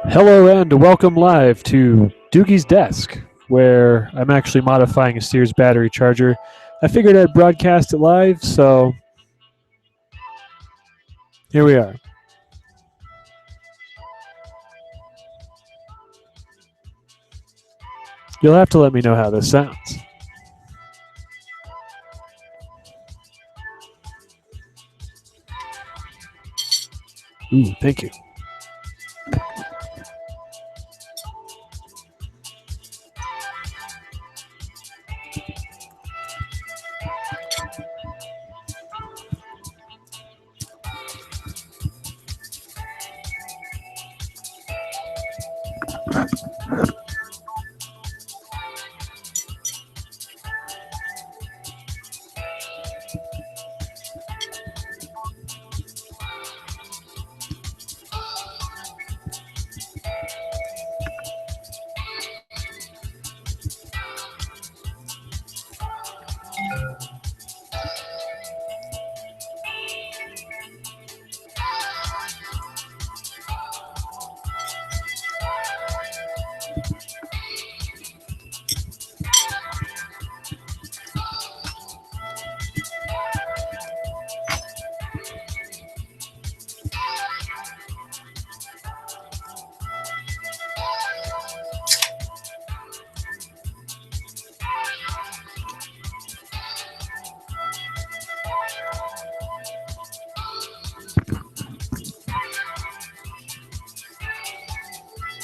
Hello and welcome live to Doogie's Desk, where I'm actually modifying a Sears battery charger. I figured I'd broadcast it live, so here we are. You'll have to let me know how this sounds. Ooh, thank you.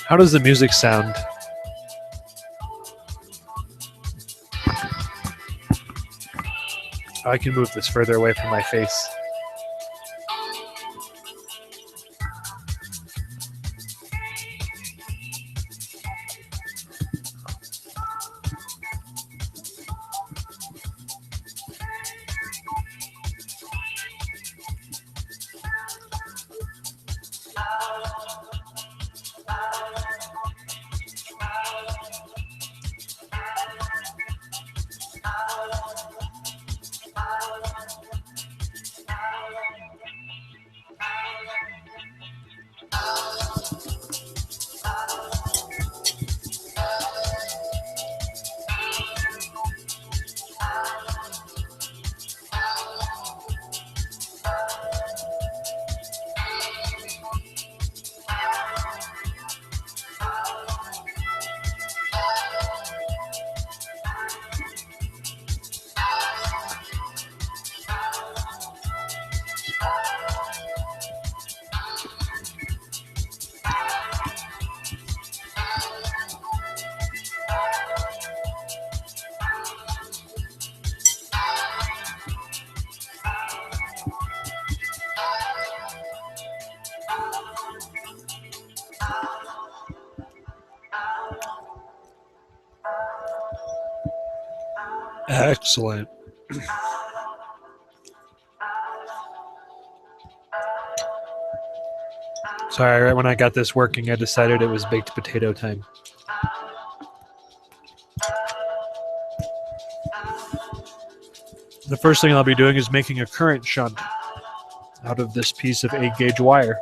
How does the music sound? I can move this further away from my face. Excellent. Sorry, right when I got this working, I decided it was baked potato time. The first thing I'll be doing is making a current shunt out of this piece of 8-gauge wire.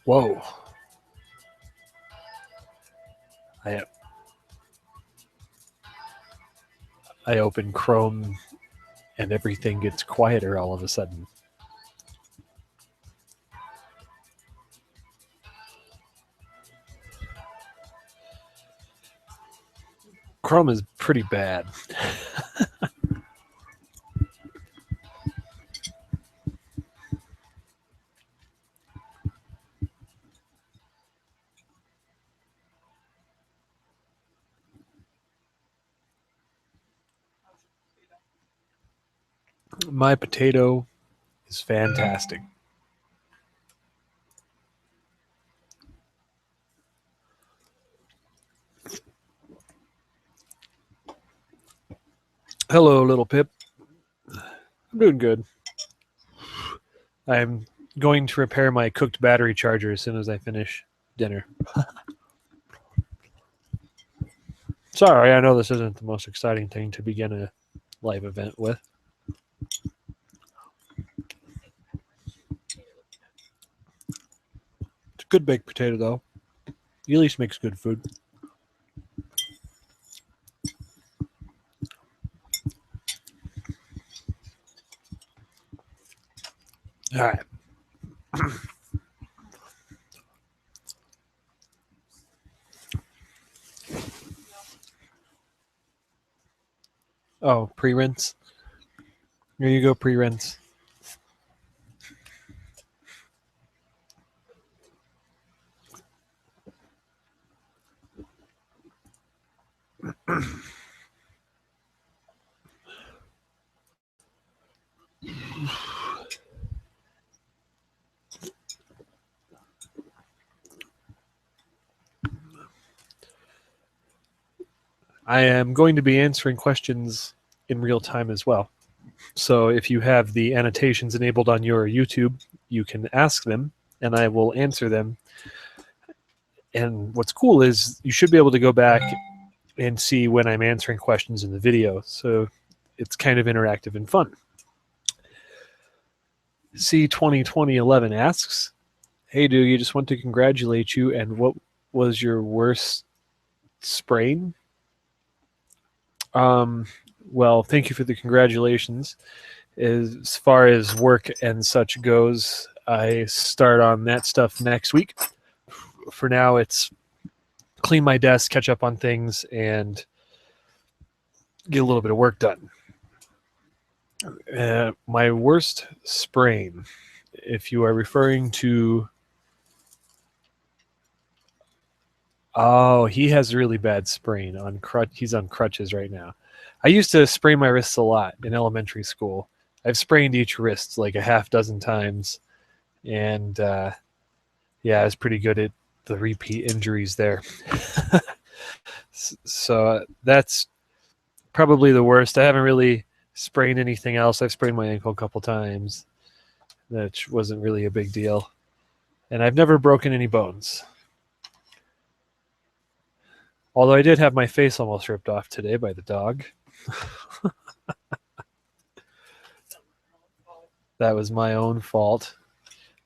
Whoa. I open Chrome and everything gets quieter all of a sudden. Chrome is pretty bad. My potato is fantastic. Hello, little Pip. I'm doing good. I'm going to repair my cooked battery charger as soon as I finish dinner. Sorry, I know this isn't the most exciting thing to begin a live event with. It's a good baked potato, though. He at least makes good food. All right. Oh, pre-rinse. Here you go, pre-rinse. I am going to be answering questions in real time as well. So if you have the annotations enabled on your YouTube, you can ask them and I will answer them. And what's cool is you should be able to go back and see when I'm answering questions in the video. So it's kind of interactive and fun. C202011 asks, "Hey, Doogie, just want to congratulate you. And what was your worst sprain?" Well, thank you for the congratulations. As far as work and such goes, I start on that stuff next week. For now, it's clean my desk, catch up on things, and get a little bit of work done. My worst sprain, if you are referring to... Oh, he has a really bad sprain. He's on crutches right now. I used to sprain my wrists a lot in elementary school. I've sprained each wrist like a half dozen times. And yeah, I was pretty good at the repeat injuries there. So that's probably the worst. I haven't really sprained anything else. I've sprained my ankle a couple times. That wasn't really a big deal. And I've never broken any bones. Although I did have my face almost ripped off today by the dog. That was my own fault.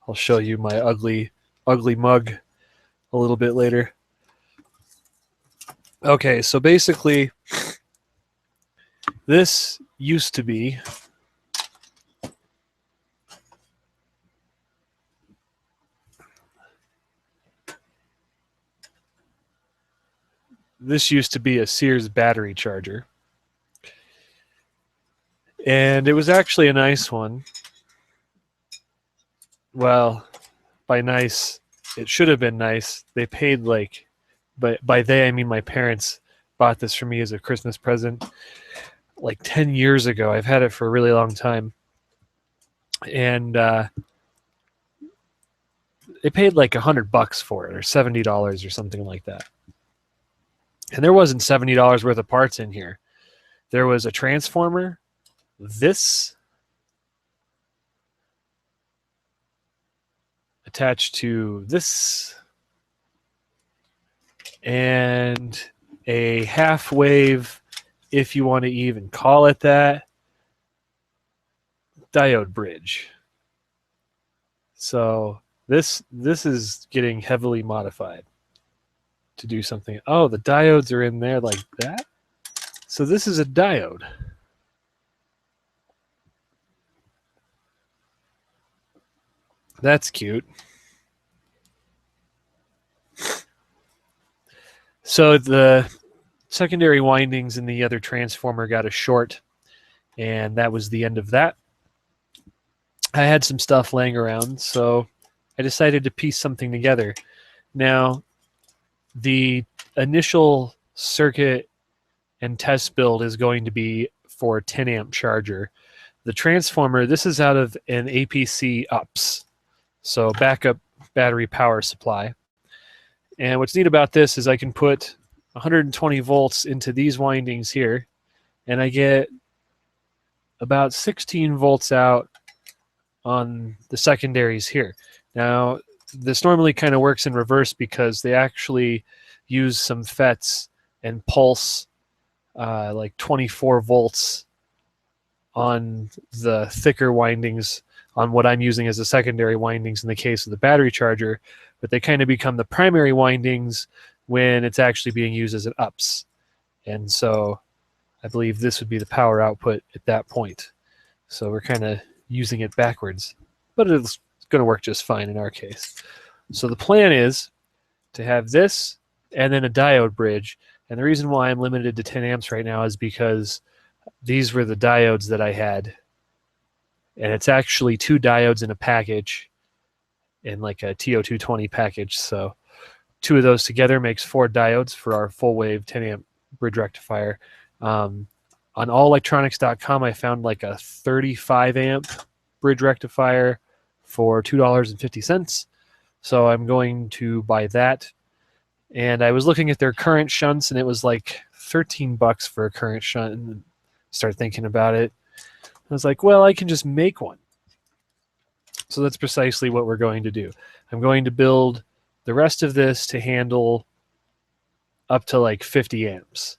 I'll show you my ugly mug a little bit later. Okay, so basically, this used to be a Sears battery charger. And it was actually a nice one. Well, by nice, it should have been nice. They paid but by they, I mean my parents bought this for me as a Christmas present like 10 years ago. I've had it for a really long time. And they paid like $100 for it, or $70 or something like that. And there wasn't $70 worth of parts in here. There was a transformer, this attached to this, and a half wave, if you want to even call it that, diode bridge. So this is getting heavily modified to do something. Oh, the diodes are in there like that. So this is a diode. That's cute. So the secondary windings in the other transformer got a short, and that was the end of that. I had some stuff laying around, so I decided to piece something together. Now, the initial circuit and test build is going to be for a 10 amp charger. The transformer, this is out of an APC UPS, so backup battery power supply. And what's neat about this is I can put 120 volts into these windings here, and I get about 16 volts out on the secondaries here. Now, this normally kind of works in reverse because they actually use some FETs and pulse like 24 volts on the thicker windings on what I'm using as the secondary windings in the case of the battery charger, but they kind of become the primary windings when it's actually being used as an UPS. And so I believe this would be the power output at that point. So we're kind of using it backwards, but it's going to work just fine in our case. So the plan is to have this and then a diode bridge. And the reason why I'm limited to 10 amps right now is because these were the diodes that I had. And it's actually 2 diodes in a package in like a TO220 package. So 2 of those together makes 4 diodes for our full wave 10 amp bridge rectifier. On allelectronics.com, I found like a 35 amp bridge rectifier for $2.50. So I'm going to buy that. And I was looking at their current shunts, and it was like $13 for a current shunt, and started thinking about it. I was like, well, I can just make one. So that's precisely what we're going to do. I'm going to build the rest of this to handle up to like 50 amps.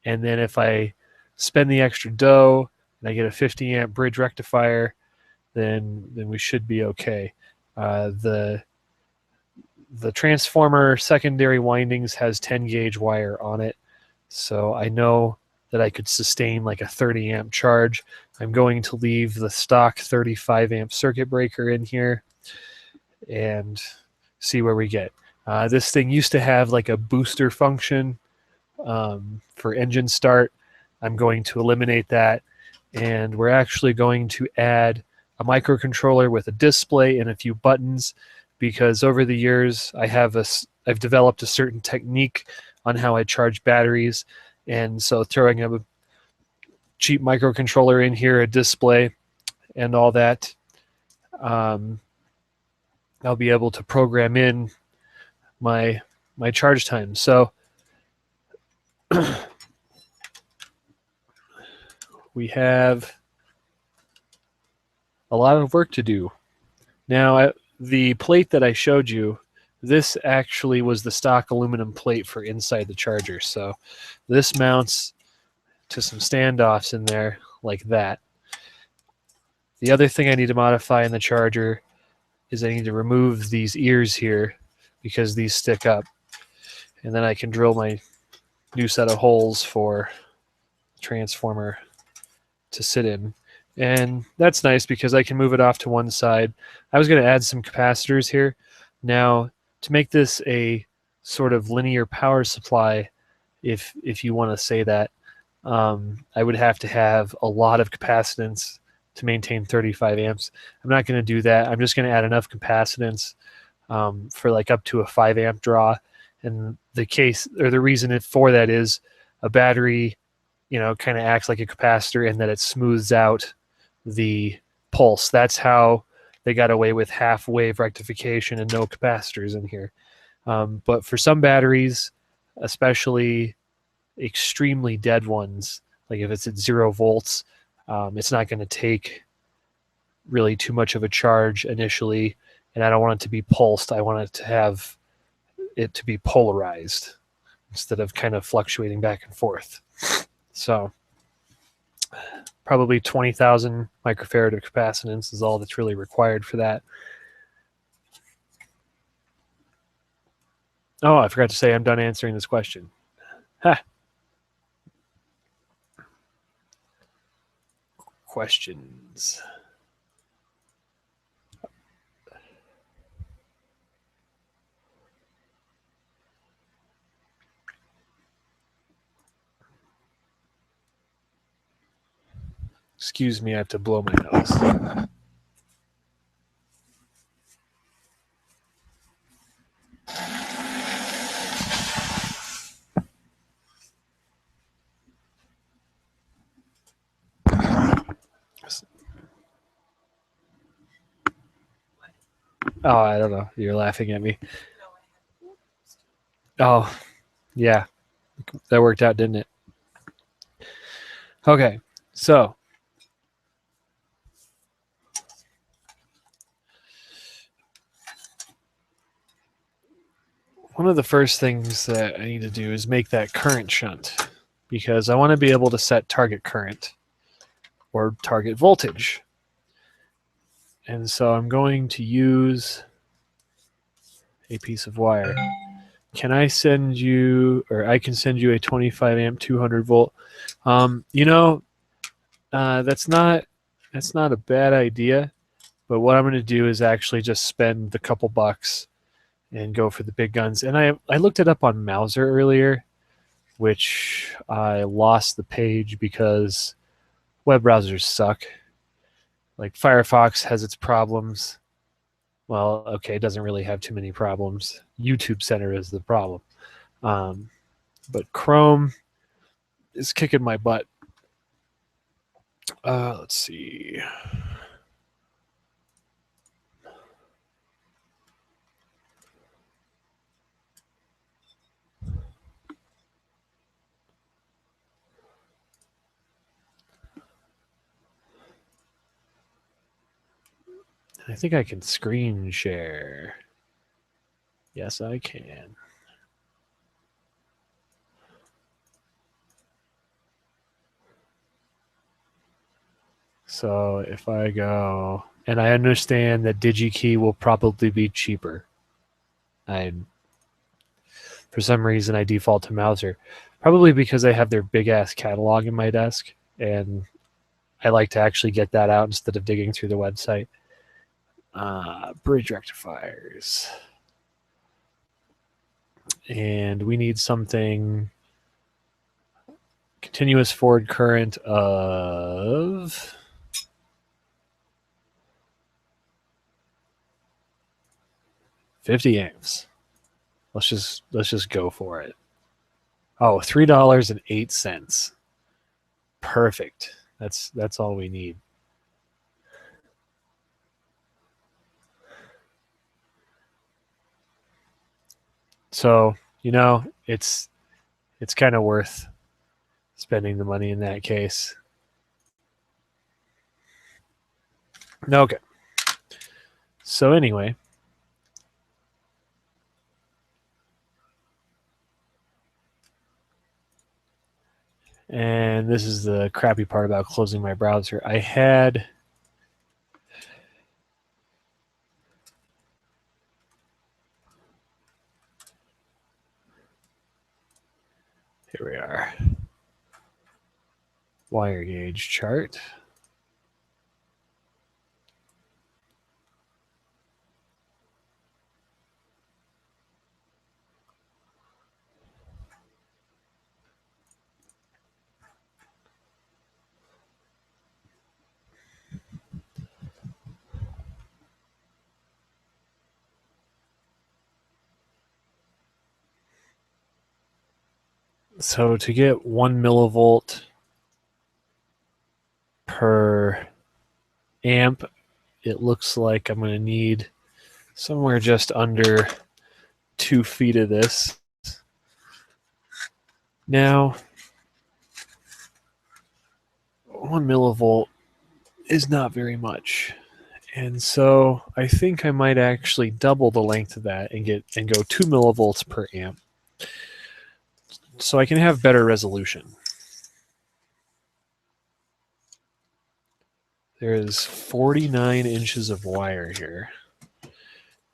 And then if I spend the extra dough and I get a 50 amp bridge rectifier, then we should be okay. The transformer secondary windings has 10 gauge wire on it, so I know that I could sustain like a 30 amp charge. I'm going to leave the stock 35 amp circuit breaker in here and see where we get. This thing used to have like a booster function for engine start. I'm going to eliminate that, and we're actually going to add a microcontroller with a display and a few buttons, because over the years I've developed a certain technique on how I charge batteries, and so throwing a cheap microcontroller in here, a display, and all that, I'll be able to program in my charge time. So we have a lot of work to do. Now, the plate that I showed you, this actually was the stock aluminum plate for inside the charger. So this mounts to some standoffs in there like that. The other thing I need to modify in the charger is I need to remove these ears here because these stick up. And then I can drill my new set of holes for the transformer to sit in. And that's nice because I can move it off to one side. I was going to add some capacitors here. Now, to make this a sort of linear power supply, if you want to say that, I would have to have a lot of capacitance to maintain 35 amps. I'm not going to do that. I'm just going to add enough capacitance for like up to a 5 amp draw. And the reason for that is a battery, kind of acts like a capacitor in that it smooths out the pulse. That's how they got away with half wave rectification and no capacitors in here. But for some batteries, especially extremely dead ones, like if it's at 0 volts, it's not going to take really too much of a charge initially, and I don't want it to be pulsed. I want it to be polarized instead of kind of fluctuating back and forth. So probably 20,000 microfarad of capacitance is all that's really required for that. Oh, I forgot to say I'm done answering this question. Ha. Questions. Excuse me, I have to blow my nose. Oh, I don't know. You're laughing at me. Oh, yeah. That worked out, didn't it? Okay. So, one of the first things that I need to do is make that current shunt because I want to be able to set target current or target voltage. And so I'm going to use a piece of wire. Can I send you, or I can send you a 25 amp 200 volt? You know, that's not a bad idea. But what I'm going to do is actually just spend the couple bucks and go for the big guns. And I looked it up on Mauser earlier, which I lost the page because web browsers suck. Like Firefox has its problems. Well, okay, it doesn't really have too many problems. YouTube Center is the problem. Um, but Chrome is kicking my butt. Let's see. I think I can screen share. Yes, I can. So if I go, and I understand that DigiKey will probably be cheaper. For some reason, I default to Mauser, probably because I have their big ass catalog in my desk, and I like to actually get that out instead of digging through the website. Bridge rectifiers, and we need something continuous forward current of 50 amps. Let's just go for it. Oh, $3.08. Perfect. That's all we need. So, it's kind of worth spending the money in that case. Okay. So anyway, and this is the crappy part about closing my browser. Here we are. Wire gauge chart. So to get 1 millivolt per amp, it looks like I'm going to need somewhere just under 2 feet of this. Now, 1 millivolt is not very much. And so I think I might actually double the length of that and go 2 millivolts per amp. So I can have better resolution. There is 49 inches of wire here.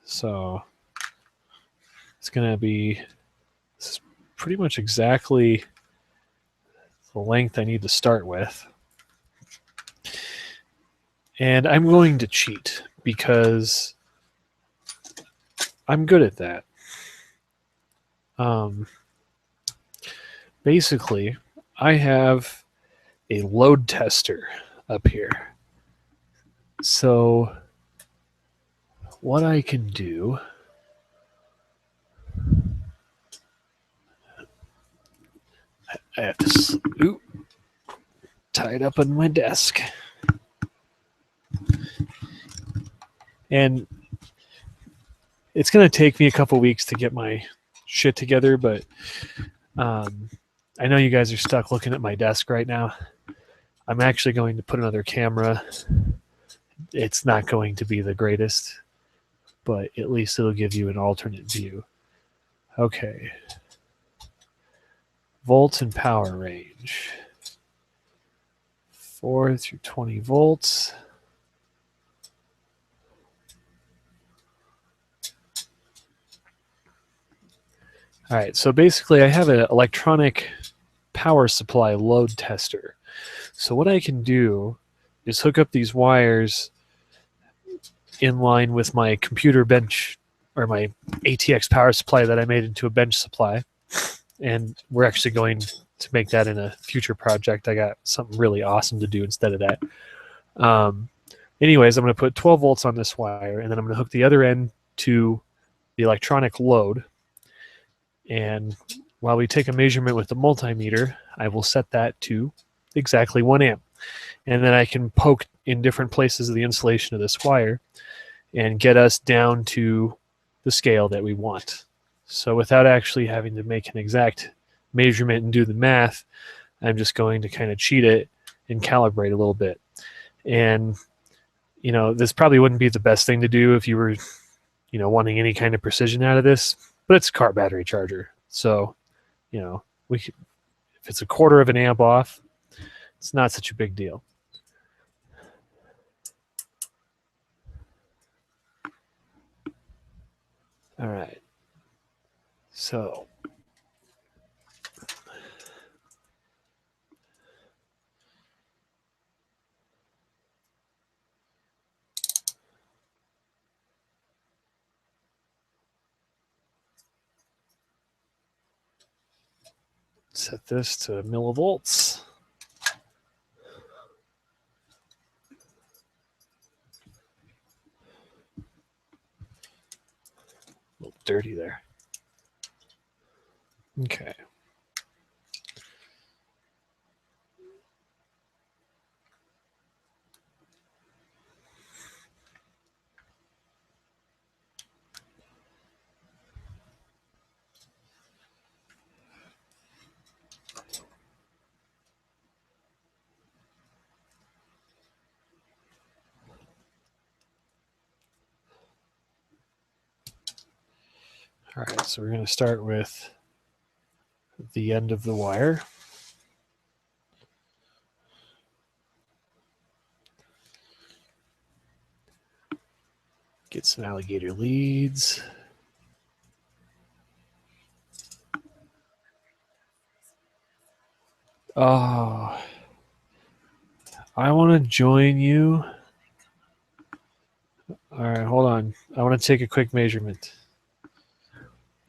So it's going to be pretty much exactly the length I need to start with. And I'm going to cheat because I'm good at that. Basically, I have a load tester up here. So what I can do, I have to tie it up on my desk. And It's going to take me a couple weeks to get my shit together, but I know you guys are stuck looking at my desk right now. I'm actually going to put another camera. It's not going to be the greatest, but at least it'll give you an alternate view. Okay. Volts and power range. 4 through 20 volts. All right, so basically I have an electronic power supply load tester. So what I can do is hook up these wires in line with my computer bench or my ATX power supply that I made into a bench supply. And we're actually going to make that in a future project. I got something really awesome to do instead of that. Anyways, I'm going to put 12 volts on this wire, and then I'm going to hook the other end to the electronic load. And while we take a measurement with the multimeter, I will set that to exactly 1 amp. And then I can poke in different places of the insulation of this wire and get us down to the scale that we want. So without actually having to make an exact measurement and do the math, I'm just going to kind of cheat it and calibrate a little bit. And, you know, this probably wouldn't be the best thing to do if you were, you know, wanting any kind of precision out of this, but it's a car battery charger. So, you know, if it's a quarter of an amp off, it's not such a big deal. All right. So set this to millivolts. A little dirty there. Okay. All right, so we're going to start with the end of the wire. Get some alligator leads. Oh, I want to join you. All right, hold on. I want to take a quick measurement.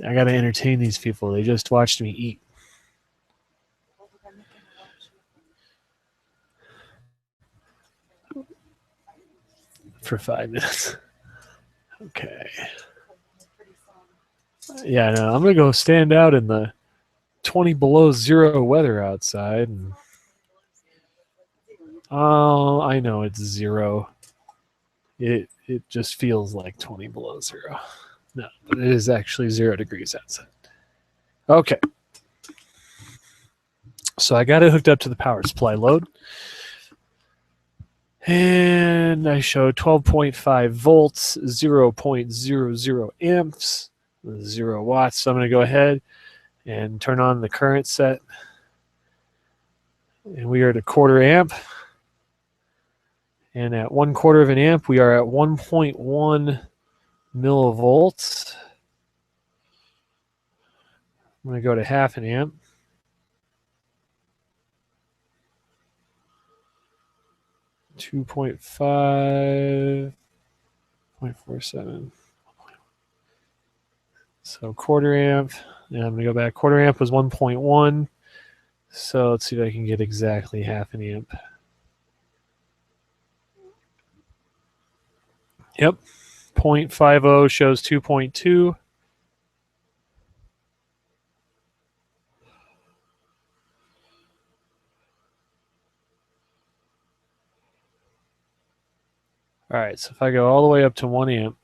I got to entertain these people. They just watched me eat. For 5 minutes. Okay. Yeah, no, I'm going to go stand out in the 20 below zero weather outside. And, oh, I know it's zero. It just feels like 20 below zero. No, but it is actually 0 degrees outside. Okay. So I got it hooked up to the power supply load. And I show 12.5 volts, 0.00 amps, 0 watts. So I'm going to go ahead and turn on the current set. And we are at a quarter amp. And at 1/4 of an amp, we are at 1.1 millivolts. I'm going to go to half an amp. .5, 0.47. So quarter amp. And I'm going to go back. Quarter amp was 1.1. So let's see if I can get exactly half an amp. Yep. 0.50 shows 2.2. All right, so if I go all the way up to 1 amp,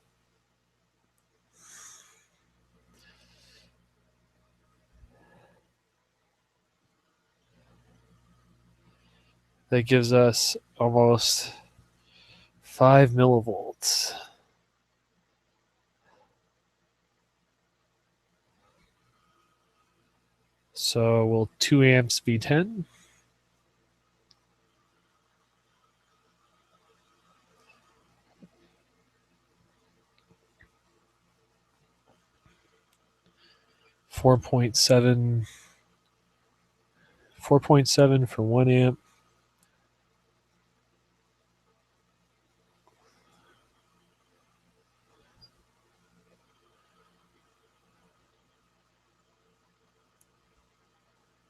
That gives us almost 5 millivolts. So will 2 amps be 10? Four point seven for 1 amp.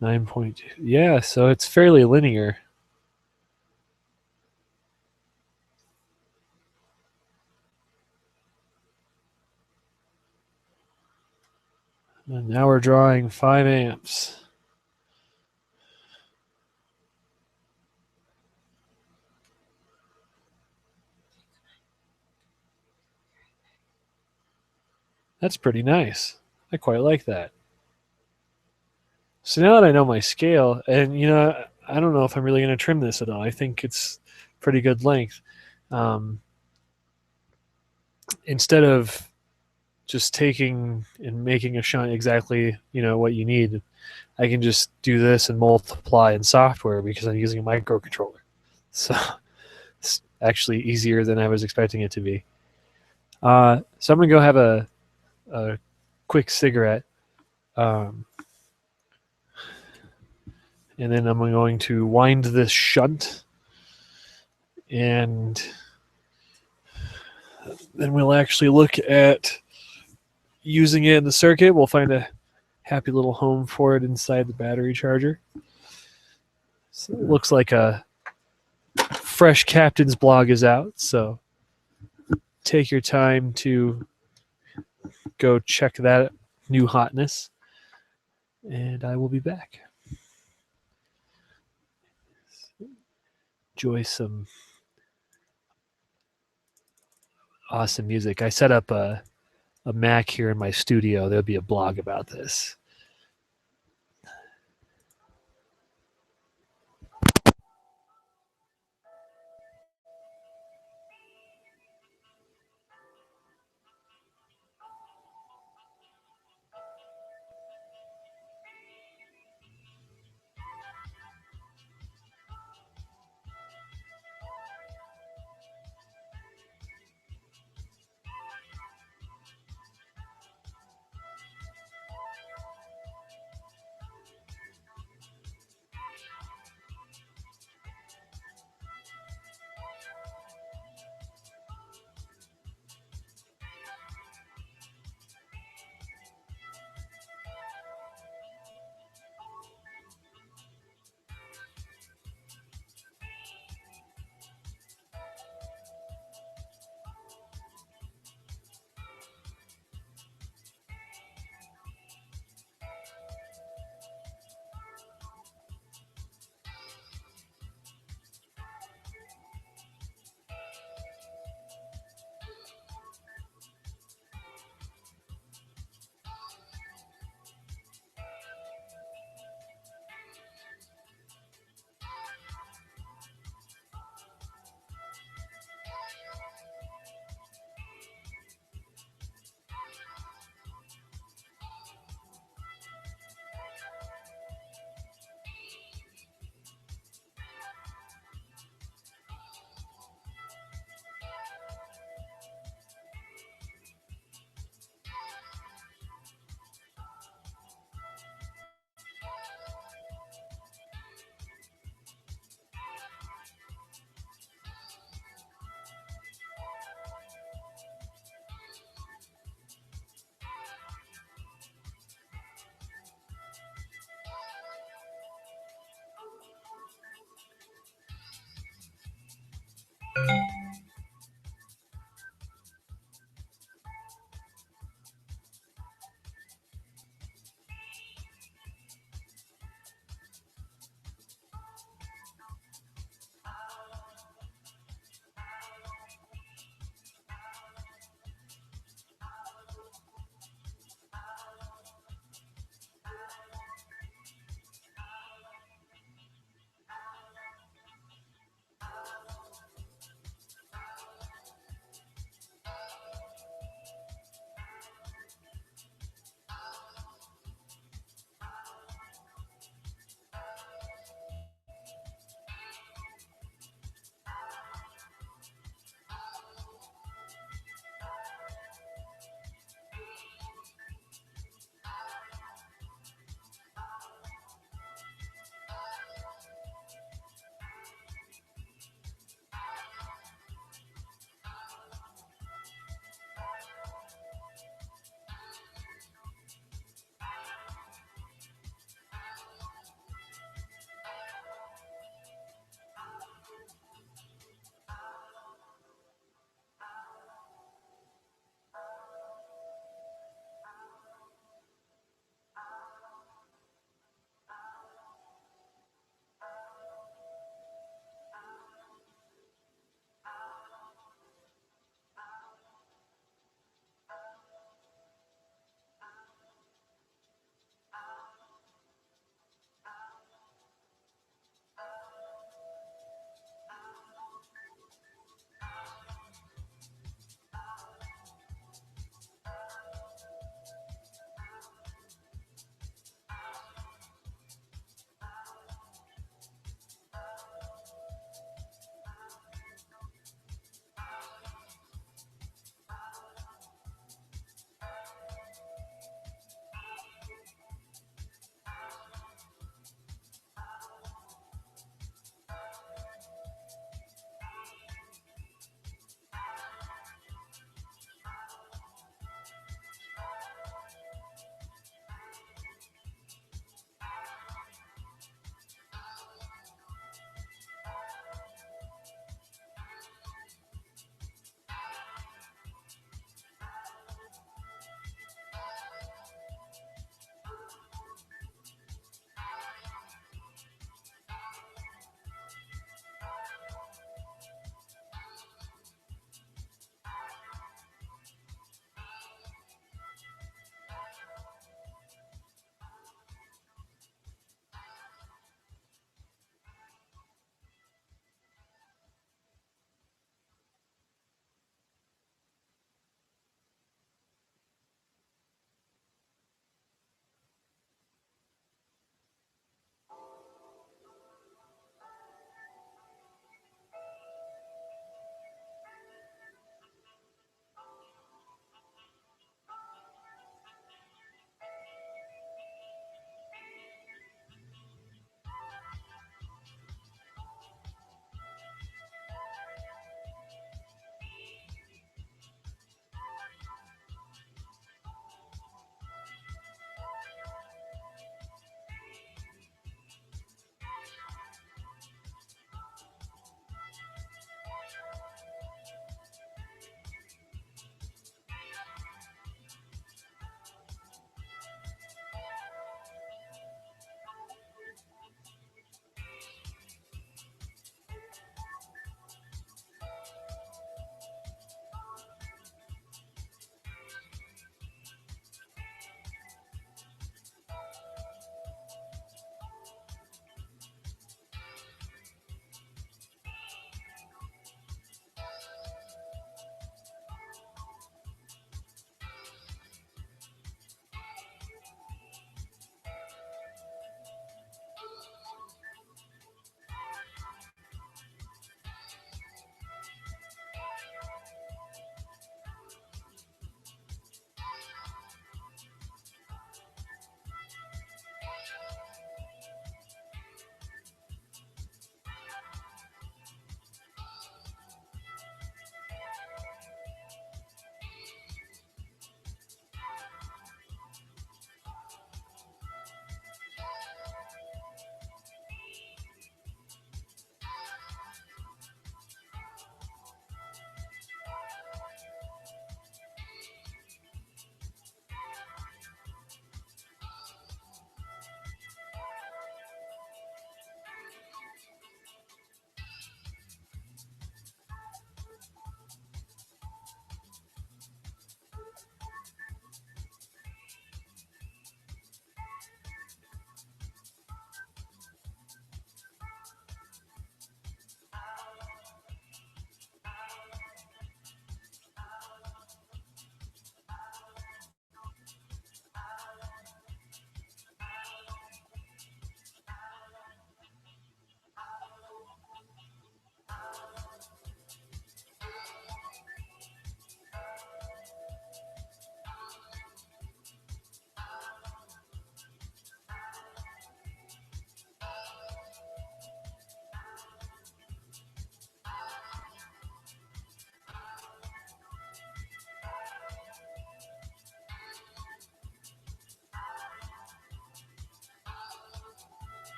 Nine point two. Yeah, so it's fairly linear. And now we're drawing 5 amps. That's pretty nice. I quite like that. So now that I know my scale, and I don't know if I'm really going to trim this at all. I think it's pretty good length. Instead of just taking and making a shunt exactly what you need, I can just do this and multiply in software because I'm using a microcontroller. So it's actually easier than I was expecting it to be. So I'm gonna go have a quick cigarette, and then I'm going to wind this shunt, and then we'll actually look at using it in the circuit. We'll find a happy little home for it inside the battery charger. So it looks like a fresh captain's blog is out, so take your time to go check that new hotness, and I will be back. Enjoy some awesome music. I set up a Mac here in my studio. There'll be a blog about this.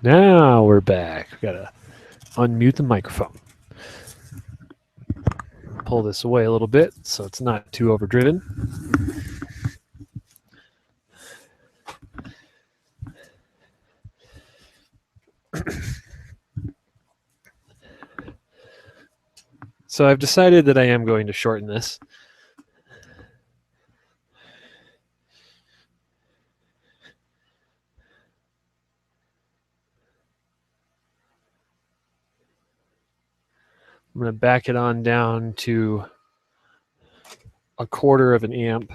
Now we're back. We gotta unmute the microphone. Pull this away a little bit so it's not too overdriven. So I've decided that I am going to shorten this. I'm going to back it on down to 1/4 of an amp.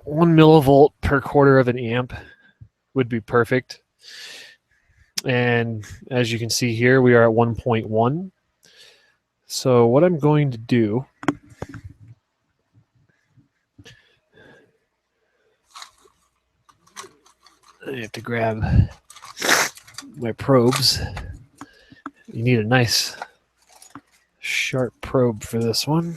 1 millivolt per 1/4 of an amp would be perfect. And as you can see here, we are at 1.1. So what I'm going to do, I have to grab my probes. You need a nice sharp probe for this one.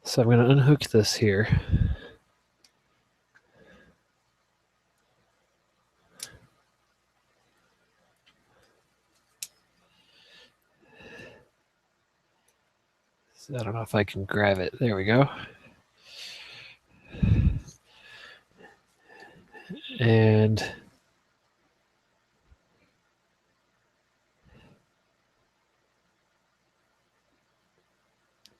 So I'm going to unhook this here. I don't know if I can grab it. There we go. And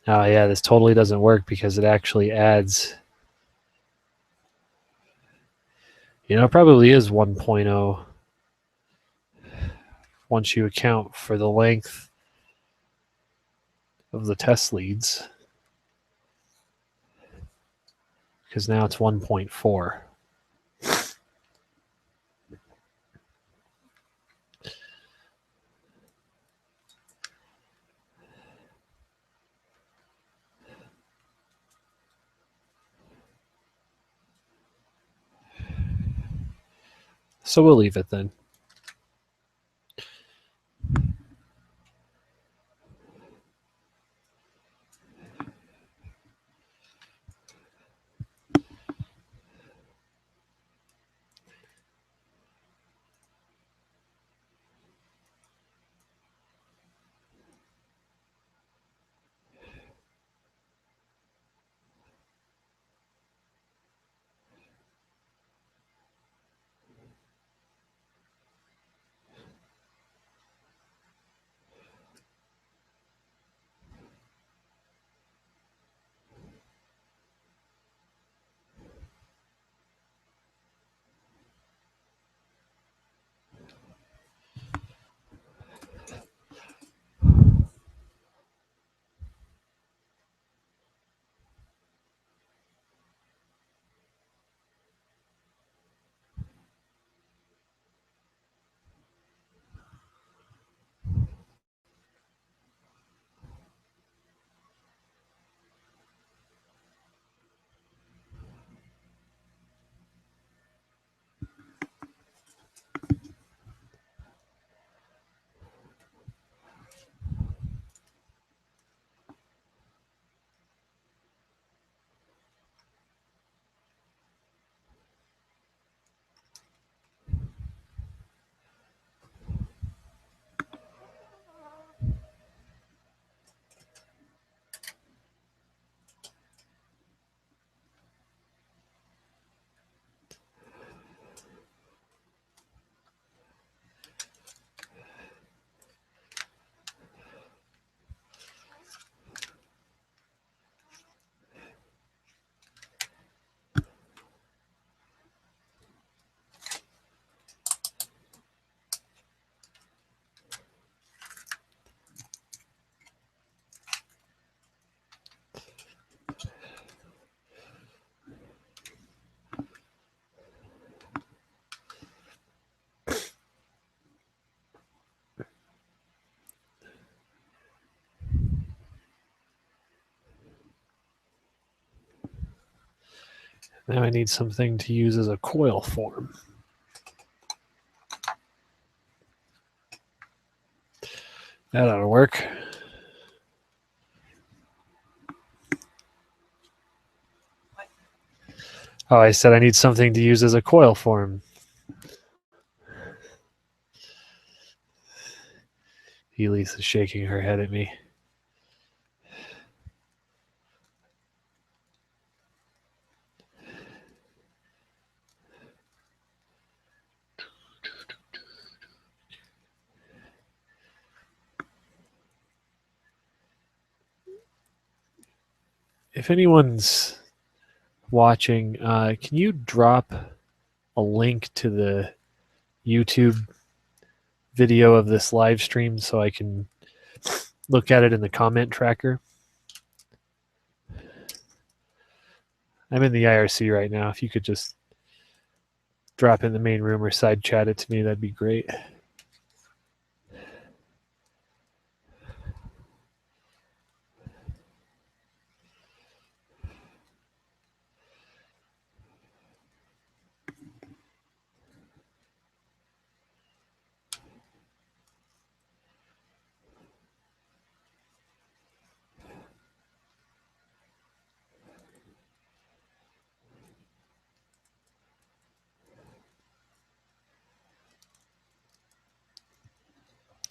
oh yeah, this totally doesn't work because it actually adds, it probably is 1.0 once you account for the length of the test leads, because now it's 1.4. So we'll leave it then. Now I need something to use as a coil form. That ought to work. Oh, I said I need something to use as a coil form. Elise is shaking her head at me. If anyone's watching, can you drop a link to the YouTube video of this live stream so I can look at it in the comment tracker? I'm in the IRC right now. If you could just drop in the main room or side chat it to me, that'd be great.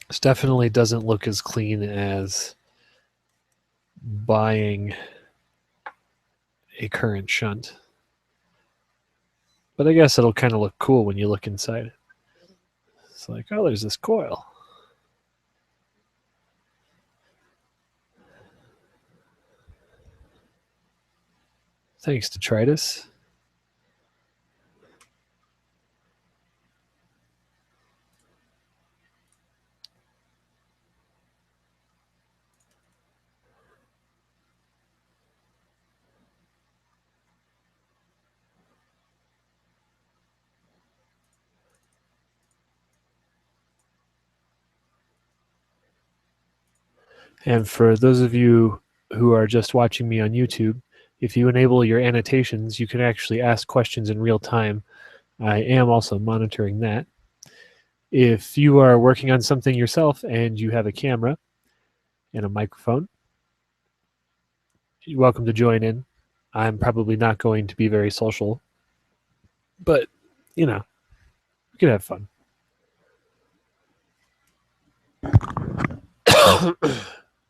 This definitely doesn't look as clean as buying a current shunt. But I guess it'll kind of look cool when you look inside. It's like, oh, there's this coil. Thanks, detritus. And for those of you who are just watching me on YouTube, if you enable your annotations, you can actually ask questions in real time. I am also monitoring that. If you are working on something yourself and you have a camera and a microphone, you're welcome to join in. I'm probably not going to be very social, but, you know, we can have fun.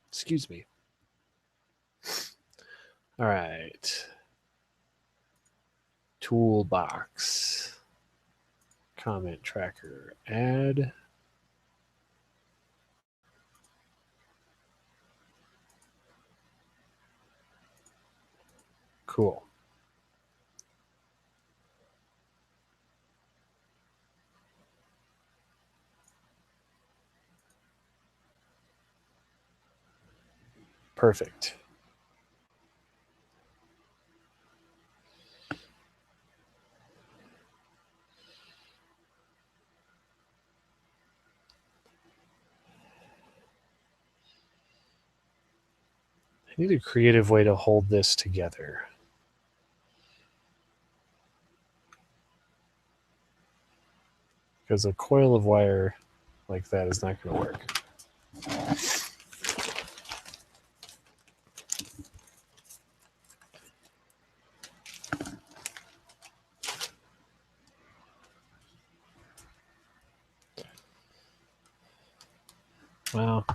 Excuse me. All right. Toolbox. Comment tracker. Add. Cool. Perfect. I need a creative way to hold this together. Because a coil of wire like that is not going to work. Well,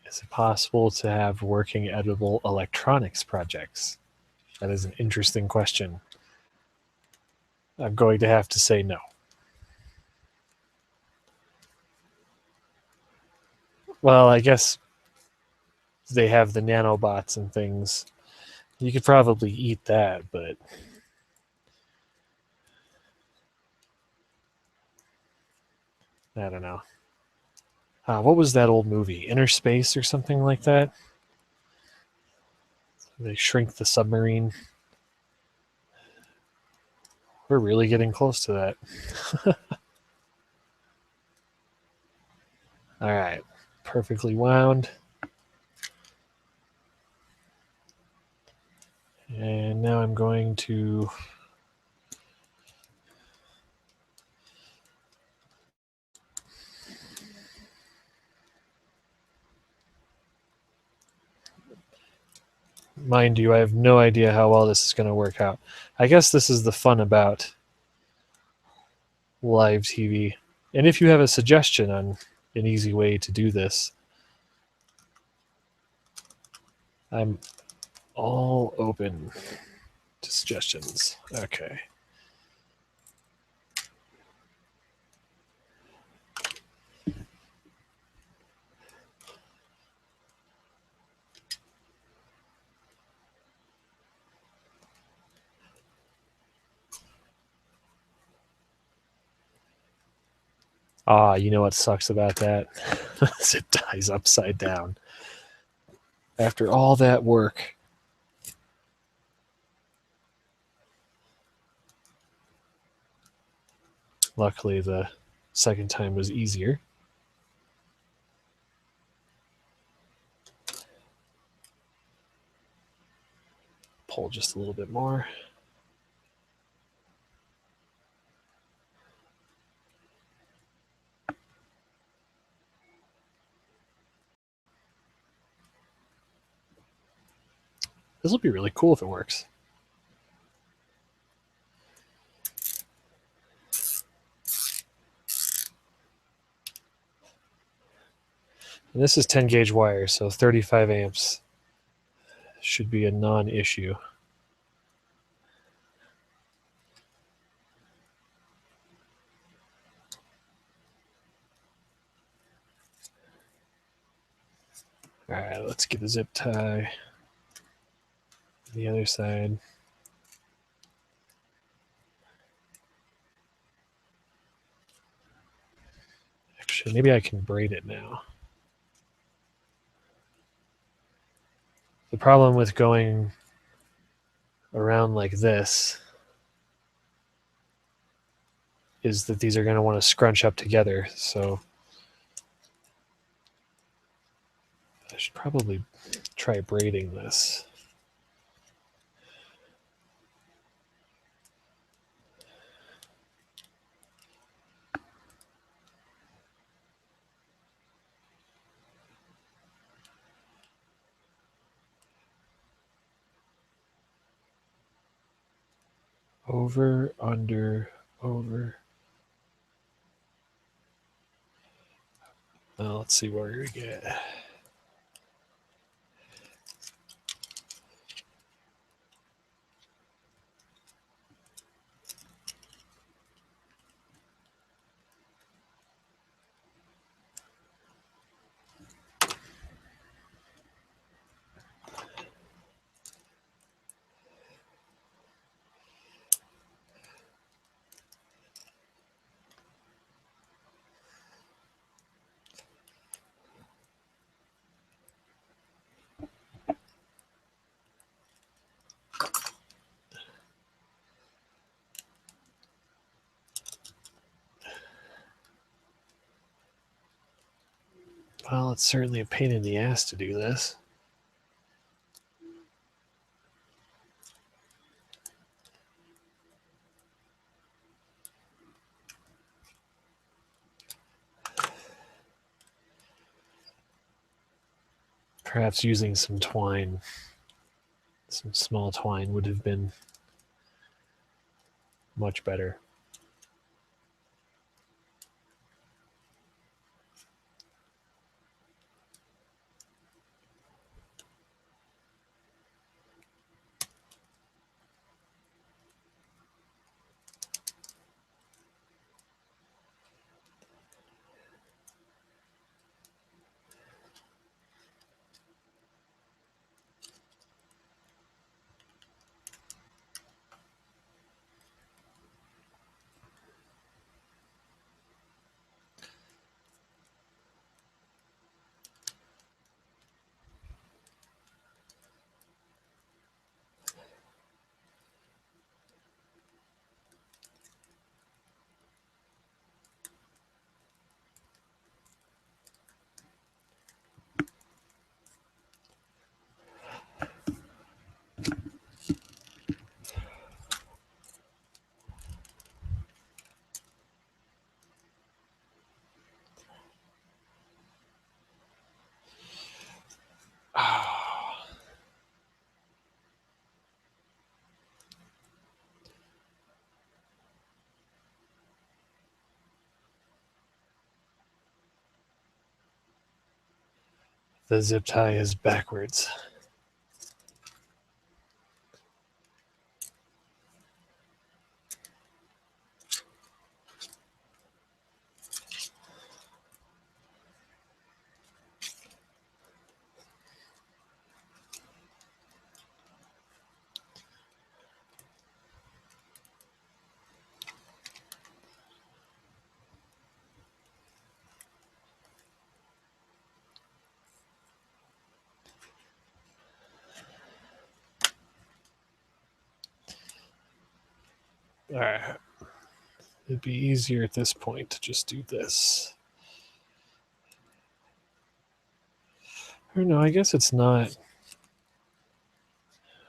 is it possible to have working edible electronics projects? That is an interesting question. I'm going to have to say no. Well, I guess they have the nanobots and things. You could probably eat that, but I don't know. What was that old movie? Inner Space or something like that? They shrink the submarine. We're really getting close to that. All right. Perfectly wound. going to mind you, I have no idea how well this is going to work out. I guess this is the fun about live TV. And if you have a suggestion on an easy way to do this, I'm all open to suggestions. Okay. Ah, you know what sucks about that? Zip ties upside down. After all that work. Luckily, the second time was easier. Pull just a little bit more. This will be really cool if it works. And this is 10 gauge wire, so 35 amps should be a non-issue. All right, let's get the zip tie. The other side. Actually, maybe I can braid it now. The problem with going around like this is that these are going to want to scrunch up together, so I should probably try braiding this. Over, under, over. Let's see where we get. Well, it's certainly a pain in the ass to do this. Perhaps using some twine, some small twine would have been much better. The zip tie is backwards. All right. It'd be easier at this point to just do this. Or no, I guess it's not.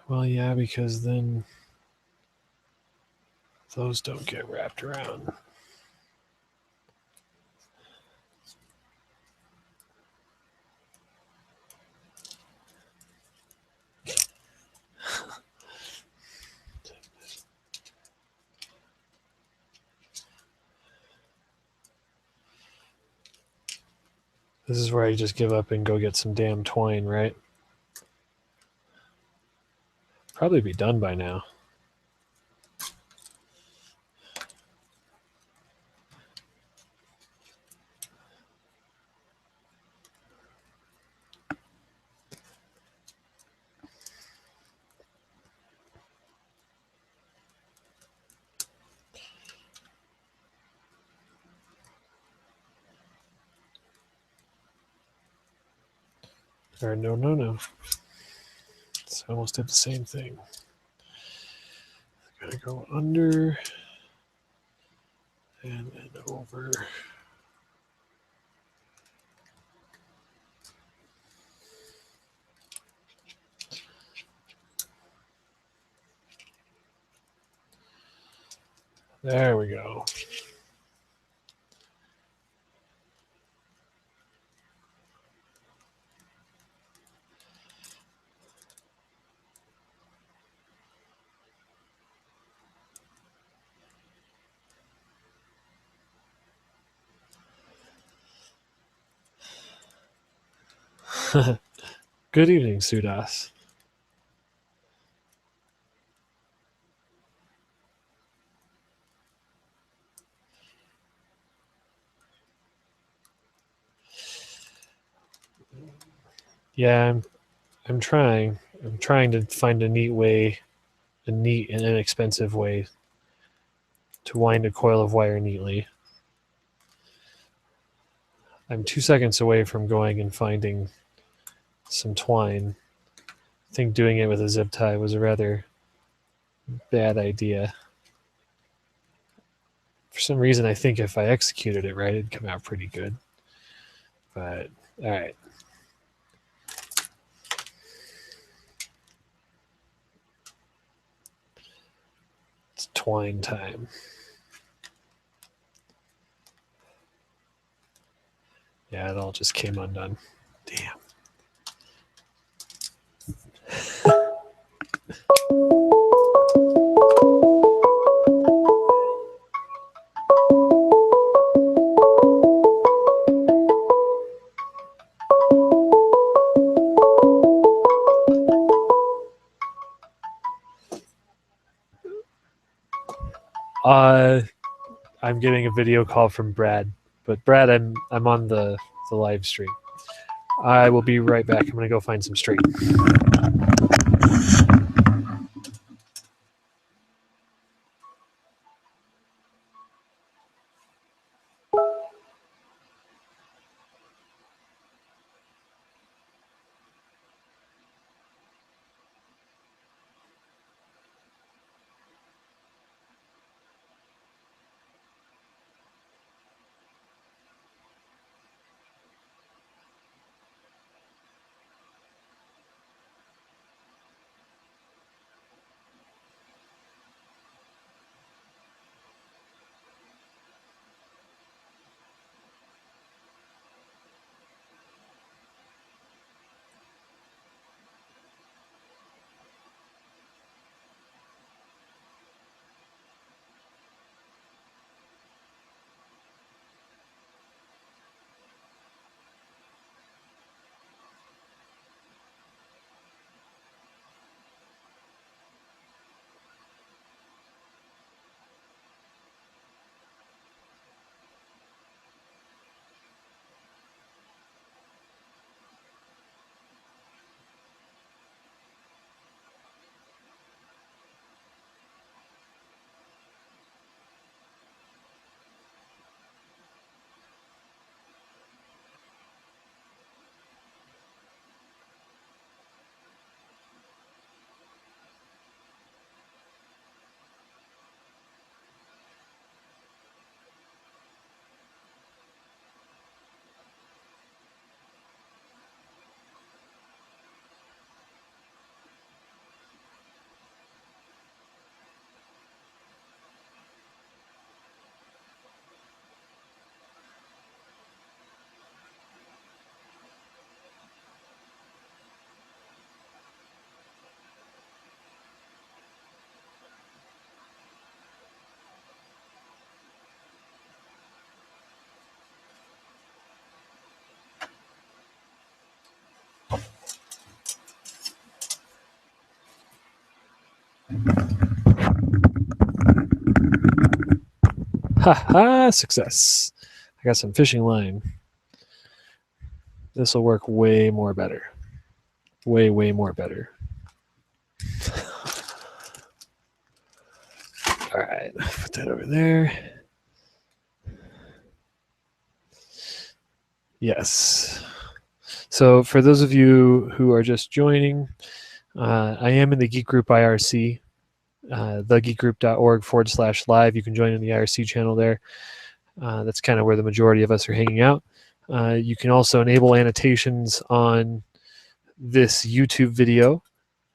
Well, yeah, because then those don't get wrapped around. This is where I just give up and go get some damn twine, right? Probably be done by now. Or no. So I almost did the same thing. Gotta go under and then over. There we go. Good evening, Sudas. Yeah, I'm trying. I'm trying to find a neat way, a neat and inexpensive way to wind a coil of wire neatly. I'm 2 seconds away from going and finding some twine. I think doing it with a zip tie was a rather bad idea. For some reason, I think if I executed it right, it'd come out pretty good. But, all right. It's twine time. Yeah, it all just came undone. Damn. I'm getting a video call from Brad, but Brad, I'm on the live stream. I will be right back. I'm gonna go find some string. Ha ha! Success. I got some fishing line. This will work way more better. Way more better. All right, put that over there. Yes. So for those of you who are just joining, I am in the Geek Group IRC, thegeekgroup.org/live. You can join in the IRC channel there. That's kind of where the majority of us are hanging out. You can also enable annotations on this YouTube video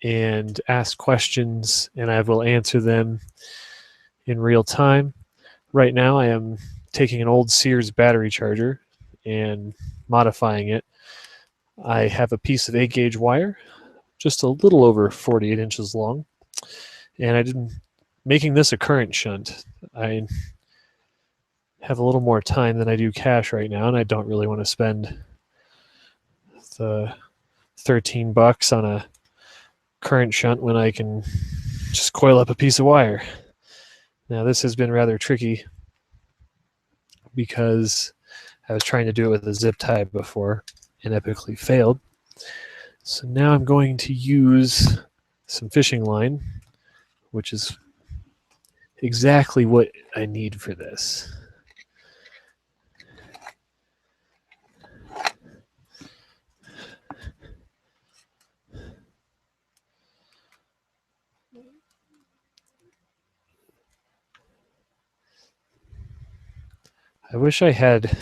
and ask questions, and I will answer them in real time. Right now, I am taking an old Sears battery charger and modifying it. I have a piece of 8-gauge wire, just a little over 48 inches long, and I didn't making this a current shunt. I have a little more time than I do cash right now, and I don't really want to spend the $13 on a current shunt when I can just coil up a piece of wire. Now this has been rather tricky because I was trying to do it with a zip tie before and epically failed. So now I'm going to use some fishing line, which is exactly what I need for this. I wish I had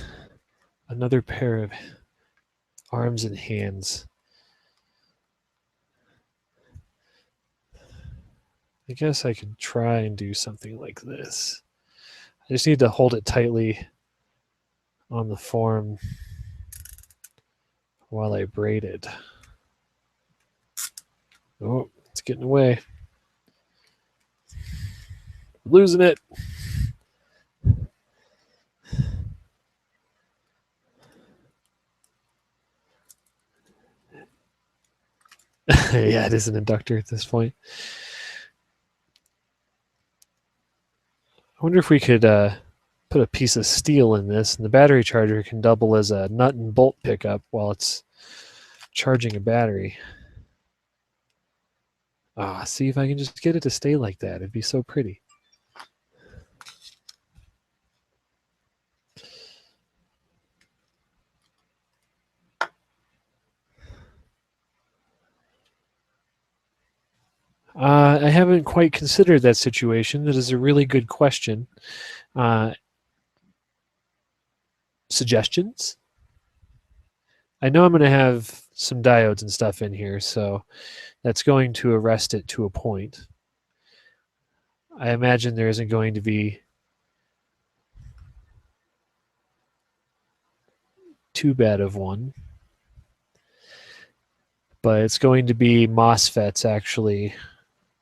another pair of arms and hands. I guess I could try and do something like this. I just need to hold it tightly on the form while I braid it. Oh, it's getting away. Losing it. Yeah, it is an inductor at this point. I wonder if we could put a piece of steel in this, and the battery charger can double as a nut and bolt pickup while it's charging a battery. See if I can just get it to stay like that. It'd be so pretty. I haven't quite considered that situation. That is a really good question. Suggestions? I know I'm going to have some diodes and stuff in here, so that's going to arrest it to a point. I imagine there isn't going to be too bad of one, but it's going to be MOSFETs actually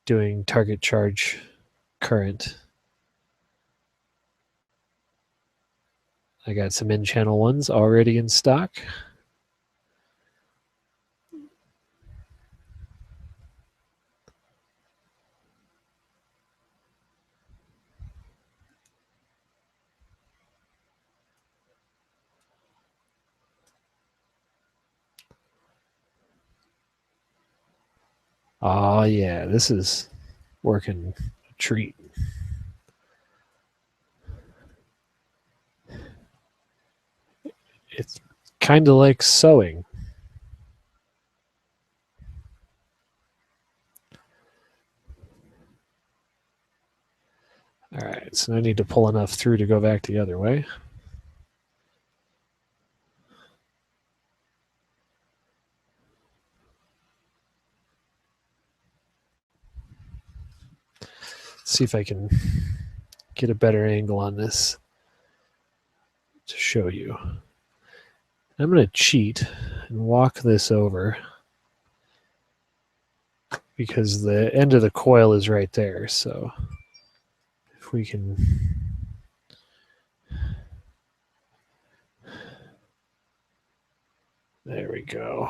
doing target charge current. I got some in-channel ones already in stock. Oh yeah, this is working a treat. It's kind of like sewing. All right, so I need to pull enough through to go back the other way. Let's see if I can get a better angle on this to show you. I'm going to cheat and walk this over because the end of the coil is right there. So if we can... There we go.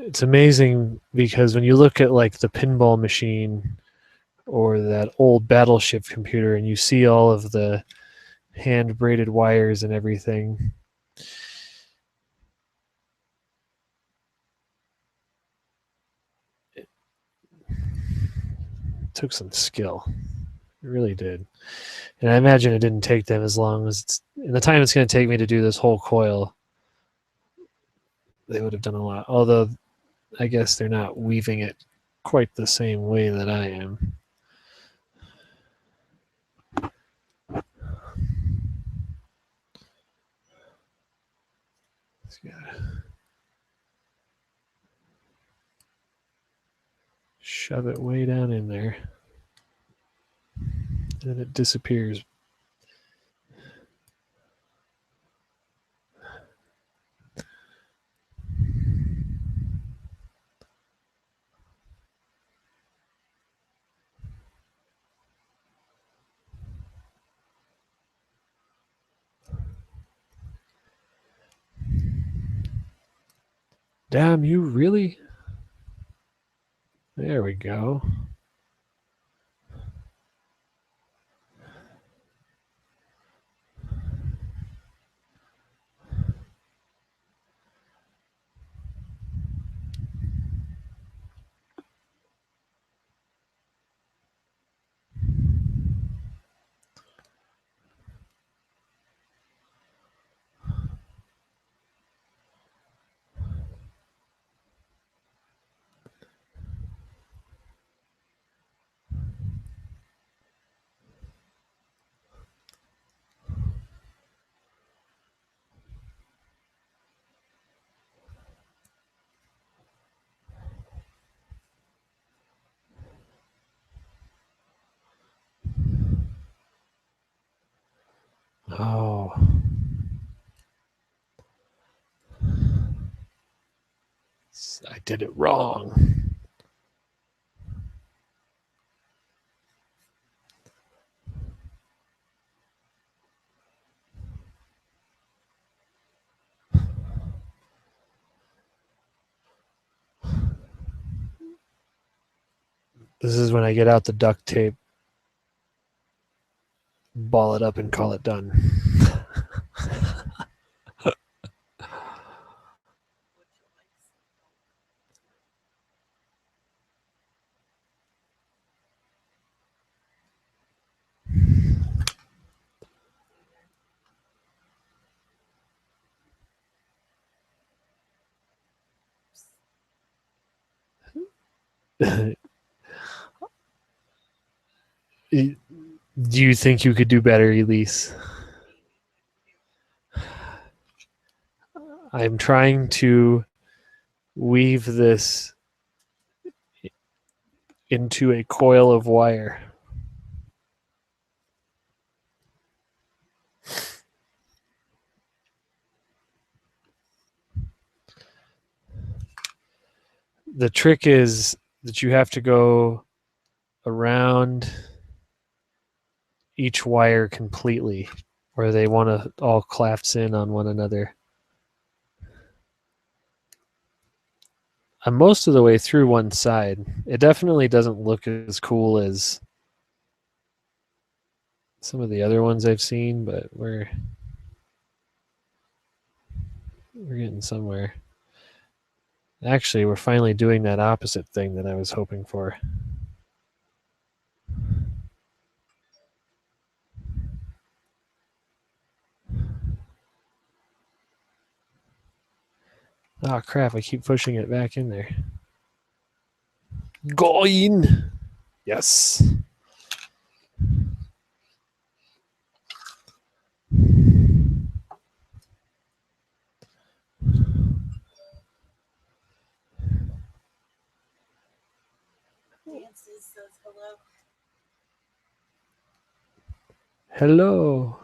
It's amazing because when you look at like the pinball machine or that old battleship computer and you see all of the hand braided wires and everything, it took some skill. It really did. And I imagine it didn't take them as long as in the time it's going to take me to do this whole coil. They would have done a lot. Although I guess they're not weaving it quite the same way that I am. Shove it way down in there. And it disappears. Damn, you really? There we go. Oh. I did it wrong. This is when I get out the duct tape, ball it up, and call it done. Do you think you could do better, Elise? I'm trying to weave this into a coil of wire. The trick is that you have to go around each wire completely, where they want to all collapse in on one another. I'm most of the way through one side. It definitely doesn't look as cool as some of the other ones I've seen, but we're getting somewhere. Actually, we're finally doing that opposite thing that I was hoping for. Oh crap, I keep pushing it back in there. Going! Yes. Hello.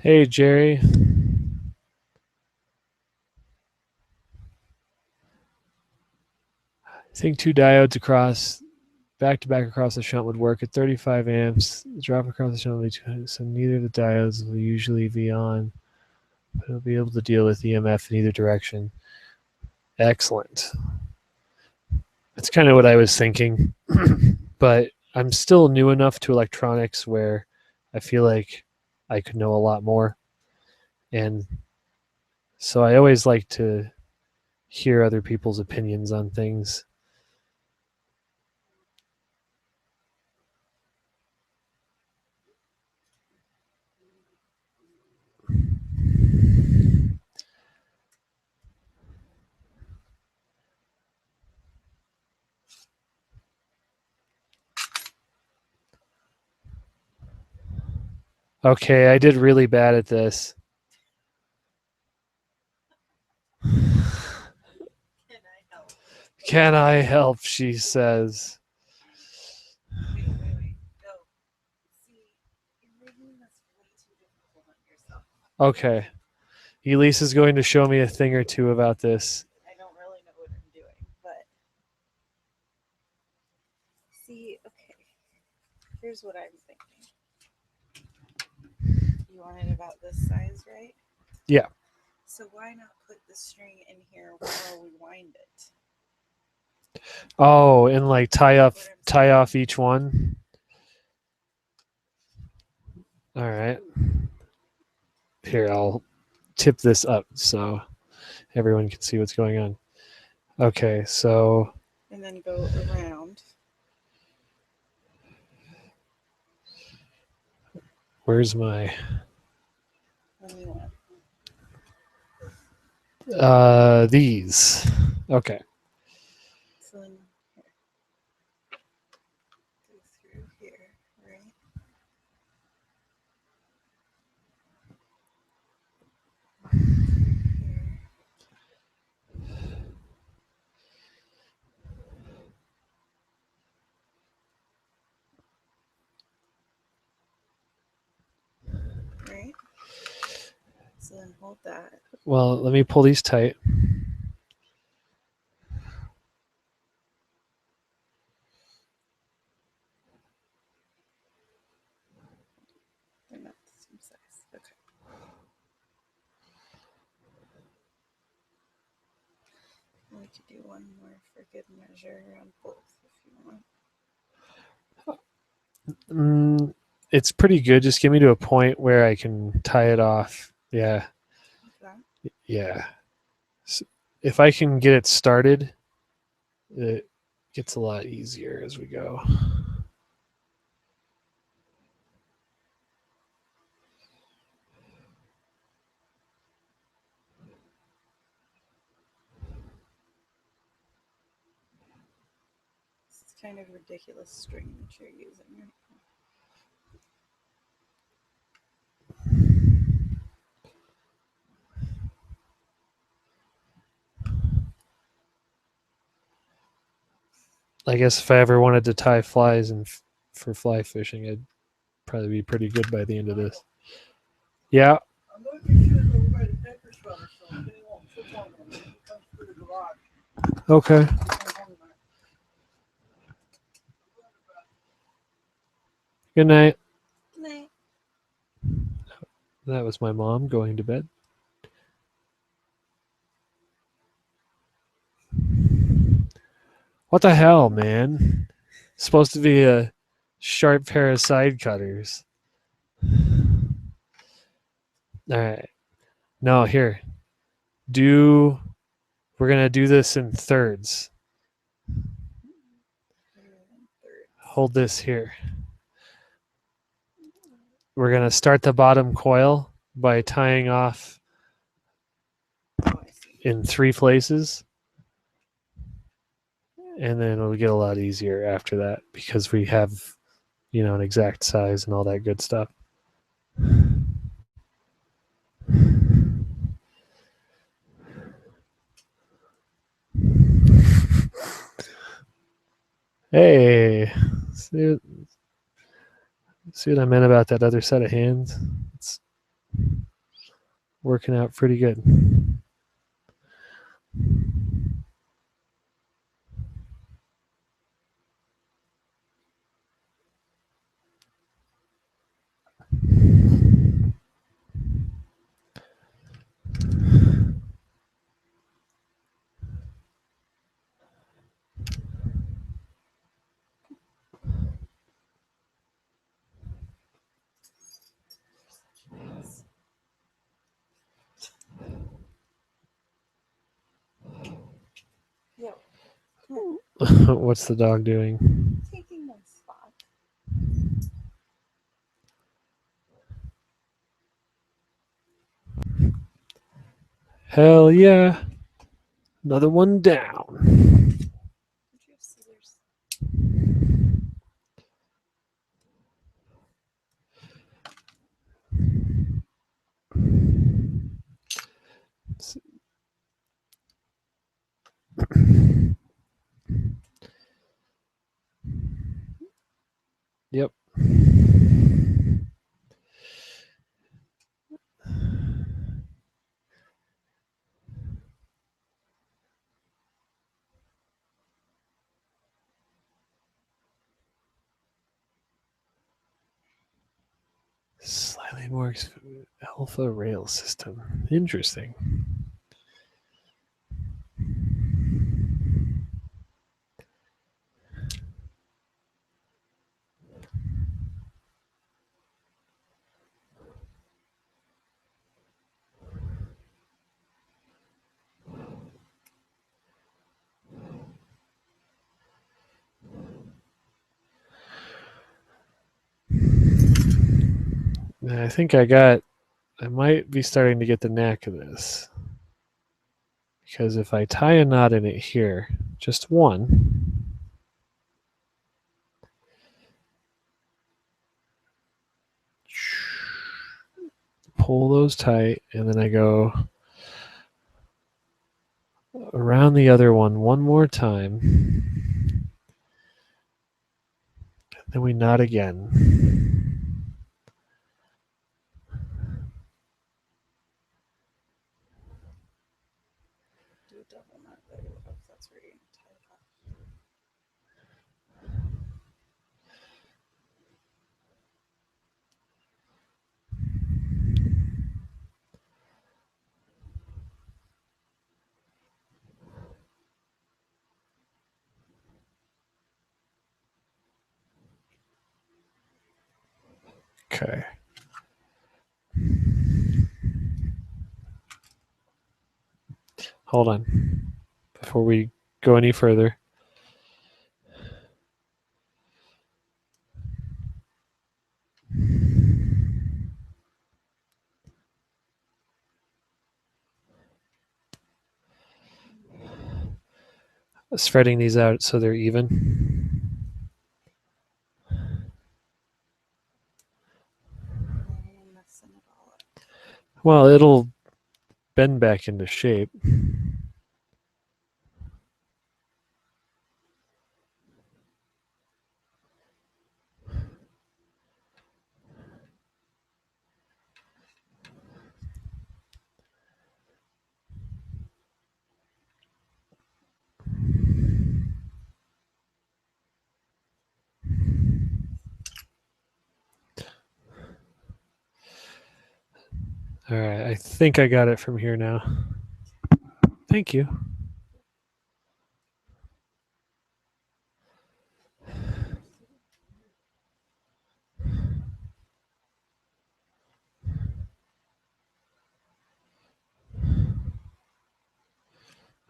Hey, Jerry. I think 2 diodes across, back to back across the shunt would work at 35 amps. Drop across the shunt will be too, so neither of the diodes will usually be on, but it'll be able to deal with EMF in either direction. Excellent. That's kind of what I was thinking. But I'm still new enough to electronics where I feel like I could know a lot more. And so I always like to hear other people's opinions on things. Okay, I did really bad at this. Can I help? She says. Wait. Go. See, you're making this way too difficult on yourself. Okay. Elise is going to show me a thing or two about this. I don't really know what I'm doing, but see, okay. Here's what I'm thinking. You want it about this size, right? Yeah. So why not put the string in here while we wind it? Oh, and like tie off each one. All right. Here, I'll tip this up so everyone can see what's going on. Okay, so. And then go around. Where's my. These. Okay. So then here. Go through here, right? Right? So then hold that. Well, let me pull these tight. They're not the same size. Okay. We could do one more for good measure on both if you want. It's pretty good. Just get me to a point where I can tie it off. Yeah. Like Yeah. So if I can get it started, it gets a lot easier as we go. It's kind of ridiculous string that you're using right now. I guess if I ever wanted to tie flies and for fly fishing, I'd probably be pretty good by the end of this. Yeah. I'm going to get you over by the paper shredder, so they won't trip on them when he comes through the garage. Okay. Good night. Good night. That was my mom going to bed. What the hell, man? It's supposed to be a sharp pair of side cutters. All right. No, here. We're going to do this in thirds. Hold this here. We're going to start the bottom coil by tying off in 3 places. And then it'll get a lot easier after that because we have, an exact size and all that good stuff. Hey, see what I meant about that other set of hands? Working out pretty good. Yo, come on. What's the dog doing? Taking my spot. Hell yeah. Another one down. Did you have Sears? Yep. Slightly more alpha rail system. Interesting. I think I might be starting to get the knack of this. Because if I tie a knot in it here, just one, pull those tight, and then I go around the other one more time. Then we knot again. Do a double knot there. If that's where you're going to tie it up. Okay. Hold on. Before we go any further. Spreading these out so they're even. And messing it all up. Well, it'll bend back into shape. All right, I think I got it from here now. Thank you.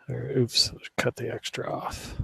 Or, oops, cut the extra off.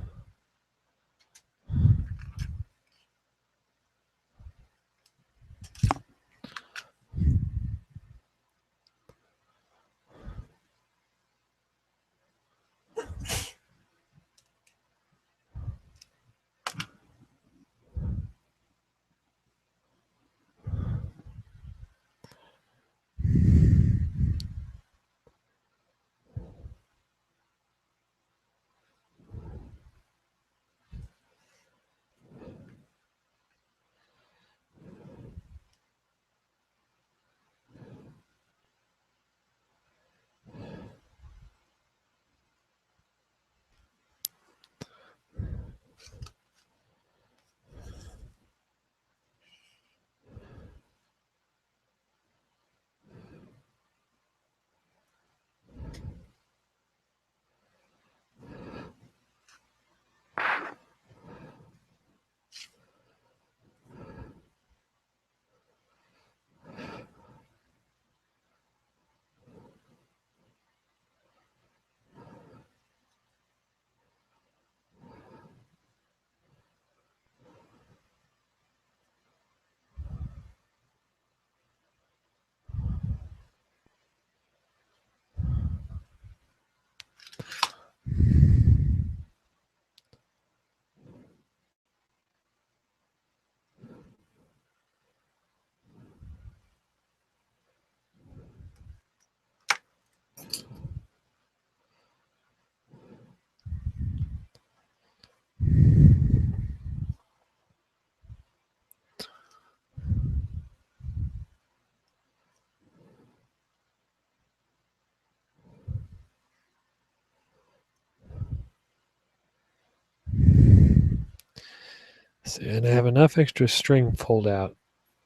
And I have enough extra string pulled out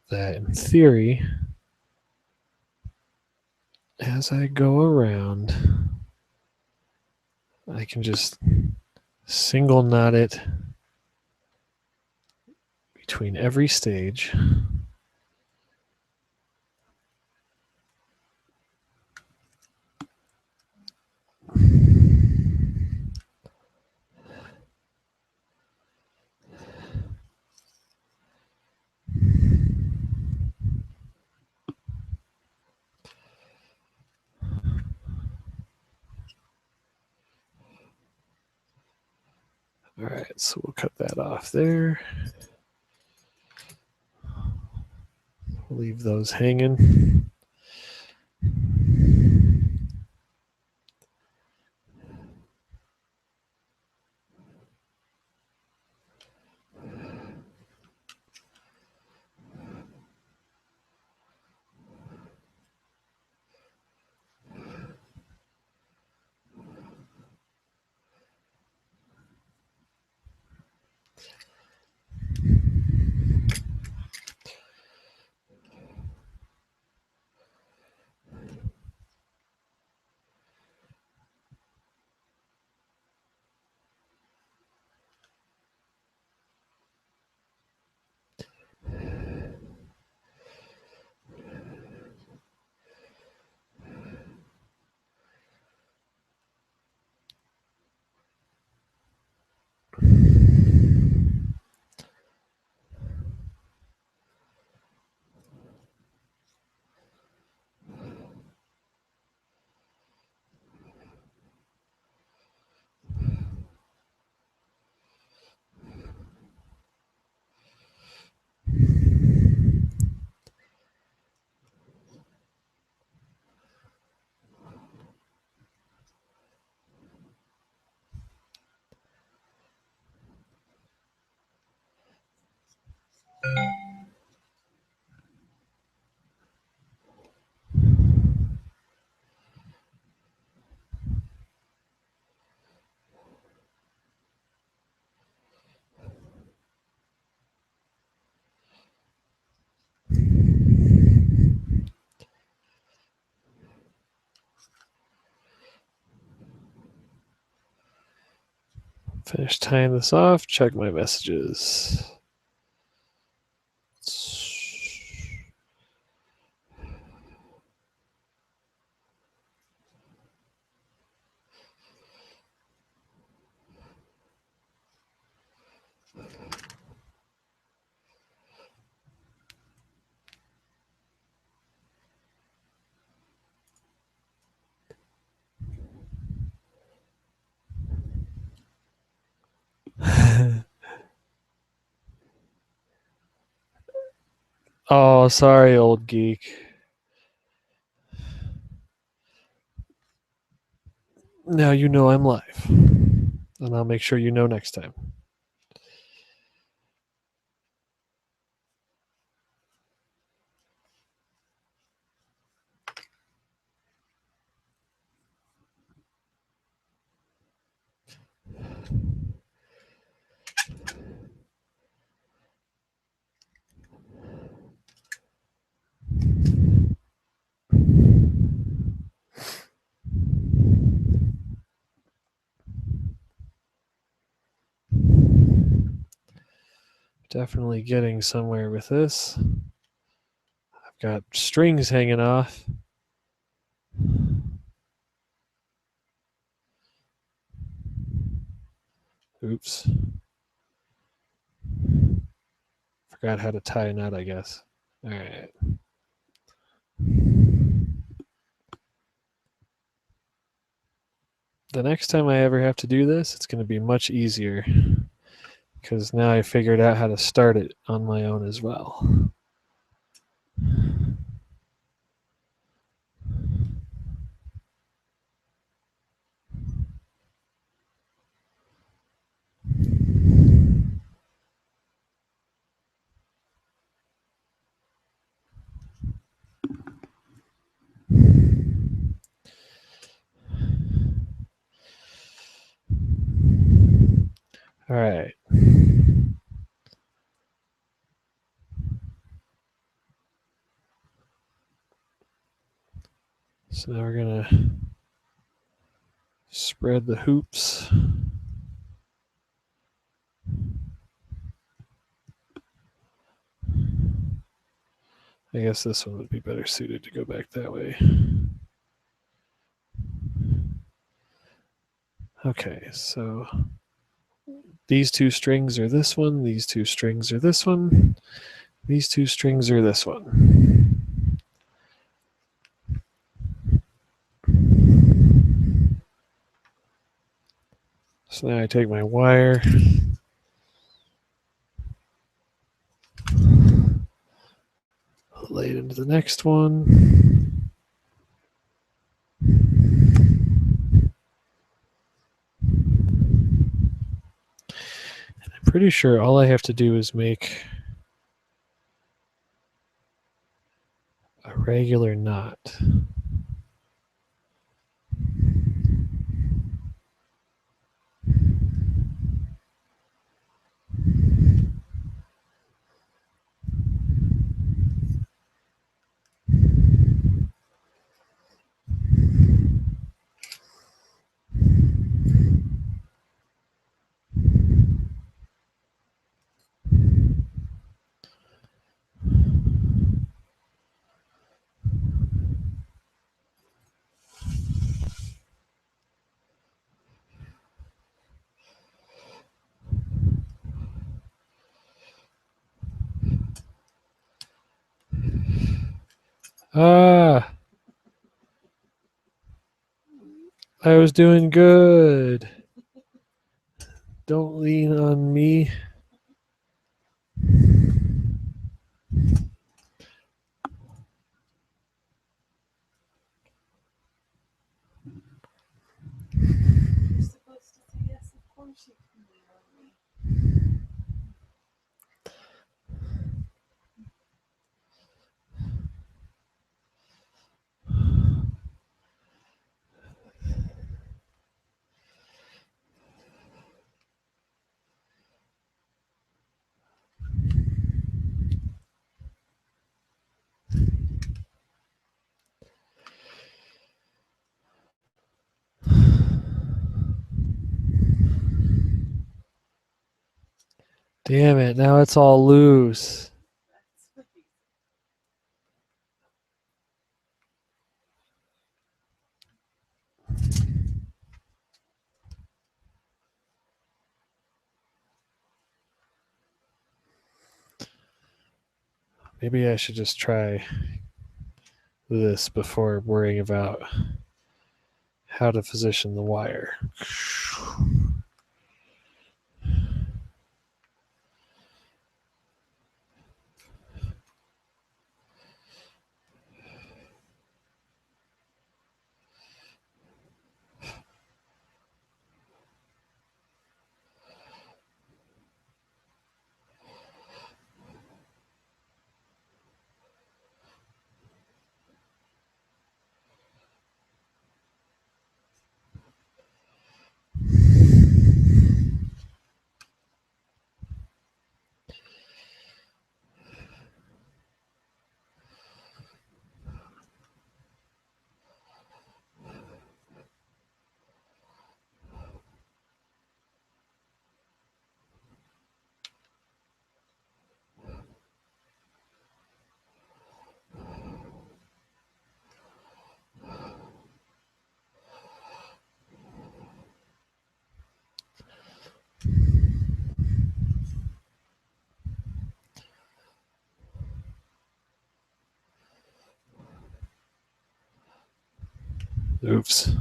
that in theory, as I go around, I can just single knot it between every stage. All right, so we'll cut that off there. Leave those hanging. Finish tying this off, check my messages. Oh, sorry, old geek. Now you know I'm live. And I'll make sure you know next time. Definitely getting somewhere with this. I've got strings hanging off. Oops. Forgot how to tie a knot, I guess. All right. The next time I ever have to do this, it's going to be much easier because now I figured out how to start it on my own as well. All right. So now we're going to spread the hoops. I guess this one would be better suited to go back that way. Okay, so these two strings are this one, these two strings are this one, these two strings are this one. So now I take my wire, lay it into the next one. I'm pretty sure all I have to do is make a regular knot. Ah, I was doing good. Don't lean on me. You're supposed to say yes, of course you can lean on me. Damn it, now it's all loose. That's what he Maybe I should just try this before worrying about how to position the wire. Oops.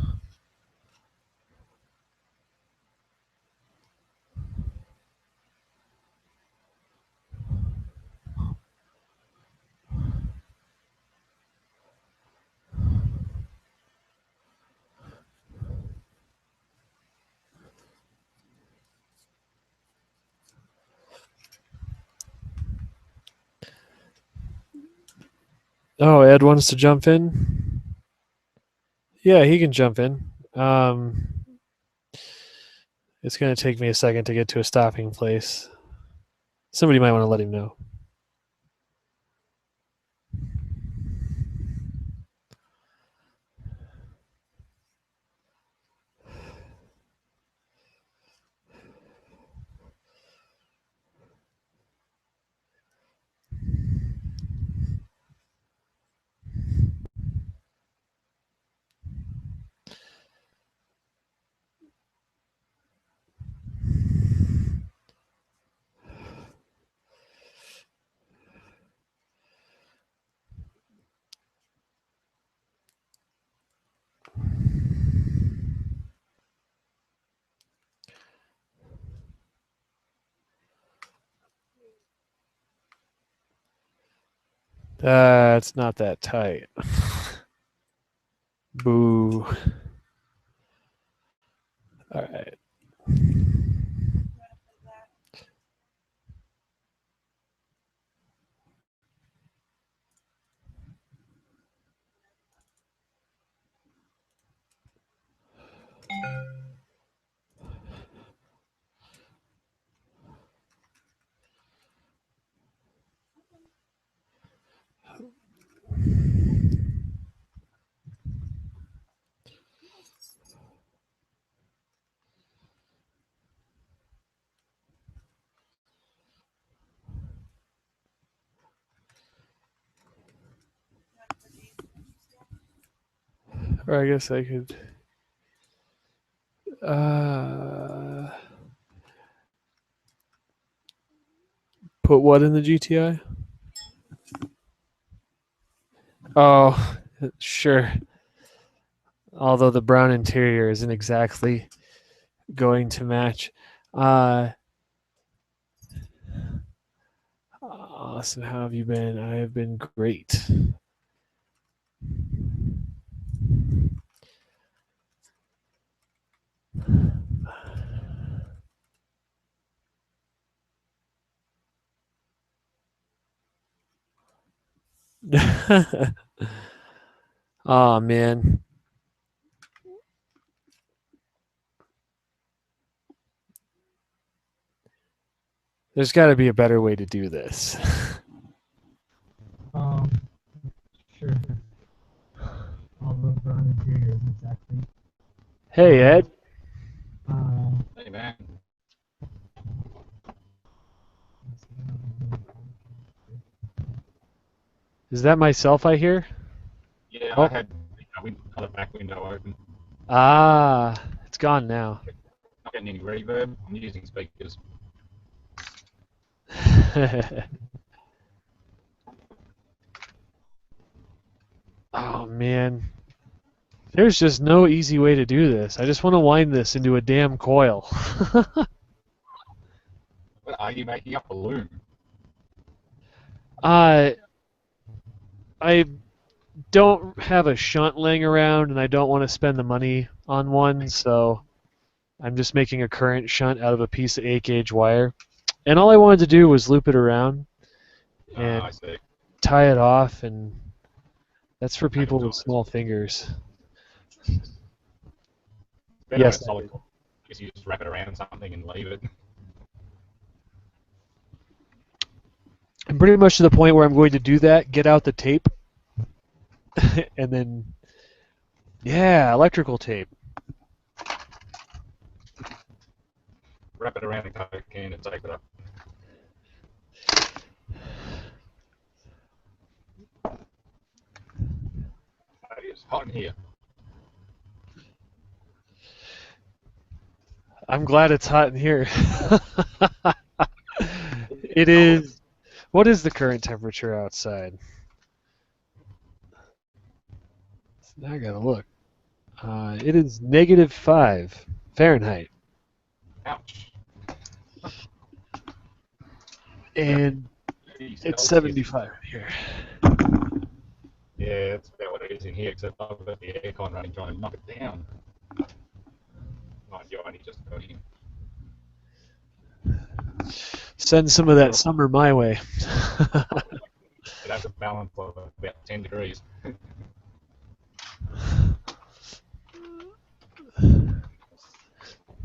Oh, Ed wants to jump in? Yeah, he can jump in. It's going to take me a second to get to a stopping place. Somebody might want to let him know. It's not that tight. Boo. All right. Or I guess I could. Put what in the GTI? Oh, sure. Although the brown interior isn't exactly going to match. Awesome. How have you been? I have been great. Oh man. There's got to be a better way to do this. Sure. Although brown interior is exactly. Hey, Ed. Hey, man. Is that myself I hear? Yeah, Oh. I had the back window open. Ah, it's gone now. Not getting any reverb. I'm using speakers. Oh man. There's just no easy way to do this. I just want to wind this into a damn coil. What are you making up a loom? I don't have a shunt laying around, and I don't want to spend the money on one, so I'm just making a current shunt out of a piece of 8-gauge wire. And all I wanted to do was loop it around and I see. tie it off, and that's for people with Nice. small fingers. Better Yes, have solid. I guess you just wrap it around something and leave it. I'm pretty much to the point where I'm going to do that, get out the tape, and then, yeah, electrical tape. Wrap it around a Coke can and take it up. It's hot in here. I'm glad it's hot in here. It is. What is the current temperature outside? Now I gotta look. It is -5 Fahrenheit. Ouch. And it's 75 here. Yeah, that's about what it is in here, except I've got the aircon running trying to knock it down. Mind you, I only just got in. Send some of that summer my way. It has a balance of about 10 degrees.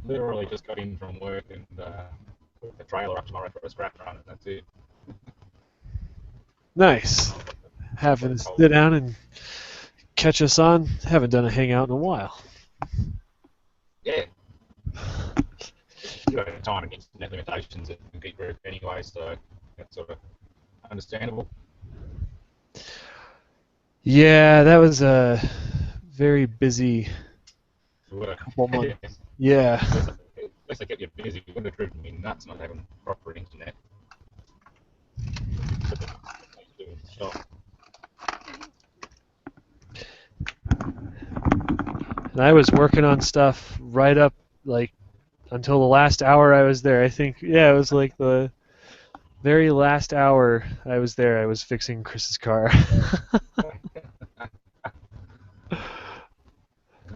Literally just got in from work and put the trailer up tomorrow for a scrap run, and that's it. Nice. Having to sit down and catch us on. Haven't done a hangout in a while. Yeah. You have time and internet limitations in the geek group anyway, so that's sort of understandable. Yeah, that was a very busy Work. couple months. Yeah. At least they kept you busy. You would have driven me nuts not having proper internet. And I was working on stuff right up like until the last hour I was there. I think, yeah, it was like the very last hour I was there, I was fixing Chris's car.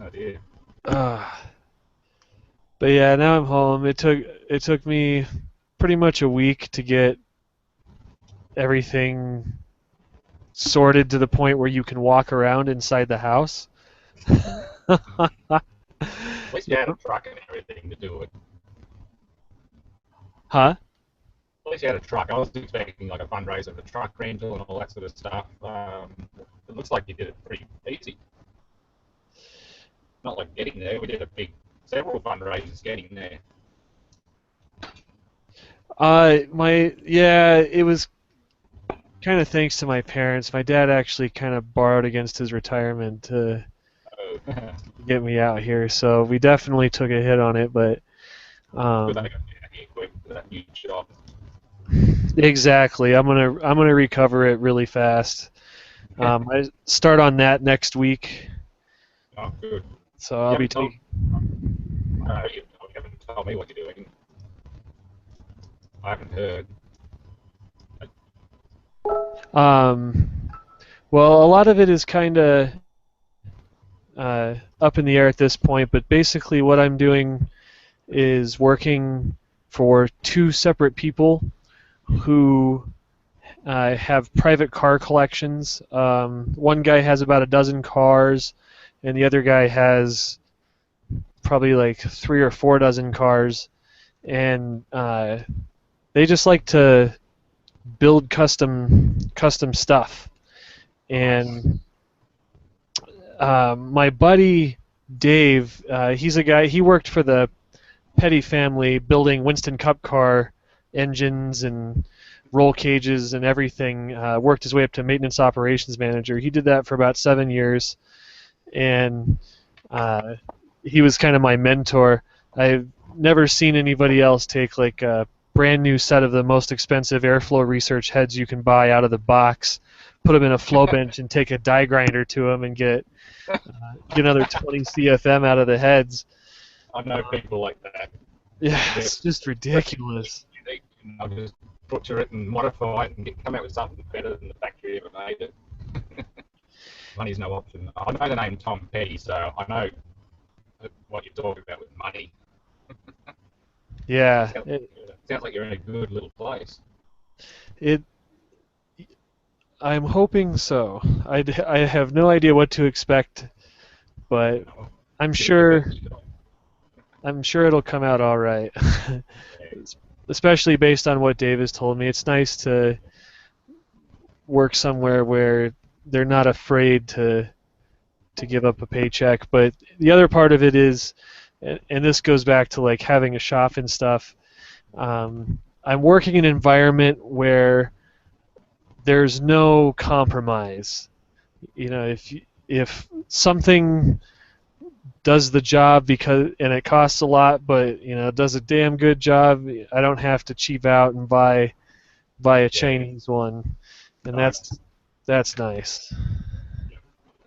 Oh dear. Ah. But yeah, now I'm home. It took me pretty much a week to get everything sorted to the point where you can walk around inside the house. At least you had a truck and everything to do it. Huh? At least you had a truck. I was expecting like a fundraiser for truck rental and all that sort of stuff. It looks like you did it pretty easy. Not like getting there. We did several fundraisers getting there. It was kind of thanks to my parents. My dad actually kind of borrowed against his retirement to Oh, get me out here, so we definitely took a hit on it, but good they got you out here quick for that new job. exactly. I'm gonna recover it really fast. I start on that next week, Oh, good. so I'll be taking. You haven't told me what you're doing. I haven't heard. Well, a lot of it is kind of up in the air at this point, but basically what I'm doing is working for two separate people who have private car collections. One guy has about a dozen cars, and the other guy has probably like 3 or 4 dozen cars, and they just like to build custom stuff. And my buddy Dave, he's a guy. He worked for the Petty family, building Winston Cup car engines and roll cages and everything. Worked his way up to maintenance operations manager. He did that for about 7 years, and he was kind of my mentor. I've never seen anybody else take like a brand new set of the most expensive airflow research heads you can buy out of the box, put them in a flow bench, and take a die grinder to them and get another 20 CFM out of the heads. I know people like that. Yeah, it's just ridiculous. I'll just butcher it and modify it and come out with something better than the factory ever made it. Money's no option. I know the name Tom Petty, so I know what you're talking about with money. Yeah, Sounds like you're in a good little place. I'm hoping so. I have no idea what to expect, but I'm sure it'll come out all right. Especially based on what Dave has told me. It's nice to work somewhere where they're not afraid to give up a paycheck. But the other part of it is, and this goes back to like having a shop and stuff, I'm working in an environment where there's no compromise. You know, if something does the job and it costs a lot, but does a damn good job, I don't have to cheap out and buy a Chinese one, and that's nice.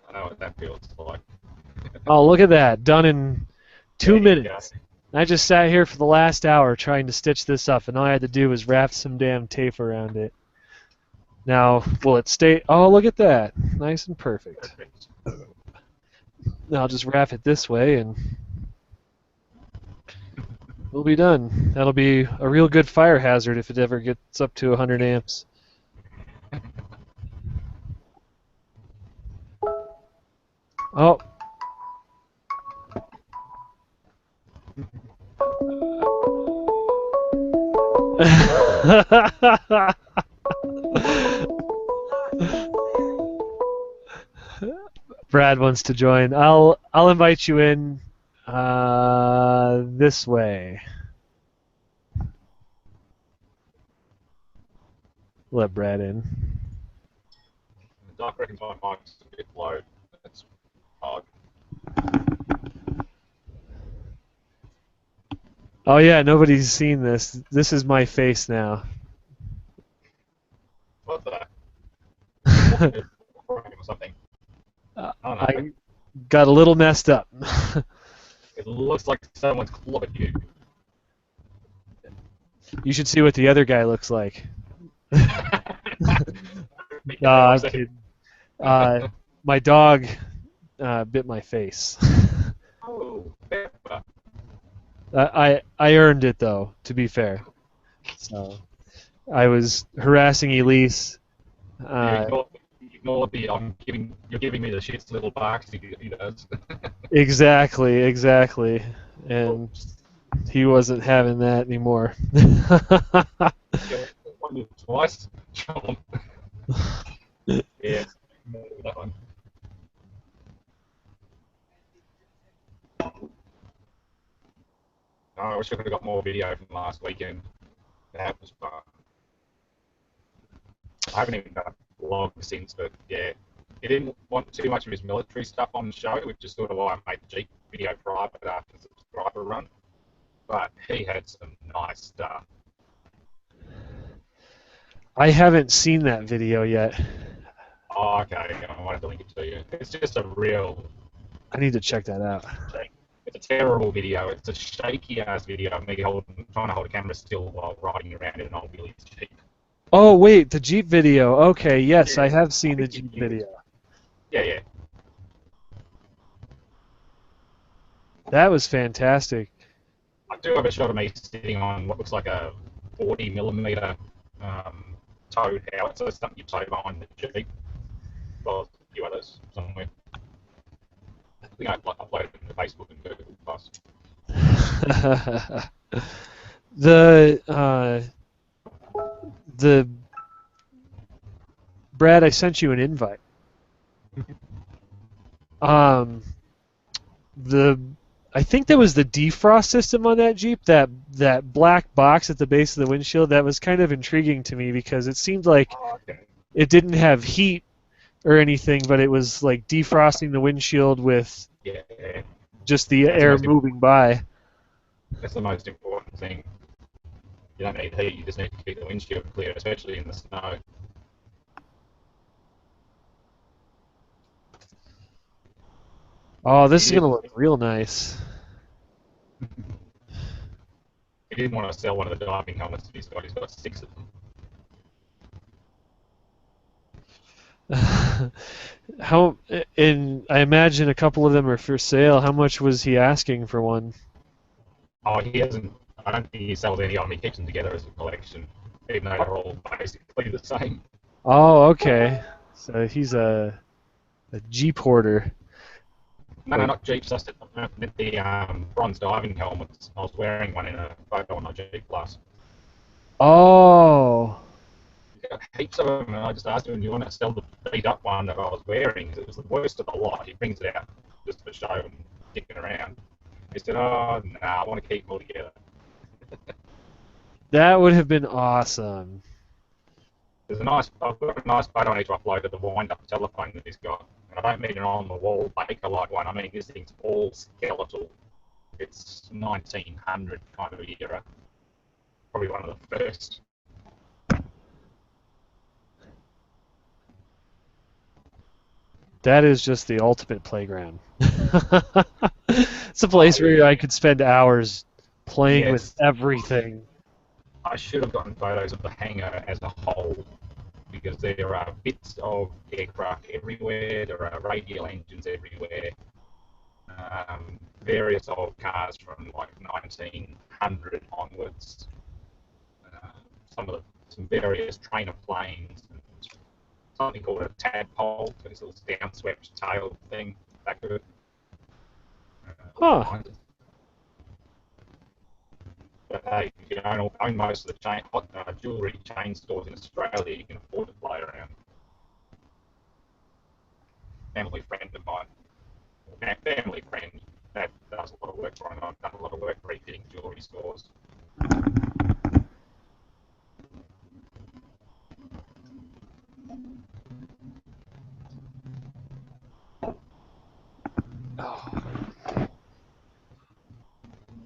I know what that feels like. Oh, look at that, done in 2 There you minutes. I just sat here for the last hour trying to stitch this up, and all I had to do was wrap some damn tape around it. Now, will it stay? Oh, look at that, nice and perfect. Now I'll just wrap it this way, and we'll be done. That'll be a real good fire hazard if it ever gets up to 100 amps. Oh. Brad wants to join. I'll invite you in this way. Let Brad in. Doc reckons my mic's a bit low. That's odd. Oh yeah, nobody's seen this. This is my face now. What the? Or something. I don't know. I got a little messed up. It looks like someone's clobbered you. You should see what the other guy looks like. No, I'm kidding. My dog bit my face. Oh, Pepper. I earned it though, to be fair. So I was harassing Elise. You ignore the you're giving me the shits little barks he does. Exactly, and he wasn't having that anymore. One twice. Yeah, that one. Oh, I wish I could have got more video from last weekend. That was fun. I haven't even done a vlog since, but yeah, he didn't want too much of his military stuff on the show, which is sort of why I made the Jeep video private after the subscriber run. But he had some nice stuff. I haven't seen that video yet. Oh, okay, I might have to link it to you. It's just a real. I need to check that out. It's a terrible video. It's a shaky ass video of me trying to hold a camera still while riding around in an old Billy's Jeep. Oh wait, the Jeep video. Okay, yes, Yeah. I have seen the Jeep video. Yeah. That was fantastic. I do have a shot of me sitting on what looks like a 40mm towed howitzer, something you tow behind the Jeep. Well, a few others somewhere. I think I uploaded it to Facebook and Google Plus. The Brad, I sent you an invite. I think that was the defrost system on that Jeep, that black box at the base of the windshield. That was kind of intriguing to me because it seemed like it didn't have heat or anything, but it was like defrosting the windshield with just the air moving by. That's the most important thing. You don't need heat, you just need to keep the windshield clear, especially in the snow. Oh, this is going to look real nice. He didn't want to sell one of the diving helmets that he's got. He's got 6 of them. And I imagine a couple of them are for sale. How much was he asking for one? Oh, he hasn't. I don't think he sells any of them. He keeps them together as a collection, even though they're all basically the same. Oh, okay. So he's a Jeep hoarder. No, not Jeeps. I said the bronze diving helmets. I was wearing one in a photo on my Jeep Plus. Oh. He's got heaps of them, and I just asked him, "Do you want to sell the beat up one that I was wearing?" Because it was the worst of the lot. He brings it out just for show and kicking around. He said, "Oh, no, I want to keep them all together." That would have been awesome. I've got a nice photo I need to upload of the wind-up telephone that he's got. And I don't mean an on-the-wall Baker-like one. I mean this thing's all skeletal. It's 1900 kind of era. Probably one of the first. That is just the ultimate playground. It's a place where I could spend hours playing with everything. I should have gotten photos of the hangar as a whole, because there are bits of aircraft everywhere, there are radial engines everywhere, various old cars from like 1900 onwards, some various trainer planes, and something called a tadpole, this little downswept tail thing back of it. But hey, if you own most of the jewellery chain stores in Australia, you can afford to play around. Family friend of mine, family friend that does a lot of work for him. I've done a lot of work refitting jewellery stores.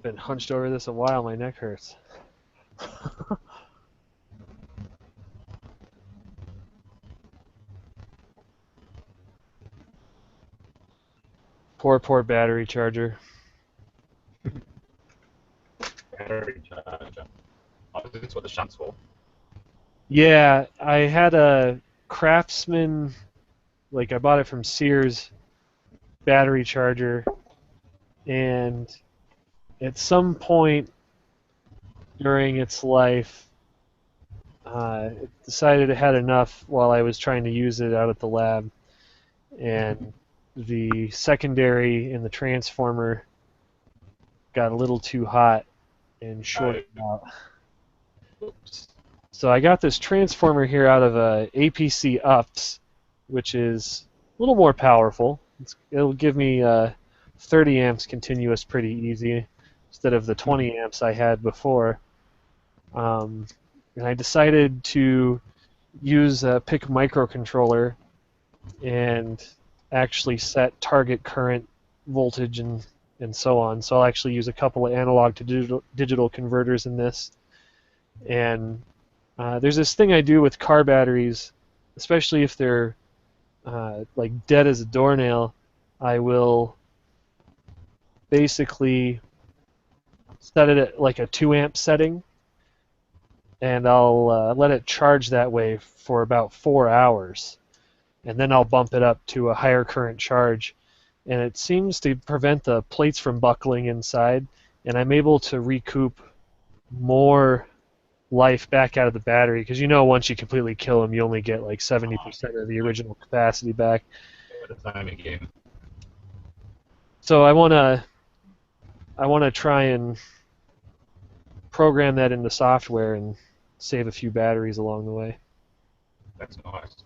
Been hunched over this a while, my neck hurts. Poor battery charger. Battery charger. Oh, that's what the shunt's for. Yeah, I had a Craftsman, like I bought it from Sears, battery charger, and at some point during its life, it decided it had enough while I was trying to use it out at the lab, and the secondary in the transformer got a little too hot and shorted out. Oops. So I got this transformer here out of a APC UPS, which is a little more powerful. It'll give me 30 amps continuous pretty easy instead of the 20 amps I had before. And I decided to use a PIC microcontroller and actually set target current voltage and so on. So I'll actually use a couple of analog to digital converters in this. And there's this thing I do with car batteries, especially if they're like dead as a doornail. I will basically set it at like a 2 amp setting, and I'll let it charge that way for about 4 hours, and then I'll bump it up to a higher current charge, and it seems to prevent the plates from buckling inside, and I'm able to recoup more life back out of the battery, because you know once you completely kill them, you only get like 70% of the original capacity back. At the time again. So I wanna try and program that into software and save a few batteries along the way. That's nice.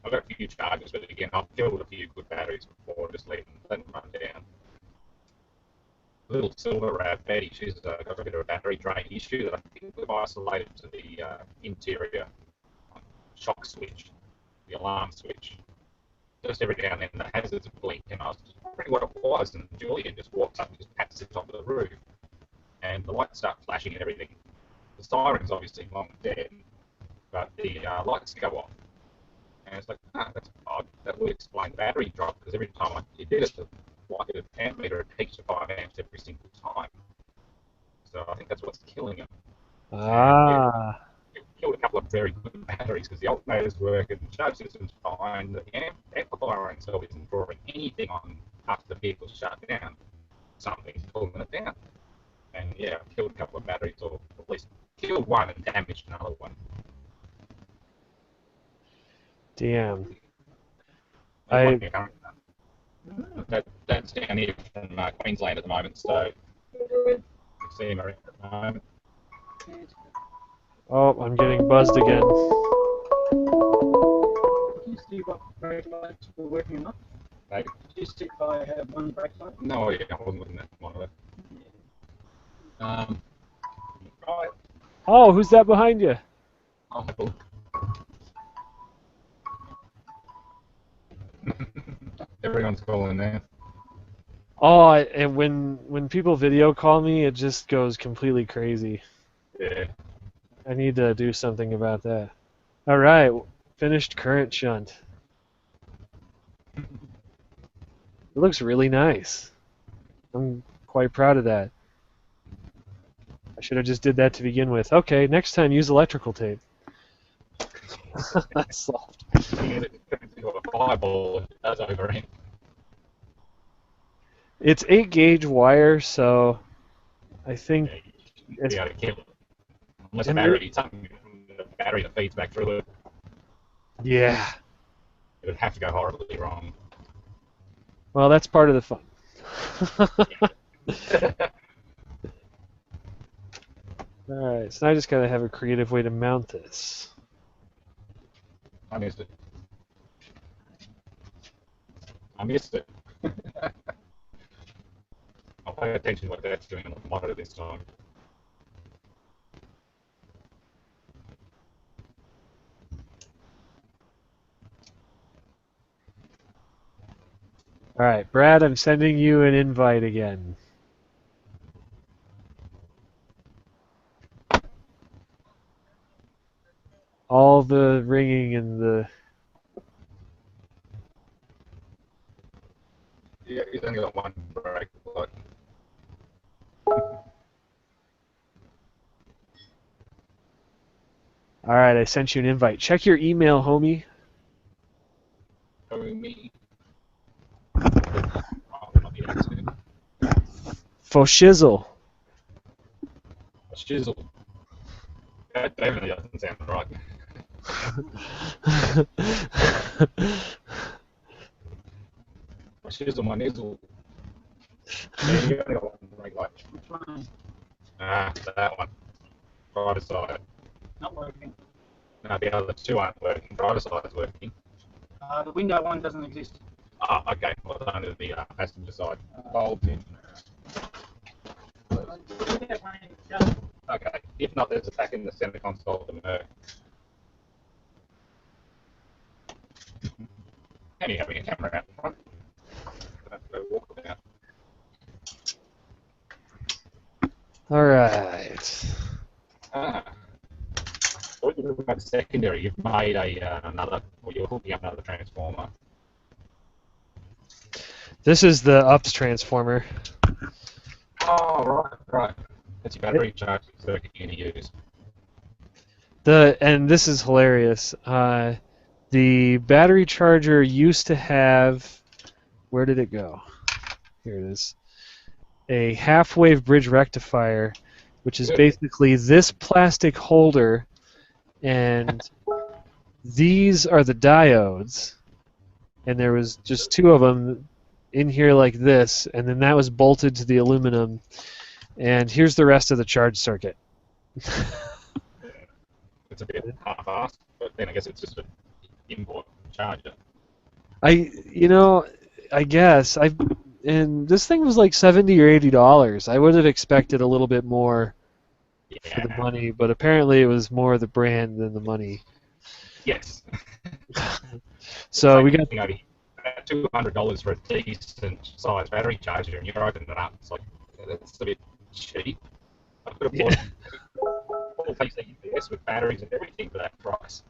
I've got a few chargers, but again, I've killed a few good batteries before, just let them run down. Little silver Betty, she's got a bit of a battery drain issue that I think we've isolated to the interior shock switch, the alarm switch. Just every now and then the hazards blink, and I was just wondering what it was, and Julian just walks up and just pats it on the roof, and the lights start flashing and everything. The siren's obviously long dead, but the lights go off. And it's like, that's odd. That would explain the battery drop, because every time you did it, the amp meter, it peaks to 5 amps every single time. So I think that's what's killing them. And Ah, it killed a couple of very good batteries, because the alternators work and the charge system's fine. The amplifier itself isn't drawing anything on after the vehicle's shut down. Something's pulling it down. And yeah, killed a couple of batteries, or at least killed one and damaged another one. damn. There's I one that's down here from Queensland at the moment, so you see him around at the moment. Oh, I'm getting buzzed again. You see what brake lights were working enough? Right? Just if I have one brake light. No, yeah, I wasn't looking at one of them. Right. Oh, who's that behind you? I'll have a look. Everyone's calling there. Oh, and when people video call me, it just goes completely crazy. Yeah. I need to do something about that. All right, finished current shunt. It looks really nice. I'm quite proud of that. I should have just did that to begin with. Okay, next time use electrical tape. That's solved. It turns into a fireball if it does overheat. It's 8 gauge wire, so I think Yeah, you should be able to kill it. Unless the And battery, something the battery that feeds back through it, yeah. it would have to go horribly wrong. Well, that's part of the fun. All right, so now I just gotta have a creative way to mount this. I missed it. I missed it. I'll pay attention to what that's doing on the monitor this time. All right, Brad, I'm sending you an invite again. All the ringing and the... Yeah, he's only got one brake light. All right, I sent you an invite. Check your email, homie. Me. Oh, not the accent. For shizzle. Shizzle. That definitely doesn't sound right. Shizzle my nizzle. Yeah, you only got one brake light. Which one? That one. Driver side. Not working. No, the other two aren't working. Driver side is working. The window one doesn't exist. Ah, okay. Well, it's under the passenger side. Bulbs in. Okay. If not, there's a back in the center console of the Merc. And you're having a camera out the front. Have to go walk about. All right. So what you're about secondary, you've made another, or you're hooking up another transformer. This is the UPS transformer. Oh, right. That's your battery charging circuit you're going to use. And this is hilarious. The battery charger used to have, where did it go? Here it is. A half-wave bridge rectifier, which is basically this plastic holder, and these are the diodes. And there was just two of them in here like this, and then that was bolted to the aluminum. And here's the rest of the charge circuit. It's a bit half-assed, but then I guess it's just an import charger. I guess and this thing was like $70 or $80. I would have expected a little bit more for the money, but apparently it was more the brand than the money. Yes. So we got $200 for a decent size battery charger, and you're opening it up. It's like, that's a bit cheap. I could have bought a piece of UPS with batteries and everything for that price.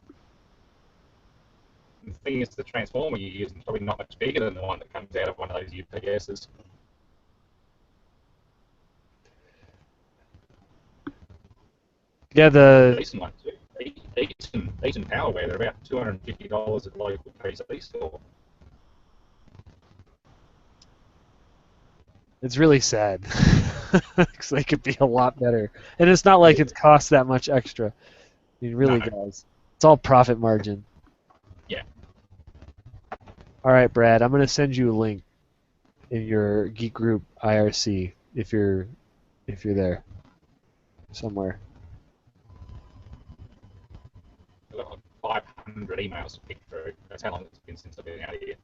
And the thing is, the transformer you're using is probably not much bigger than the one that comes out of one of those UPSs. yeah the Decent one too. Decent powerware. They're about $250 at the local PC store. it's really sad because they could be a lot better, and it's not like it costs that much extra. I mean, really, guys, it's all profit margin. Yeah. All right, Brad, I'm gonna send you a link in your Geek Group IRC if you're there somewhere. I've got like 500 emails to pick through. That's how long it's been since I've been out here.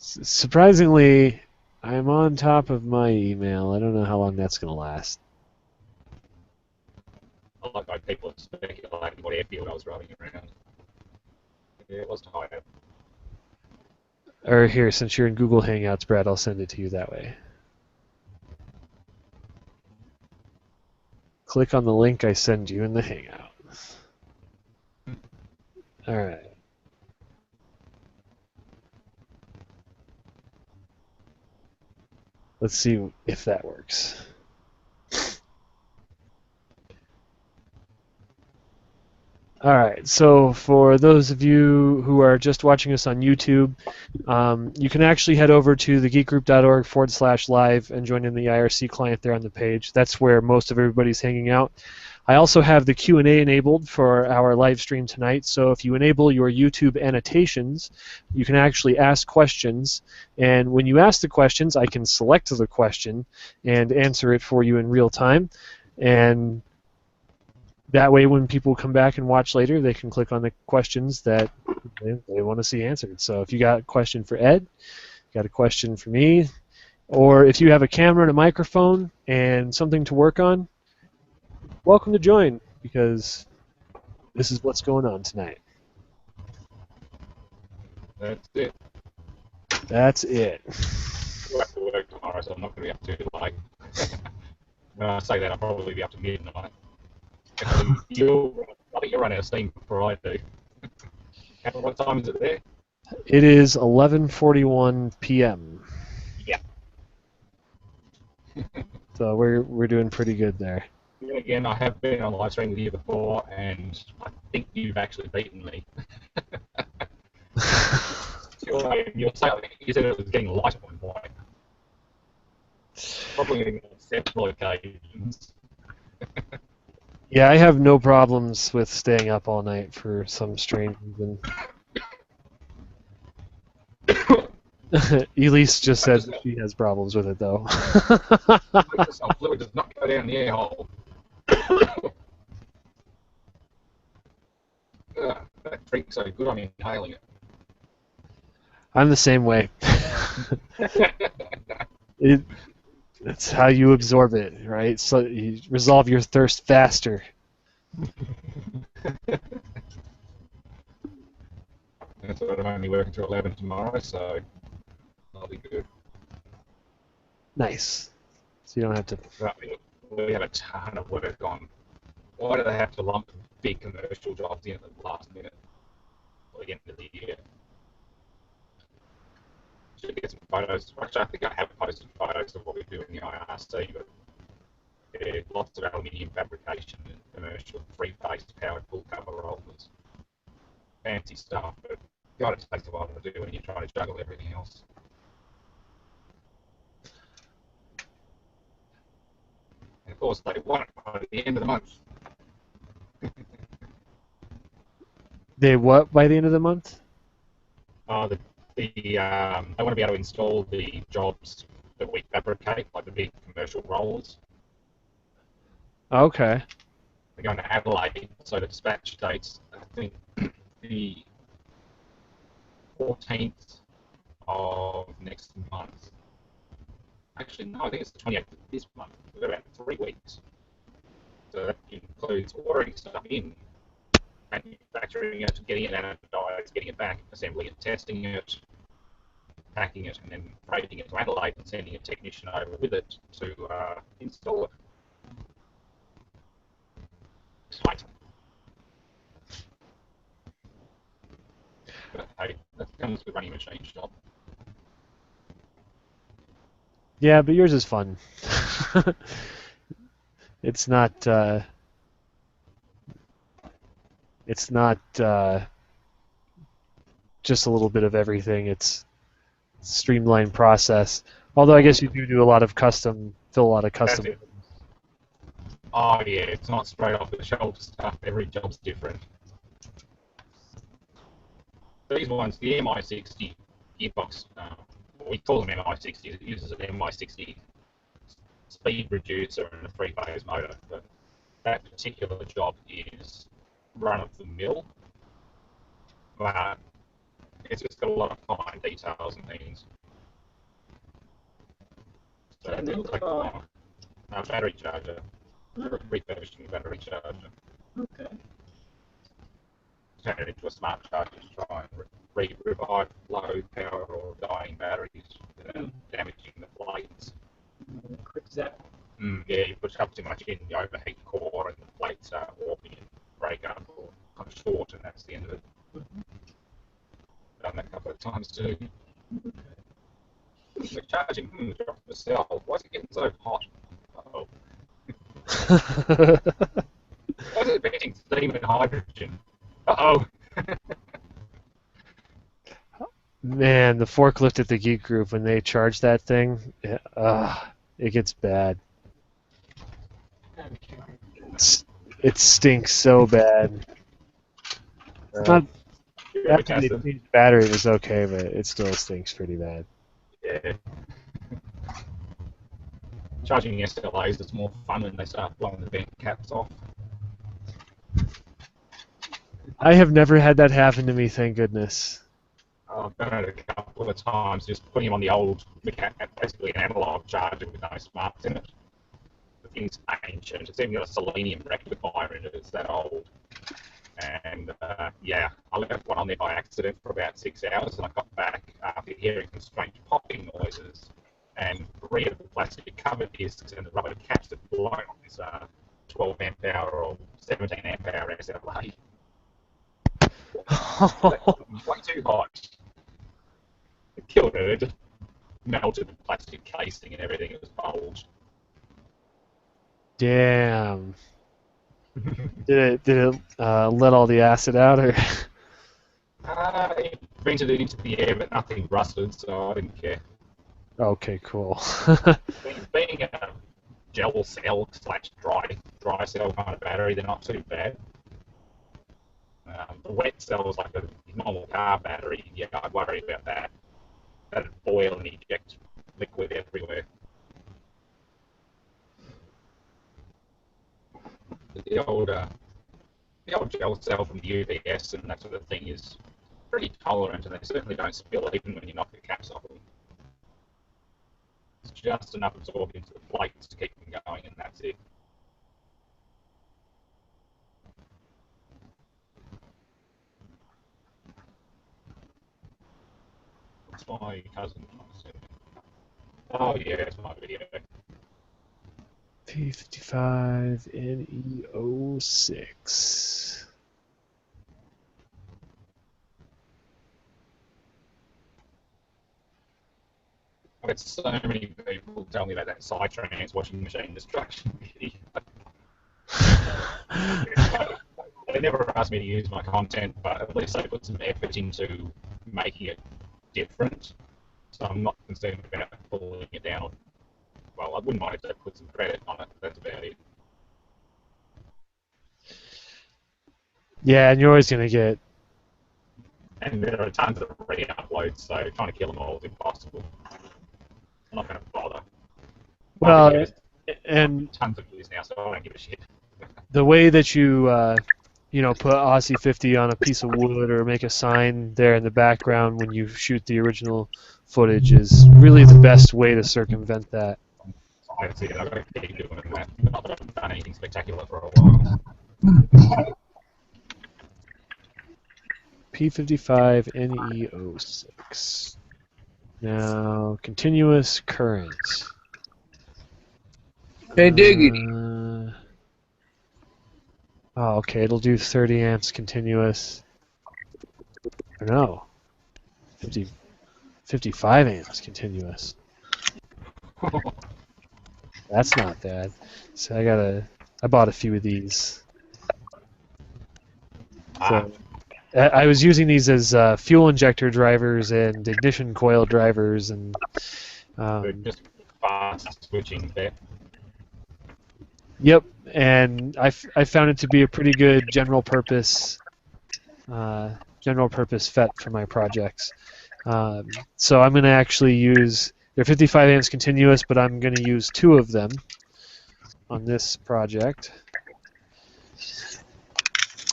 Surprisingly, I'm on top of my email. I don't know how long that's gonna last. A lot of people are speculating what airfield I was driving around. Yeah, it was to hide it. Or here, since you're in Google Hangouts, Brad, I'll send it to you that way. Click on the link I send you in the Hangout. All right. Let's see if that works. All right, so for those of you who are just watching us on YouTube, you can actually head over to thegeekgroup.org/live and join in the IRC client there on the page. That's where most of everybody's hanging out. I also have the Q&A enabled for our live stream tonight, so if you enable your YouTube annotations, you can actually ask questions, and when you ask the questions, I can select the question and answer it for you in real time, and that way, when people come back and watch later, they can click on the questions that they want to see answered. So if you got a question for Ed, got a question for me, or if you have a camera and a microphone and something to work on, welcome to join, because this is what's going on tonight. That's it. That's it. We'll have to work tomorrow, so I'm not going to be up too late. When I say that, I'll probably be up to midnight. I think you'll run out of steam before I do. What time is it there? It is 11:41 p.m. Yeah. So we're doing pretty good there. Then again, I have been on live stream with you before, and I think you've actually beaten me. You said it was getting light at one point. Probably on several occasions. Yeah, I have no problems with staying up all night for some strange reason. Elise just said she has problems with it, though. Fluid does not go down the air hole. That drink's so good, I'm inhaling it. I'm the same way. It's how you absorb it, right? So you resolve your thirst faster. That's what I'm only working till 11 tomorrow, so that'll be good. Nice. So you don't have to. But we have a ton of work on. Why do they have to lump big commercial jobs in at the last minute or the end of the year? Should get some photos. Actually, I think I have posted photos of what we do in the IRC, but yeah, lots of aluminium fabrication and commercial three-phase powered full cover rollers. Fancy stuff, but God, it takes a while to do when you're trying to juggle everything else. And of course, they want it by the end of the month. They what by the end of the month? I want to be able to install the jobs that we fabricate, like the big commercial rollers. Okay. We're going to Adelaide, so the dispatch dates, I think, the 14th of next month. Actually, no, I think it's the 28th of this month. We've got about 3 weeks. So that includes ordering stuff in, manufacturing it, getting it anodized, getting it back, assembling it, testing it, packing it, and then freighting it to Adelaide and sending a technician over with it to install it. Tight. But hey, that comes with running a machine shop. Yeah, but yours is fun. It's not. It's not just a little bit of everything. It's a streamlined process. Although I guess you do a lot of custom, fill a lot of custom. That's it. Oh yeah, it's not straight off the shelf stuff. Every job's different. These ones, the MI60 gearbox, we call them MI60s. It uses an MI60 speed reducer and a three-phase motor. But that particular job is run-of-the-mill. But it's just got a lot of fine details and things. So it'll take a while. Battery charger. Refurbishing the battery charger. Okay. Turn it into a smart charger to try and revive low power or dying batteries without damaging the plates. Quick zap. Yeah, you push up too much in, you overheat the core and the plates start warping and break up or come short, and that's the end of it. Done that a couple of times too. The charging, drop the cell. Why is it getting so hot? Uh-oh. Why is it emitting steam and hydrogen? Uh-oh. Man, the forklift at the Geek Group, when they charge that thing, it gets bad. It stinks so bad. It's not, after they changed the battery, it was okay, but it still stinks pretty bad. Yeah. Charging SLAs is more fun when they start blowing the vent caps off. I have never had that happen to me, thank goodness. I've done it a couple of times, just putting them on the old, basically an analog charger with no smarts in it. The thing's ancient. It's even got a selenium rectifier in it. It's that old. And yeah, I left one on there by accident for about 6 hours, and I got back after hearing some strange popping noises. And 3 of the plastic cover discs and the rubber caps had blown on this 12 amp hour or 17 amp hour SLA. Way too hot. It killed it. It just melted the plastic casing and everything. It was bulged. Damn. Did it let all the acid out, or? It ventured it into the air, but nothing rusted, so I didn't care. Okay, cool. Being a gel cell slash dry cell kind of battery, they're not too bad. The wet cell is like a normal car battery. Yeah, I'd worry about that. That'd boil and eject liquid everywhere. The old gel cell from the UPS and that sort of thing is pretty tolerant, and they certainly don't spill even when you knock the caps off them. It's just enough absorbed into the plates to keep them going, and that's it. It's my cousin. Oh yeah, it's my video. P55 NE06. I've had so many people tell me about that Cytrans washing machine destruction video. They never asked me to use my content, but at least they put some effort into making it different. So I'm not concerned about pulling it down. Well, I wouldn't mind if they put some credit on it. That's about it. Yeah, and you're always gonna get. And there are tons of re-uploads, so trying to kill them all is impossible. I'm not going to bother. Well, and tons of views now, so I don't give a shit. the way that you, put Aussie 50 on a piece of wood or make a sign there in the background when you shoot the original footage is really the best way to circumvent that. That's it. I've got to keep doing that. Not that I've done anything spectacular for a while. P55 NE06. Now, continuous current. Hey, Diggity. Oh, okay, it'll do 30 amps continuous. Or no, 55 amps continuous. That's not bad. So I bought a few of these. So, I was using these as fuel injector drivers and ignition coil drivers, and just fast switching there. Yep, and I found it to be a pretty good general purpose FET for my projects. So I'm going to actually use, they're 55 amps continuous, but I'm going to use 2 of them on this project.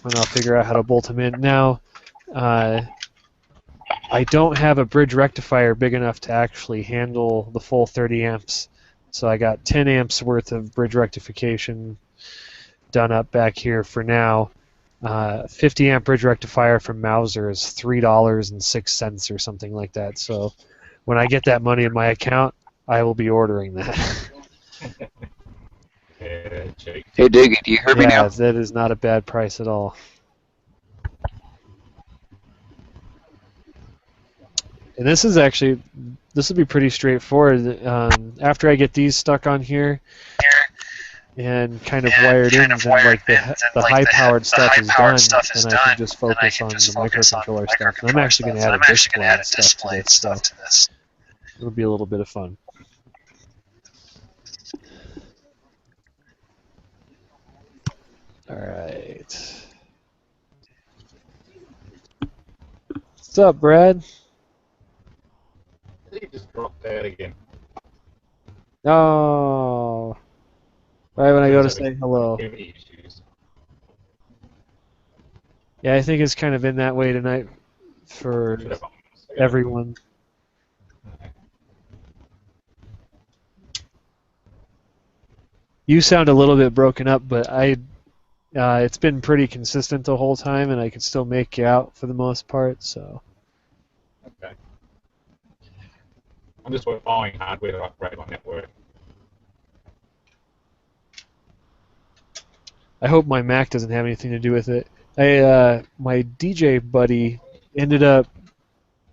And I'll figure out how to bolt them in. Now, I don't have a bridge rectifier big enough to actually handle the full 30 amps. So I got 10 amps worth of bridge rectification done up back here for now. 50 amp bridge rectifier from Mauser is $3.06 or something like that. So when I get that money in my account, I will be ordering that. Hey, Diggy, do you hear me now? Yeah, that is not a bad price at all. And this will be pretty straightforward. After I get these stuck on here and kind of wired in, then like the high-powered stuff is done, and I can just focus on the microcontroller stuff. And I'm actually going to add a display and stuff to this. It'll be a little bit of fun. All right. What's up, Brad? He just dropped out again. Oh. Right when I go to say hello. Yeah, I think it's kind of in that way tonight for everyone. You sound a little bit broken up, but it's been pretty consistent the whole time, and I can still make you out for the most part. So. Okay. I'm just buying hardware to upgrade my network. I hope my Mac doesn't have anything to do with it. My DJ buddy ended up,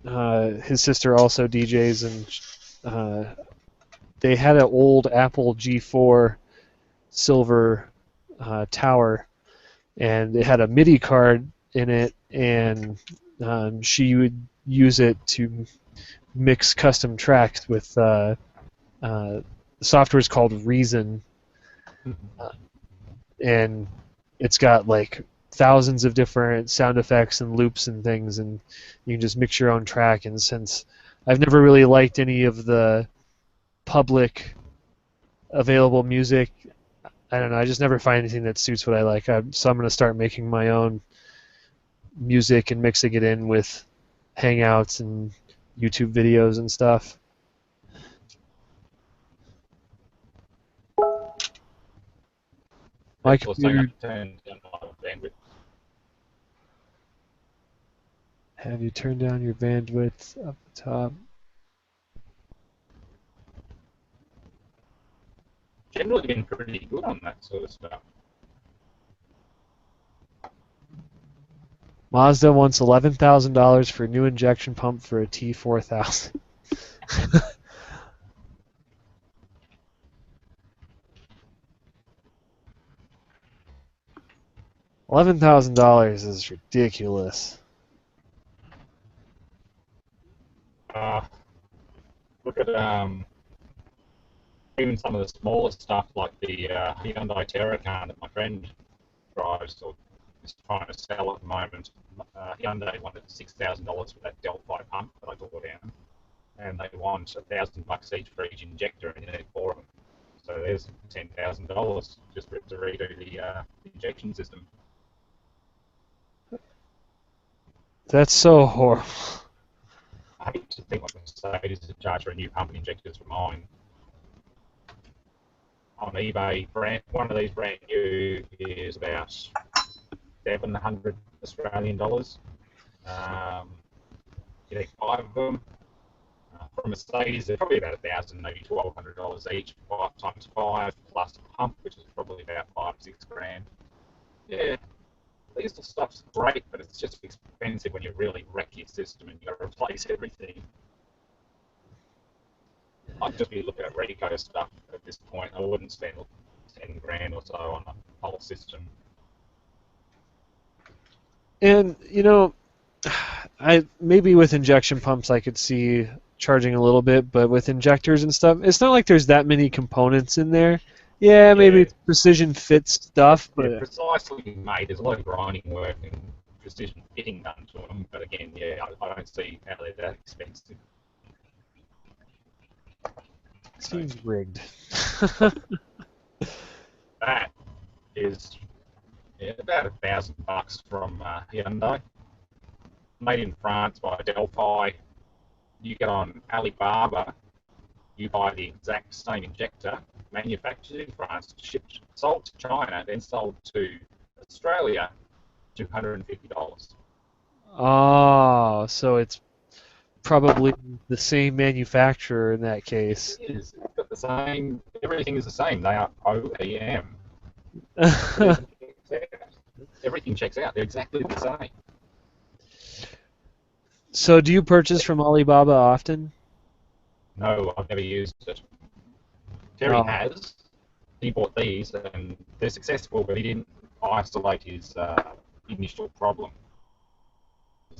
his sister also DJs, and they had an old Apple G4 silver tower, and it had a MIDI card in it, and she would use it to mix custom tracks with the software is called Reason, and it's got like thousands of different sound effects and loops and things, and you can just mix your own track. And since I've never really liked any of the public available music, I don't know, I just never find anything that suits what I like. So I'm going to start making my own music and mixing it in with Hangouts and YouTube videos and stuff. My People saying computer, that turned down a lot of bandwidth. have you turned down your bandwidth up the top? Generally been pretty good on that sort of stuff. Mazda wants $11,000 for a new injection pump for a T4000. $11,000 is ridiculous. Look at even some of the smaller stuff like the Hyundai Terracan that my friend drives or is trying to sell at the moment. Hyundai wanted $6,000 for that Delphi pump that I brought down, and they want $1,000 each for each injector in it for them. So there's $10,000 just for it to redo the injection system. That's so horrible. I hate to think what Mercedes is to charge for a new pump and injectors for mine. On eBay, one of these brand new is about 700 Australian dollars. You need 5 of them. For Mercedes, they're probably about $1,000, maybe $1,200 each. 5 times 5 plus a pump, which is probably about 5-6 grand. Yeah, diesel stuff's great, but it's just expensive when you really wreck your system and you got to replace everything. I'd just be looking at Rico stuff at this point. I wouldn't spend 10 grand or so on a whole system. And you know, I maybe with injection pumps I could see charging a little bit, but with injectors and stuff, it's not like there's that many components in there. Yeah, maybe it's precision fit stuff, but yeah, precisely made. There's a lot of grinding work and precision fitting done to them. But again, yeah, I don't see how they're that expensive. seems rigged. That is about $1,000 from Hyundai. Made in France by Delphi. You get on Alibaba, you buy the exact same injector, manufactured in France, shipped, sold to China, then sold to Australia, $250. Oh, so it's probably the same manufacturer in that case. It is. It's got the same. Everything is the same. They are OEM. Everything checks out. They're exactly the same. So do you purchase from Alibaba often? No, I've never used it. Terry has. He bought these, and they're successful, but he didn't isolate his initial problem.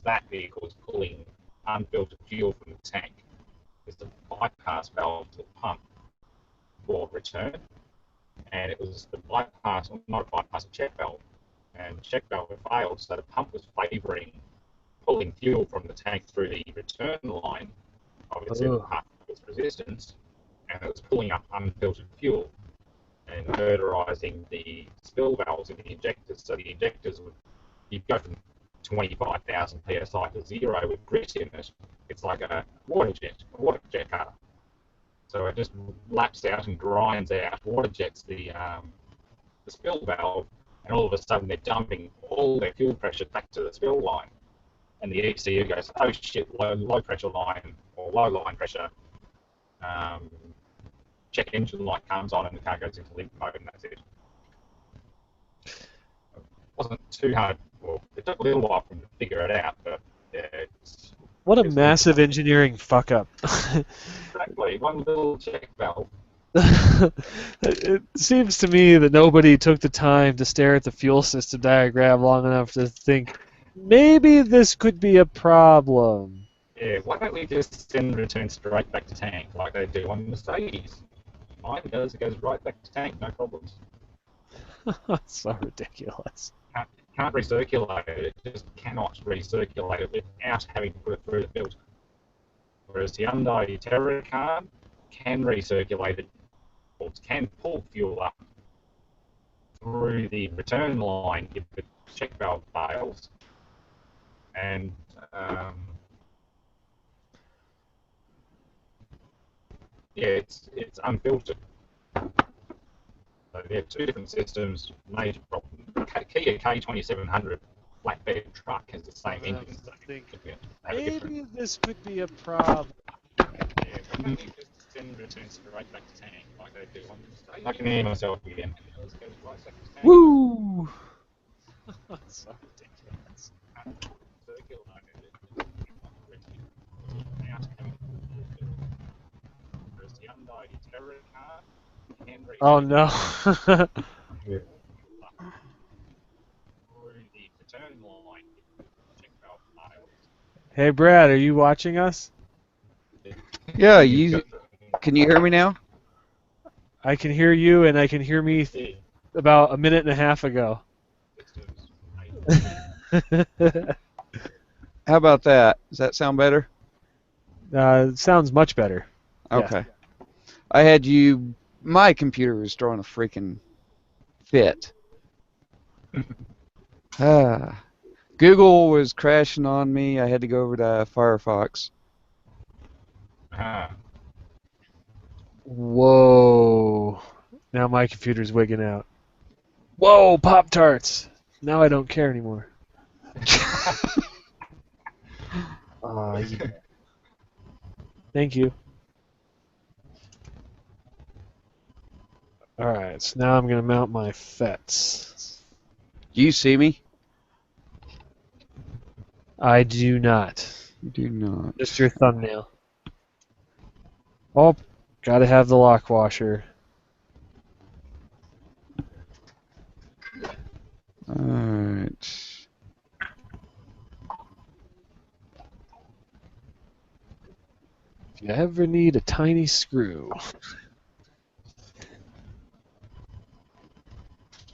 That vehicle is pulling unfiltered fuel from the tank. It's the bypass valve to the pump for return, and it was the bypass, not a bypass, a check valve, and the check valve had failed, so the pump was favouring pulling fuel from the tank through the return line of its resistance, and it was pulling up unfiltered fuel and murderizing the spill valves in the injectors. So the injectors you'd go from 25,000 psi to 0 with grit in it. It's like a water jet cutter. So it just laps out and grinds out, water jets the spill valve, and all of a sudden they're dumping all their fuel pressure back to the spill line. And the ECU goes, oh shit, low pressure line or low line pressure. Check engine light comes on and the car goes into limp mode, and that's it. It wasn't too hard. Well, it took a little while for them to figure it out, but yeah, what a massive engineering fuck up. Exactly, one little check valve. It seems to me that nobody took the time to stare at the fuel system diagram long enough to think maybe this could be a problem. Yeah, why don't we just send return straight back to tank like they do on Mercedes? Mine does, it goes right back to tank, no problems. So ridiculous. Can't recirculate it, it just cannot recirculate it without having to put it through the filter. Whereas the Hyundai Terra car can recirculate it, or can pull fuel up through the return line if the check valve fails, and yeah, it's unfiltered. So they have two different systems, major problem. Kia K2700 flatbed truck has the same engine. So Maybe this could be a problem. Yeah, why don't you just send returns straight back to tank like they do on Mercedes? I can hear myself again. Woo! So ridiculous. Oh no. Hey Brad, are you watching us? Yeah, can you hear me now? I can hear you, and I can hear me about a minute and a half ago. How about that? Does that sound better? It sounds much better. Okay. Yeah. I had you. My computer was throwing a freaking fit. Google was crashing on me. I had to go over to Firefox. Whoa. Now my computer's wigging out. Whoa, Pop-Tarts! Now I don't care anymore. Thank you. Alright, so now I'm going to mount my FETs. Do you see me? I do not. You do not. Just your thumbnail. Oh, gotta have the lock washer. Alright. If you ever need a tiny screw.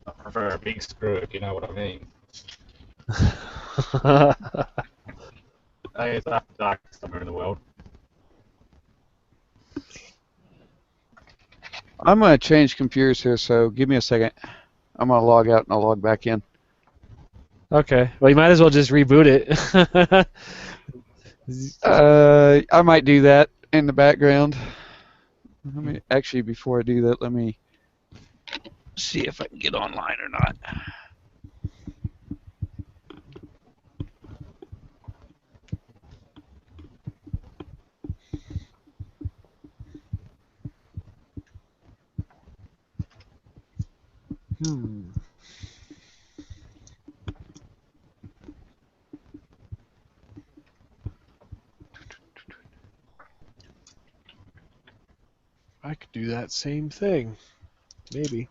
I prefer a big screw, if you know what I mean. Hey, it's after dark somewhere in the world. I'm going to change computers here, so give me a second. I'm going to log out and I'll log back in. Okay. Well, you might as well just reboot it. I might do that in the background. Actually, before I do that, let me see if I can get online or not. I could do that same thing. Maybe.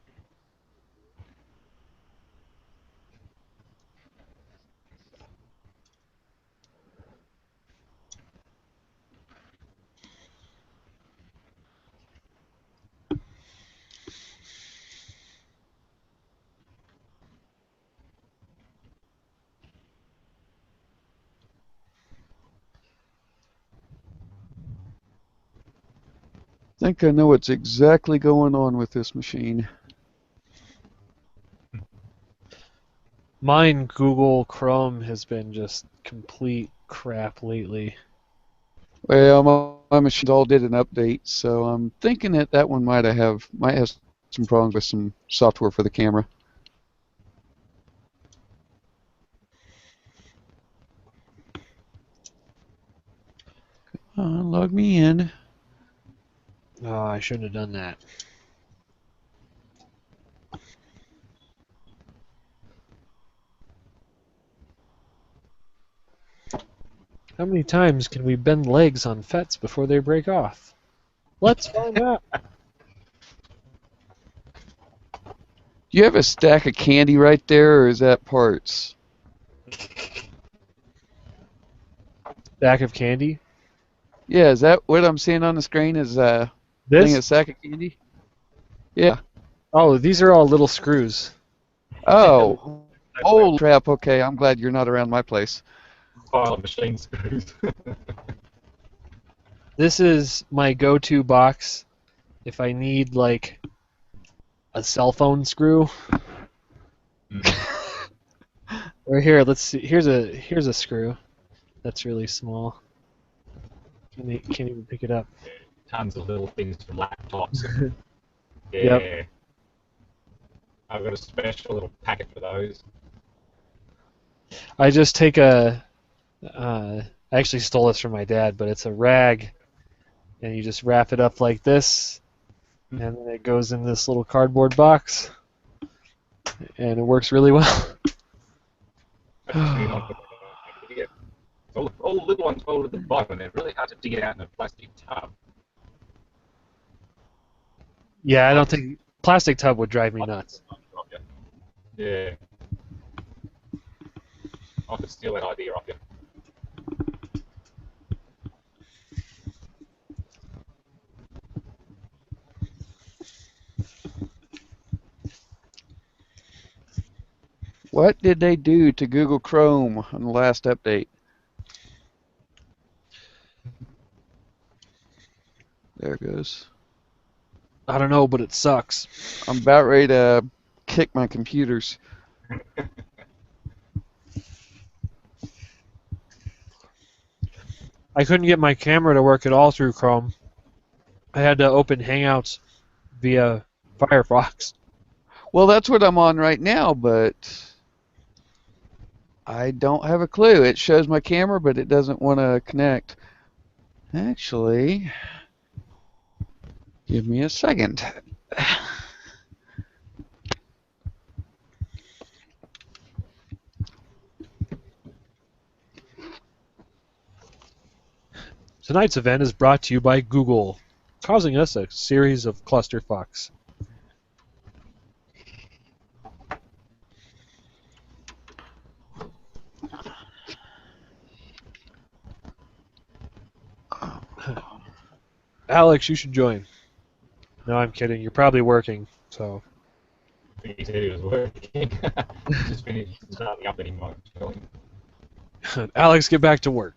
I think I know what's exactly going on with this machine. Mine, Google Chrome, has been just complete crap lately. Well, my machines all did an update, so I'm thinking that that one might have some problems with some software for the camera. Log me in. Oh, I shouldn't have done that. How many times can we bend legs on FETs before they break off? Let's find out. You have a stack of candy right there, or is that parts? Back of candy. Yeah, is that what I'm seeing on the screen? Is a thing This? of sack of candy? Yeah. Oh, these are all little screws. Oh. Holy crap! Okay, I'm glad you're not around my place. Pile of machine screws. This is my go-to box if I need like a cell phone screw. Or here, let's see. Here's a screw that's really small. Can't even pick it up. Tons of little things from laptops. Yeah. Yep. I've got a special little packet for those. I just take a. I actually stole this from my dad, but it's a rag, and you just wrap it up like this, and then it goes in this little cardboard box, and it works really well. All the little ones fold at the bottom, and they're really hard to dig it out in a plastic tub. Yeah, I don't think plastic tub would drive me nuts. Yeah. I could steal that idea off you. What did they do to Google Chrome on the last update? There it goes. I don't know, but it sucks. I'm about ready to kick my computers. I couldn't get my camera to work at all through Chrome. I had to open Hangouts via Firefox. Well, that's what I'm on right now, but I don't have a clue. It shows my camera, but it doesn't want to connect. Actually, give me a second. Tonight's event is brought to you by Google, causing us a series of clusterfucks. Alex, you should join. No, I'm kidding. You're probably working, so. I think he said he was working. Just finished starting up anymore. Alex, get back to work.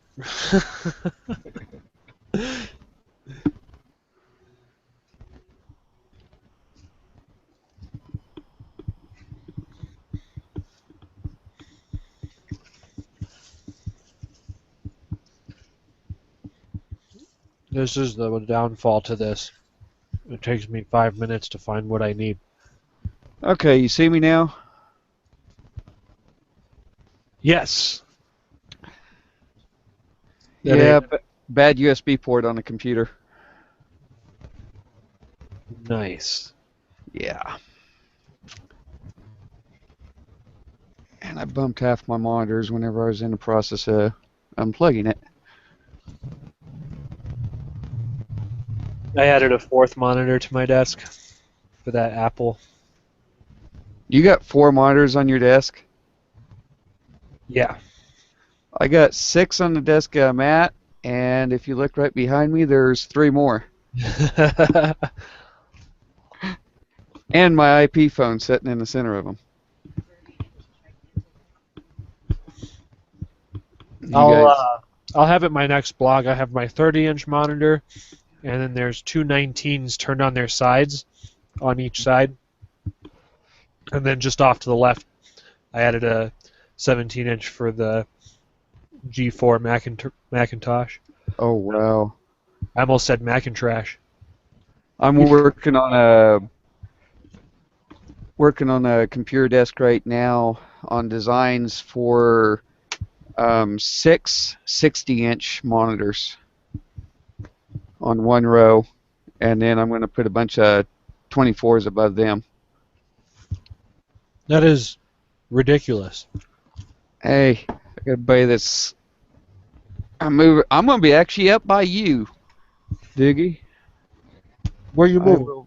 This is the downfall to this. It takes me 5 minutes to find what I need. Okay, you see me now? Yes. Yeah, bad USB port on the computer. Nice. Yeah. And I bumped half my monitors whenever I was in the process of unplugging it. I added a fourth monitor to my desk for that Apple. You got 4 monitors on your desk? Yeah. I got 6 on the desk I'm at, and if you look right behind me, there's 3 more. And my IP phone sitting in the center of them. I'll have it my next blog. I have my 30-inch monitor, and then there's two 19s turned on their sides, on each side. And then just off to the left, I added a 17-inch for the G4 Macintosh. Oh, wow. I almost said Macintrash. I'm working on a computer desk right now on designs for 6 60-inch monitors on one row, and then I'm going to put a bunch of 24s above them. That is ridiculous. Hey, I got to buy this. I'm going to be actually up by you, Diggy. Where you moving?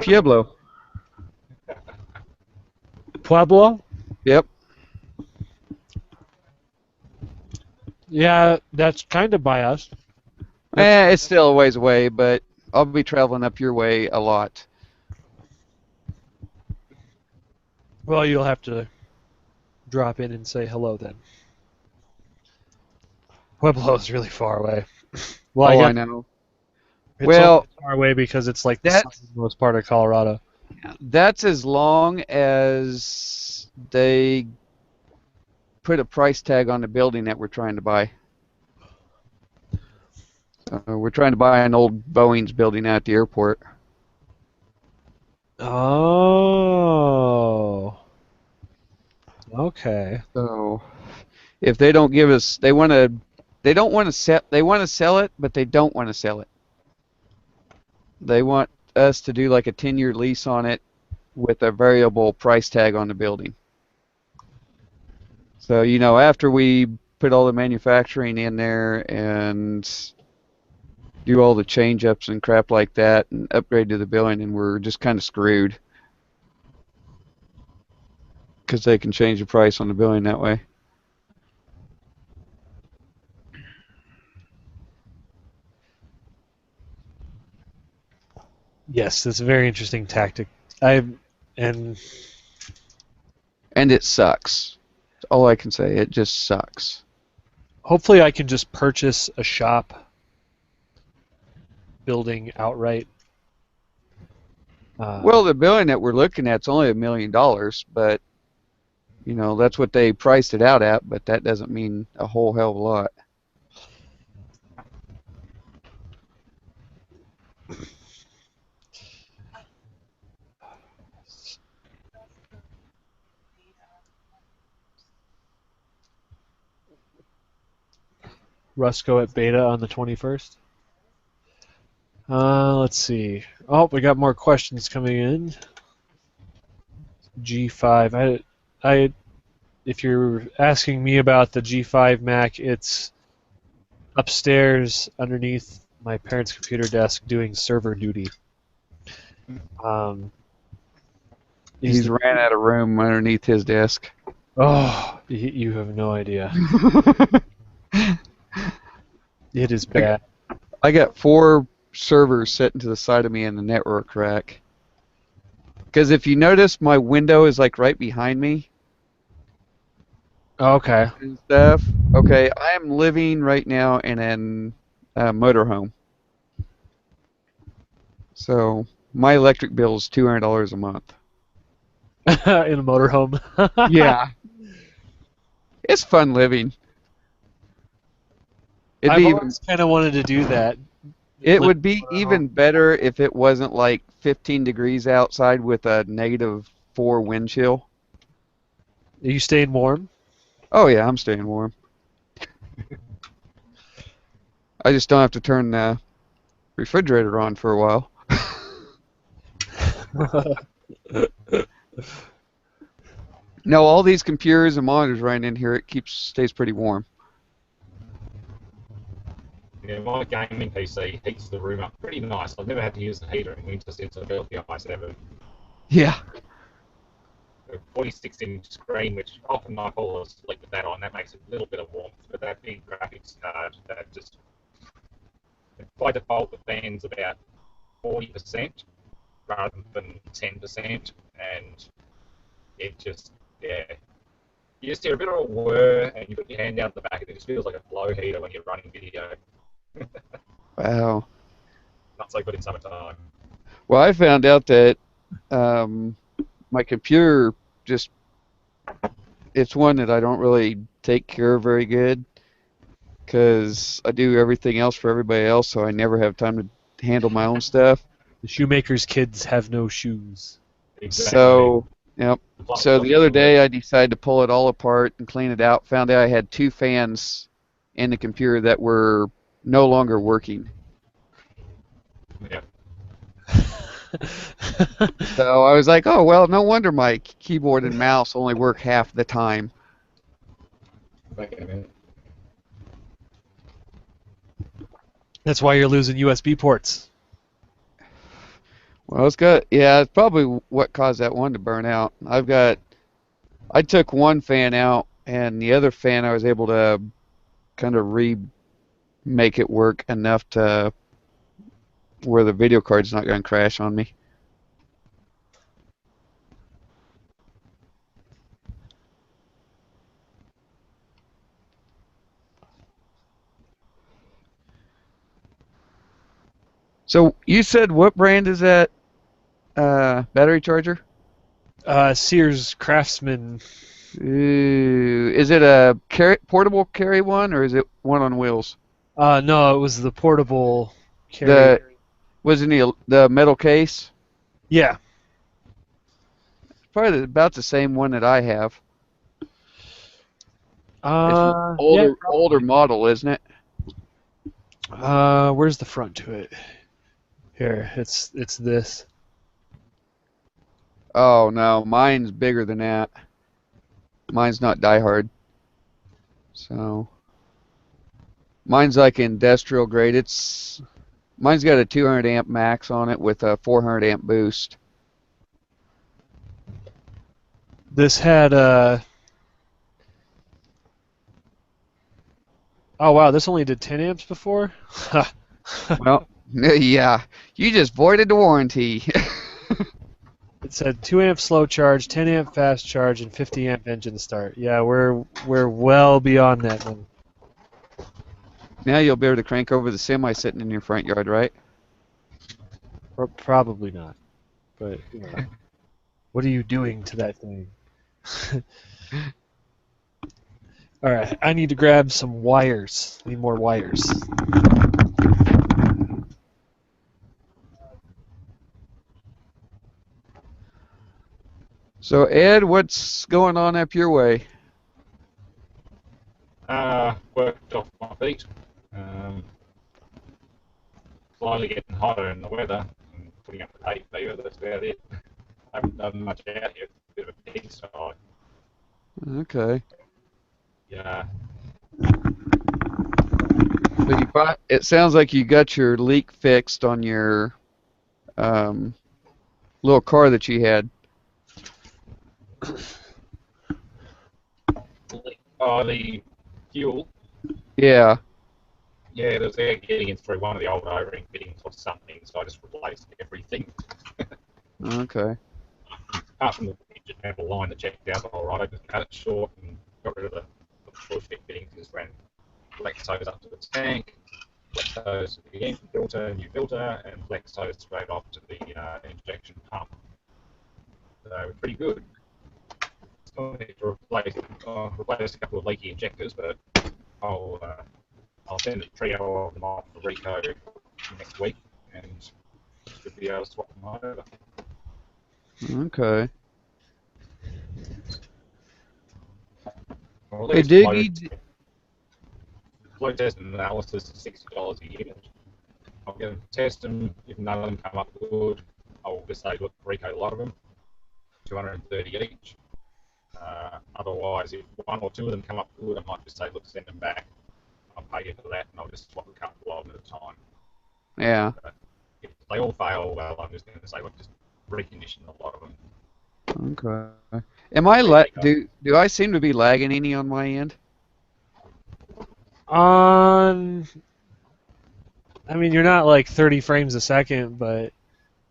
Pueblo. Pueblo? Yep. Yeah, that's kind of by us. It's still a ways away, but I'll be traveling up your way a lot. Well, you'll have to drop in and say hello then. Pueblo is really far away. Well, Oh, I I guess know. it's Well, only far away because it's like the that's southernmost part of Colorado. that's as long as they put a price tag on the building that we're trying to buy. We're trying to buy an old Boeing's building at the airport. Oh. Okay. So if they don't give us, they want to, they don't want to sell, they want to sell it, but they don't want to sell it. They want us to do like a 10-year lease on it with a variable price tag on the building. So, after we put all the manufacturing in there and do all the change ups and crap like that and upgrade to the building, and we're just kind of screwed because they can change the price on the building that way. Yes, that's a very interesting tactic. And And it sucks. That's all I can say. It just sucks. hopefully I can just purchase a shop building outright. Well, the building that we're looking at is only $1 million, but that's what they priced it out at. But that doesn't mean a whole hell of a lot. Rusco at beta on the 21st. Let's see. Oh, we got more questions coming in. G5. If you're asking me about the G5 Mac, it's upstairs underneath my parents' computer desk doing server duty. He's ran out of room underneath his desk. Oh, you have no idea. It is bad. I got 4 servers sitting to the side of me in the network rack. Because if you notice, my window is like right behind me Okay. and stuff. Okay, I am living right now in a motorhome. So my electric bill is $200 a month. In a motorhome. Yeah. It's fun living. It'd I've be always kind of wanted to do that. It Live would be in a even motorhome. better if it wasn't like 15 degrees outside with a -4 wind chill. Are you staying warm? Oh yeah, I'm staying warm. I just don't have to turn the refrigerator on for a while. No, all these computers and monitors running in here, it stays pretty warm. Yeah, my gaming PC heats the room up pretty nice. I've never had to use the heater in winter since I built the i7. Yeah. A 46-inch screen, which often I fall asleep with that on, that makes a little bit of warmth, but that big graphics card, that just, by default, the fan's about 40% rather than 10%, and it just, yeah. You just hear a bit of a whir, and you put your hand down the back, and it just feels like a blow heater when you're running video. Wow. Not so good in summertime. Well, I found out that my computer just, it's one that I don't really take care of very good because I do everything else for everybody else, so I never have time to handle my own stuff. The shoemaker's kids have no shoes. Exactly. So, yep. Plus, So it the other doesn't day I decided to pull it all apart and clean it out. Found out I had 2 fans in the computer that were no longer working. Yeah. So I was like, oh, well, no wonder my keyboard and mouse only work half the time. Wait a minute. That's why you're losing USB ports. Well, it's probably what caused that one to burn out. I've got I took one fan out, and the other fan I was able to kind of make it work enough to where the video card's not going to crash on me. So you said what brand is that battery charger? Sears Craftsman. Ooh, is it a portable carry one, or is it one on wheels? No, it was the portable carry. Wasn't the metal case? Yeah. Probably about the same one that I have. It's Yeah, older model, isn't it? where's the front to it? Here, it's this. Oh no, mine's bigger than that. Mine's not diehard. So mine's like industrial grade. Mine's got a 200 amp max on it with a 400 amp boost. This had oh wow, this only did 10 amps before? Well, yeah, you just voided the warranty. It said 2 amp slow charge, 10 amp fast charge, and 50 amp engine start. Yeah, we're well beyond that one. Now you'll be able to crank over the semi sitting in your front yard, right? Probably not. But what are you doing to that thing? All right, I need to grab some wires. I need more wires. So Ed, what's going on up your way? Worked off my feet. Slowly getting hotter in the weather and putting up the hay fever, that's about it. I haven't done much out here. It's a bit of a pigsty. Okay. Yeah. So it sounds like you got your leak fixed on your little car that you had. Oh, the fuel. Yeah. Yeah, there's air getting in through one of the old O-ring fittings or something, so I just replaced everything. Okay. Apart from the rigid metal line that checked out all right, I just cut it short and got rid of the bullshit fittings. Just ran flex hose up to the tank, flex hose to the engine filter, new filter, and flex hose straight off to the injection pump. So pretty good. Still need to replace a couple of leaky injectors, but I'll send a trio of them off to Rico next week, and should be able to swap them over. Okay. Well, Hey, flow test and analysis is $60 a unit. I'll get them to test them. If none of them come up good, I'll just say, look, Rico a lot of them, 230 each. Otherwise, if one or two of them come up good, I might just say, look, send them back. I'll pay you for that, and I'll just swap a couple of them at a time. Yeah. But if they all fail, well, I'm just going to say, look, just recondition a lot of them. Okay. Am I do I seem to be lagging any on my end? I mean, you're not like 30 frames a second, but it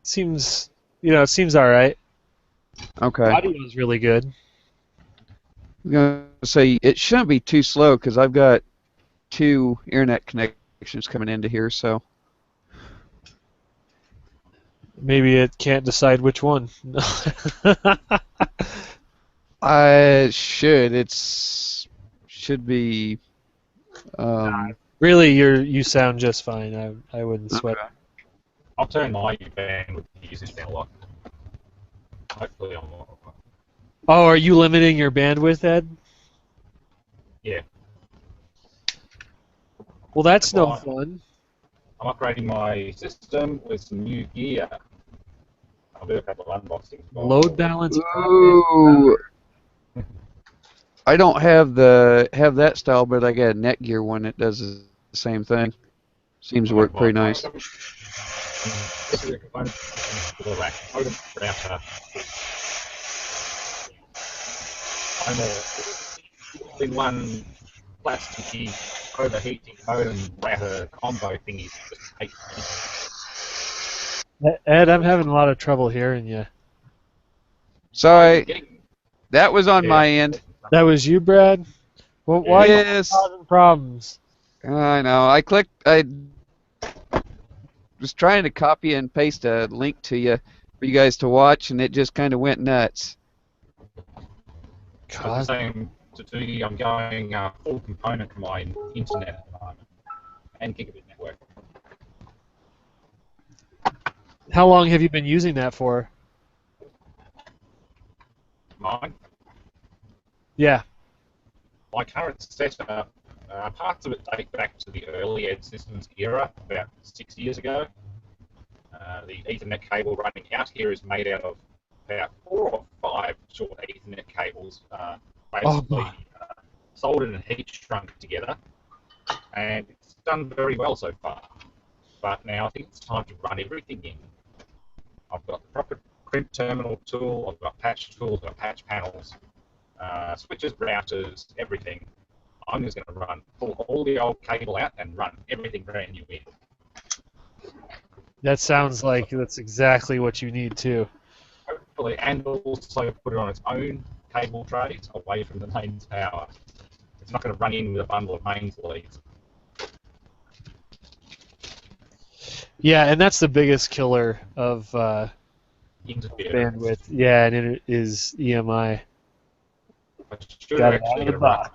seems all right. Okay. Audio's really good. I'm gonna say it shouldn't be too slow because I've got 2 internet connections coming into here, so Maybe it can't decide which one. I should should be Really, you sound just fine. I wouldn't sweat. Okay. I'll turn my bandwidth usage down a lot. Hopefully, I'm not. Oh, are you limiting your bandwidth, Ed? Yeah. Well, that's no Fine. fun. I'm upgrading my system with some new gear. I'll do a couple of unboxings. Load balance. Ooh. I don't have that style, but I got a Netgear one that does the same thing. Seems to work pretty nice. This is a component for the rack. Modem, router. no more in one plasticky overheating modem router combo thingies just hate me. Ed, I'm having a lot of trouble hearing you. Sorry, that was on my end. That was you, Brad? Well, why are you Yes. causing problems? I know. I was trying to copy and paste a link to you for you guys to watch, and it just kind of went nuts. I was saying to Toogie, I'm going full component for my internet at the moment and gigabit network. How long have you been using that for? Mine, Yeah. my current setup, parts of it date back to the early Ed Systems era, about 6 years ago. The Ethernet cable running out here is made out of about 4 or 5 short Ethernet cables, basically soldered and heat shrunk together, and it's done very well so far. But now I think it's time to run everything in. I've got the proper crimp terminal tool, I've got patch tools, I've got patch panels, switches, routers, everything. I'm just going to pull all the old cable out and run everything brand new in. That sounds like that's exactly what you need too. Hopefully, and also put it on its own cable trays away from the mains power. It's not going to run in with a bundle of mains leads. Yeah, and that's the biggest killer of Interference. bandwidth. Yeah, and it is EMI. I should Got it out actually of the get a run box.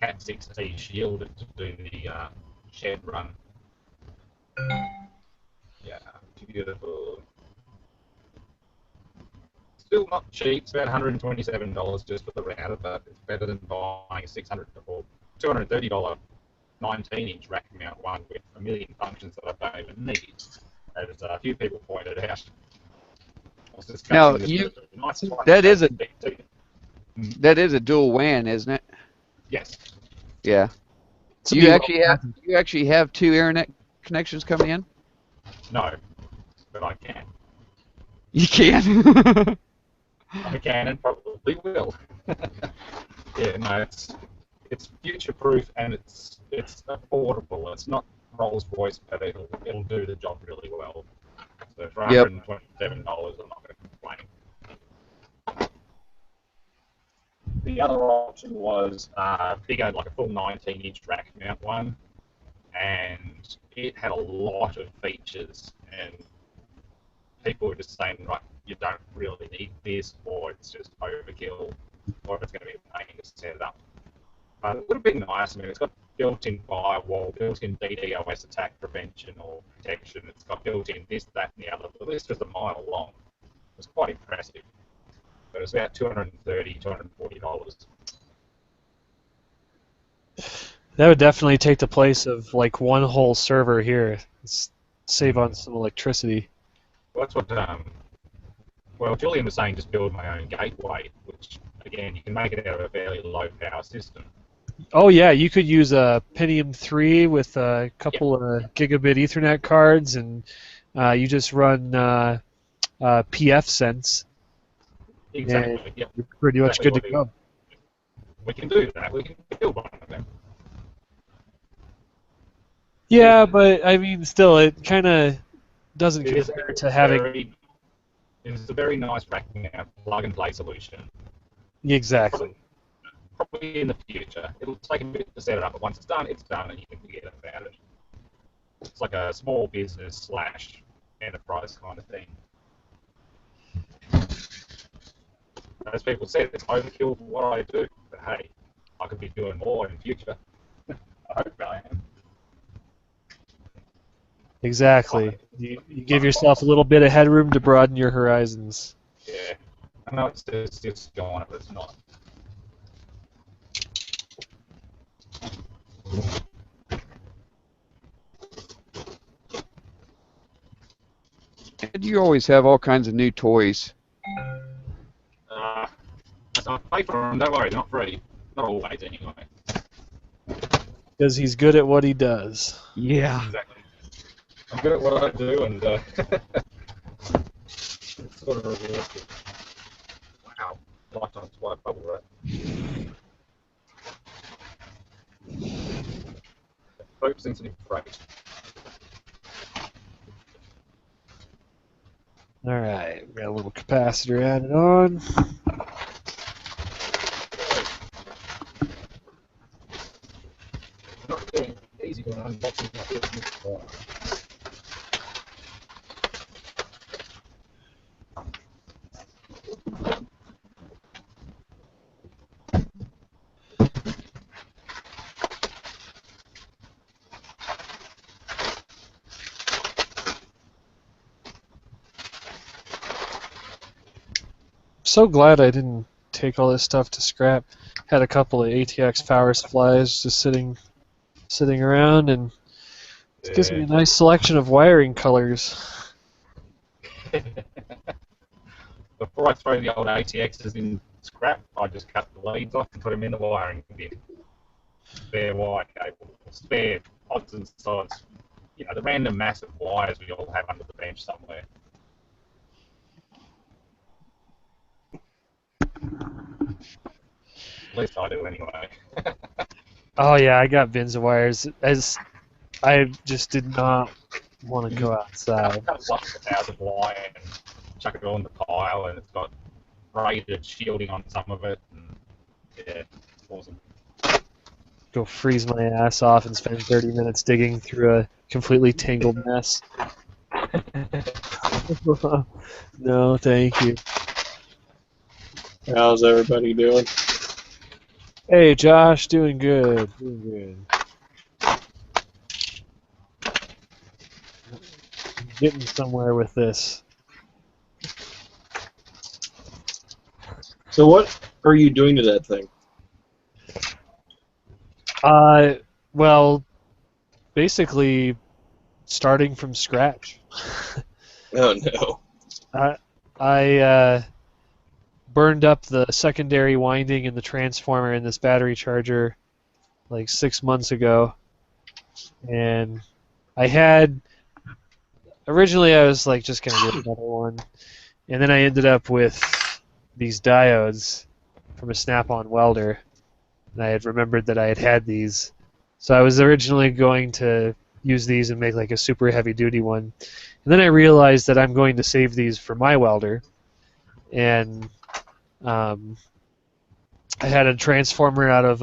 Cat 6T shielded to do the shed run. Yeah, beautiful. Still not cheap. It's about $127 just for the router, but it's better than buying a $600 or $230 19-inch rack mount one with a million functions that I don't even need, as a few people pointed out. Now, that is a Mm. that is a dual WAN, isn't it? Yes. Yeah. Do you actually have 2 internet connections coming in? No, but I can. You can. I can and probably will. Yeah, no, it's future proof and it's affordable. It's not Rolls Royce, but it'll do the job really well. So for $127, I'm not going to complain. The other option was bigger, like a full 19-inch rack mount one, and it had a lot of features, and people were just saying, right, you don't really need this, or it's just overkill, or if it's going to be a pain to set it up. But it would have been nice. I mean, it's got built-in firewall, built-in DDoS attack prevention or protection. It's got built-in this, that, and the other. The list was a mile long. It was quite impressive. But it's about $230, $240. That would definitely take the place of like one whole server here. Save on some electricity. Well, that's what, well, Julian was saying just build my own gateway, which, again, you can make it out of a fairly low-power system. Oh yeah, you could use a Pentium 3 with a couple of gigabit Ethernet cards, and you just run PF Exactly. and Yep. you're pretty much good to go. We can do that. We can build one of them. Yeah, but I mean, still, it kind of doesn't compare to having. It's a very nice racking out plug-and-play solution. Exactly. Probably in the future. It'll take a bit to set it up, but once it's done, and you can forget about it. It's like a small business / enterprise kind of thing. As people said, it's overkill for what I do, but hey, I could be doing more in the future. I hope I am. Exactly. You give yourself a little bit of headroom to broaden your horizons. Yeah. I know it's just gone, but it's not. And you always have all kinds of new toys. I pay for them, don't worry, they're not free. Not always, anyway. Because he's good at what he does. Yeah. Exactly. I'm good at what I do, and it's sort of realistic. Wow. lifetime's white bubble wrap. Soap sensitive freight. All right, we got a little capacitor added on. Not doing easy doing unboxing like this. So glad I didn't take all this stuff to scrap. Had a couple of ATX power supplies just sitting around, and it gives me a nice selection of wiring colors. Before I throw the old ATXs in scrap, I just cut the leads off and put them in the wiring bin. Spare wire cable, spare odds and sods. You know, the random massive wires we all have under the bench somewhere. At least I do anyway. Oh yeah, I got bins of wires. As I just did not want to go outside. Cut lots of hours of wire and chuck it all in the pile, and it's got braided shielding on some of it. And yeah, it's awesome. Go freeze my ass off and spend 30 minutes digging through a completely tangled mess. No, thank you. How's everybody doing? Hey, Josh, doing good. Doing good. Getting somewhere with this. So what are you doing to that thing? Well, basically starting from scratch. Oh no. I burned up the secondary winding in the transformer in this battery charger like 6 months ago, and originally I was like just gonna get another one, and then I ended up with these diodes from a snap-on welder, and I had remembered that I had these, so I was originally going to use these and make like a super heavy-duty one, and then I realized that I'm going to save these for my welder, and I had a transformer out of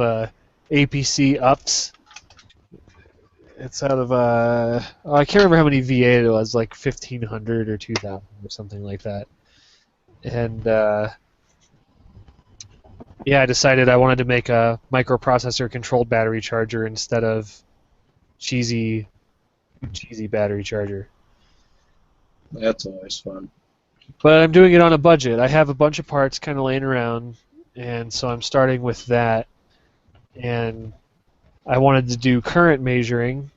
APC Ups. It's out of I can't remember how many V8 it was, like 1500 or 2000 or something like that. And yeah, I decided I wanted to make a microprocessor controlled battery charger instead of cheesy battery charger. That's always fun. But I'm doing it on a budget. I have a bunch of parts kind of laying around, and so I'm starting with that. And I wanted to do current measuring,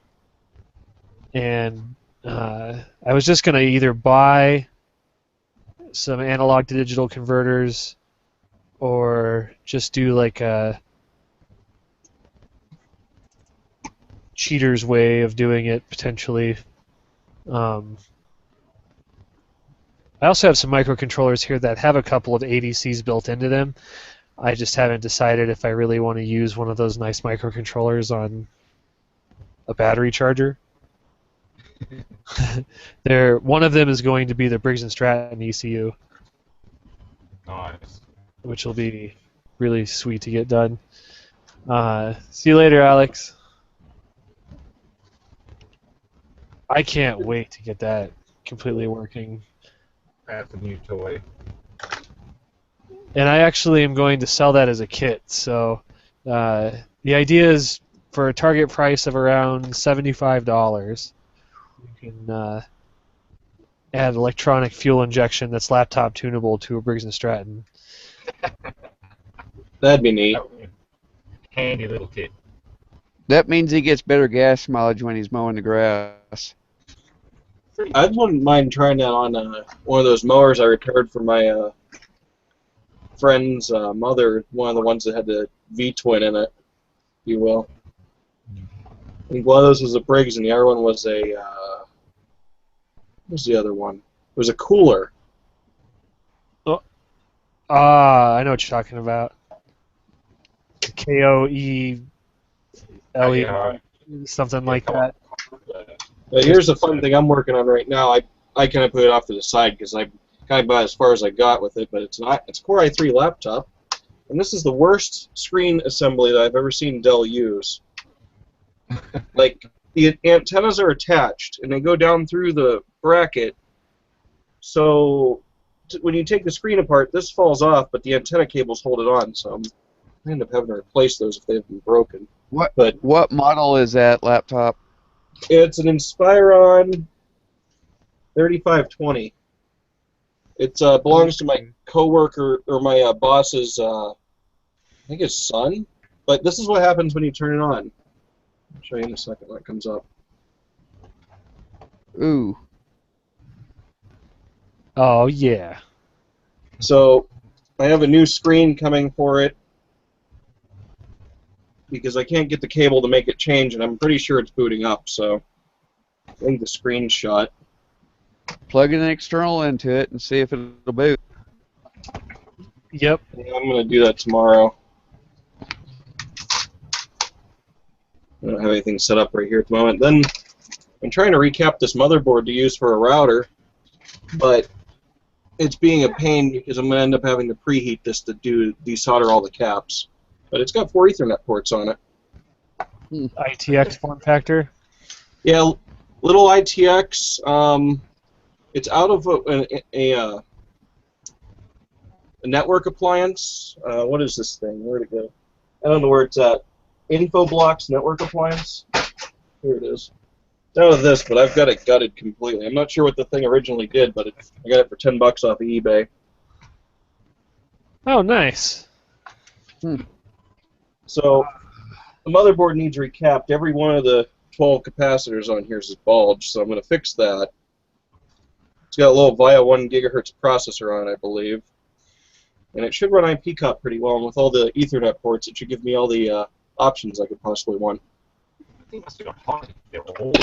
and I was just going to either buy some analog to digital converters or just do like a cheater's way of doing it, potentially. I also have some microcontrollers here that have a couple of ADCs built into them. I just haven't decided if I really want to use one of those nice microcontrollers on a battery charger. One of them is going to be the Briggs & Stratton ECU, Nice. which will be really sweet to get done. See you later, Alex. I can't wait to get that completely working. That's a new toy. And I actually am going to sell that as a kit. So the idea is for a target price of around $75, you can add electronic fuel injection that's laptop tunable to a Briggs & Stratton. That'd be neat. Handy little kit. That means he gets better gas mileage when he's mowing the grass. I wouldn't mind trying that on one of those mowers I repaired for my friend's mother, one of the ones that had the V-twin in it, if you will. I think one of those was a Briggs, and the other one was a... what was the other one? It was a cooler. I know what you're talking about. KOELE, Yeah, something yeah, like come on. that. But here's the fun thing I'm working on right now. I kind of put it off to the side because I kind of about as far as I got with it, but it's not. It's a Core i3 laptop, and this is the worst screen assembly that I've ever seen Dell use. Like, the antennas are attached, and they go down through the bracket, so when you take the screen apart, this falls off, but the antenna cables hold it on, so I end up having to replace those if they've been broken. What model is that laptop? It's an Inspiron 3520. It belongs to my coworker, or my boss's, I think his son. But this is what happens when you turn it on. I'll show you in a second when it comes up. Ooh. Oh yeah. So I have a new screen coming for it because I can't get the cable to make it change, and I'm pretty sure it's booting up. So I think the screen's shot. Plug an external into it and see if it'll boot. Yep. Yeah, I'm going to do that tomorrow. I don't have anything set up right here at the moment. Then I'm trying to recap this motherboard to use for a router, but it's being a pain because I'm going to end up having to preheat this to desolder all the caps. But it's got 4 Ethernet ports on it. ITX form factor. Yeah, little ITX. It's out of a network appliance. What is this thing? Where'd it go? I don't know where it's at. Infoblox network appliance. Here it is. It's out of this, but I've got it gutted completely. I'm not sure what the thing originally did, but I got it for $10 off of eBay. Oh, nice. So the motherboard needs recapped. Every one of the 12 capacitors on here is bulged, so I'm going to fix that. It's got a little VIA 1 gigahertz processor on it, I believe. And it should run IPCOP pretty well, and with all the Ethernet ports, it should give me all the options I could possibly want. I think must have got hot. They're all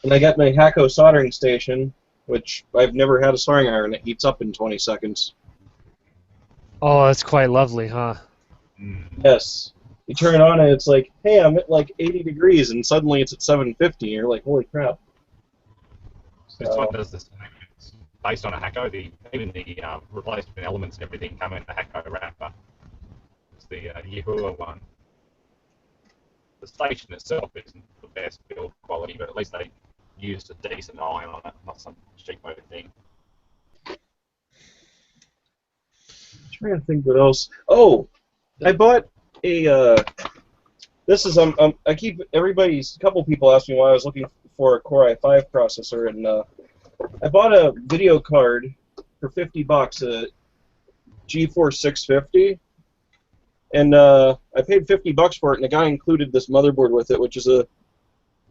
And I got my Hacko soldering station, which I've never had a soldering iron that heats up in 20 seconds. Oh, that's quite lovely, huh? Yes. You turn it on and it's like, hey, I'm at like 80 degrees, and suddenly it's at 750, and you're like, holy crap. This one does this. It's based on a Hacko. Even the replacement elements and everything come in the Hacko wrapper. It's the Yahoo one. The station itself isn't the best build quality, but at least they used a decent iron on it, not some cheapo thing. I'm trying to think what else. Oh, I bought a. This is I keep a couple people ask me why I was looking for a Core i5 processor, and I bought a video card for $50, a GeForce 650, and I paid $50 for it, and the guy included this motherboard with it, which is a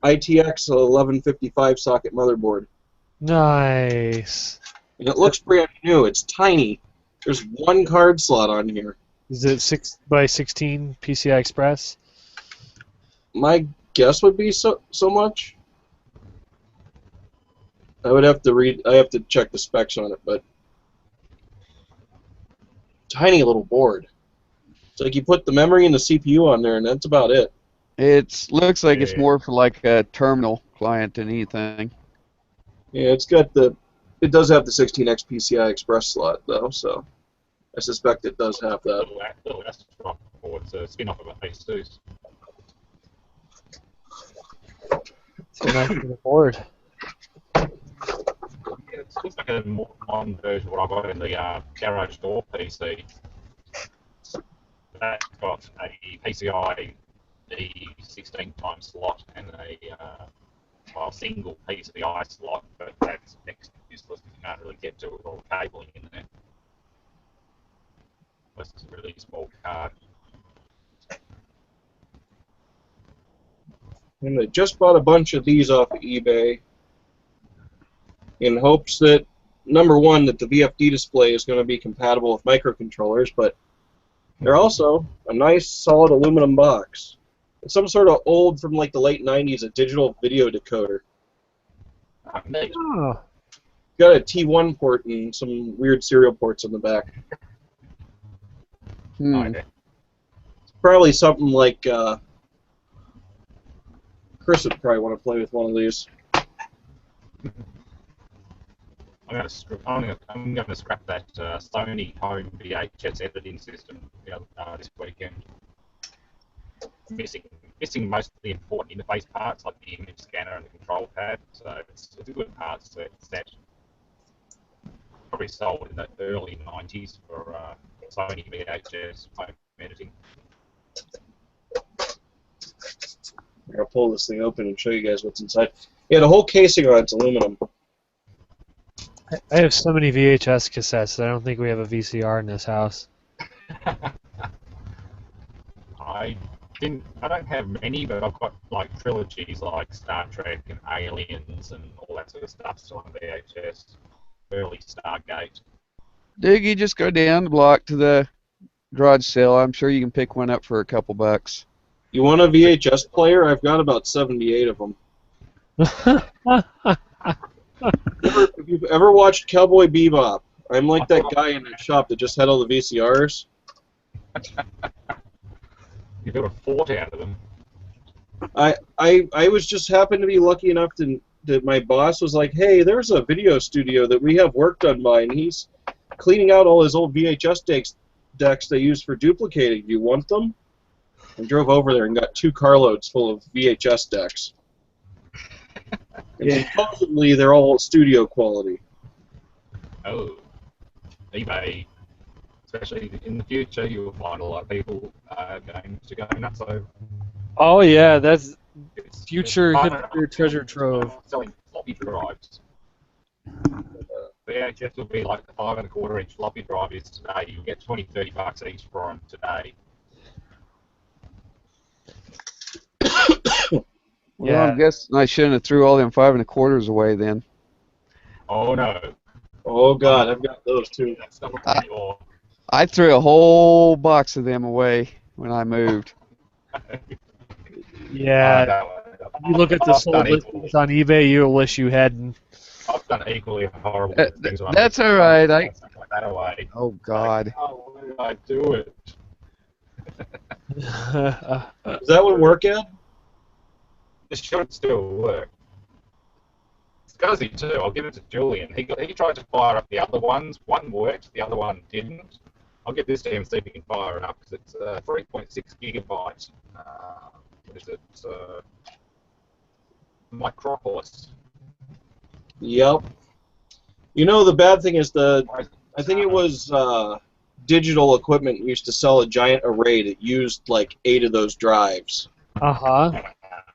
ITX 1155 socket motherboard. Nice. And it looks brand new. It's tiny. There's one card slot on here. Is it 6x16 PCI Express? My guess would be so much. I would have to read. I have to check the specs on it, but tiny little board. It's like you put the memory and the CPU on there, and that's about it. It looks like it's more for like a terminal client than anything. Yeah, it's got the. It does have the 16x PCI Express slot though, so I suspect it does have that. Little Astrop board, it's a spin-off of a Sears. It's a nice little board. Yeah, it's just like a modern version of what I got in the garage door PC. That's got a PCI E16 slot and a single PCI slot, but that's next to useless because you can't really get to it with all the cabling in there. Unless it's a really small card. And I just bought a bunch of these off of eBay in hopes that, number one, that the VFD display is going to be compatible with microcontrollers, but they're also a nice, solid aluminum box. It's some sort of old, from like the late 90s, a digital video decoder. Oh. got a T1 port and some weird serial ports on the back. Okay. Probably something like Chris would probably want to play with one of these. I'm going to scrap that Sony home VHS editing system this weekend. Missing most of the important interface parts like the image scanner and the control pad, so it's a good parts set. Probably sold in the early 90s for Sony VHS home editing. I'll pull this thing open and show you guys what's inside. Yeah, the whole casing on it's aluminum. I have so many VHS cassettes that I don't think we have a VCR in this house. I don't have many, but I've got like trilogies like Star Trek and Aliens and all that sort of stuff still on VHS. Early Stargate. Diggy, just go down the block to the garage sale. I'm sure you can pick one up for a couple bucks. You want a VHS player? I've got about 78 of them. If you've ever watched Cowboy Bebop, I'm like that guy in that shop that just had all the VCRs. You built a fort out of them. I was just happened to be lucky enough that my boss was like, hey, there's a video studio that we have work done by, and he's cleaning out all his old VHS decks they use for duplicating. Do you want them? And drove over there and got 2 carloads full of VHS decks. And supposedly they're all studio quality. Oh, eBay. Especially in the future, you'll find a lot of people going to go nuts over. Oh yeah, that's It's future fun hipster enough. treasure trove. Selling floppy drives. VHS will be like the 5 1/4 inch floppy drive is today. You get $20-30 each for them today. Well, Yeah. I'm guessing I shouldn't have threw all them 5 1/4s away then. Oh no. Oh god, I've got those too. That's not what anymore. I threw a whole box of them away when I moved. Yeah, you look at the sold listings on eBay, you'll wish you hadn't. I've done equally horrible things. when I That's moved all right. like that away. Oh God. Like, oh, why did I do it? Does that one work, Ed? This should still work. It's Scuzzy too. I'll give it to Julian. He tried to fire up the other ones. One worked, the other one didn't. I'll get this to him and see if he can fire it up because it's 3.6 gigabyte. What is it? Micropolis. Yep. You know, the bad thing is I think it was Digital Equipment used to sell a giant array that used like 8 of those drives. Uh-huh.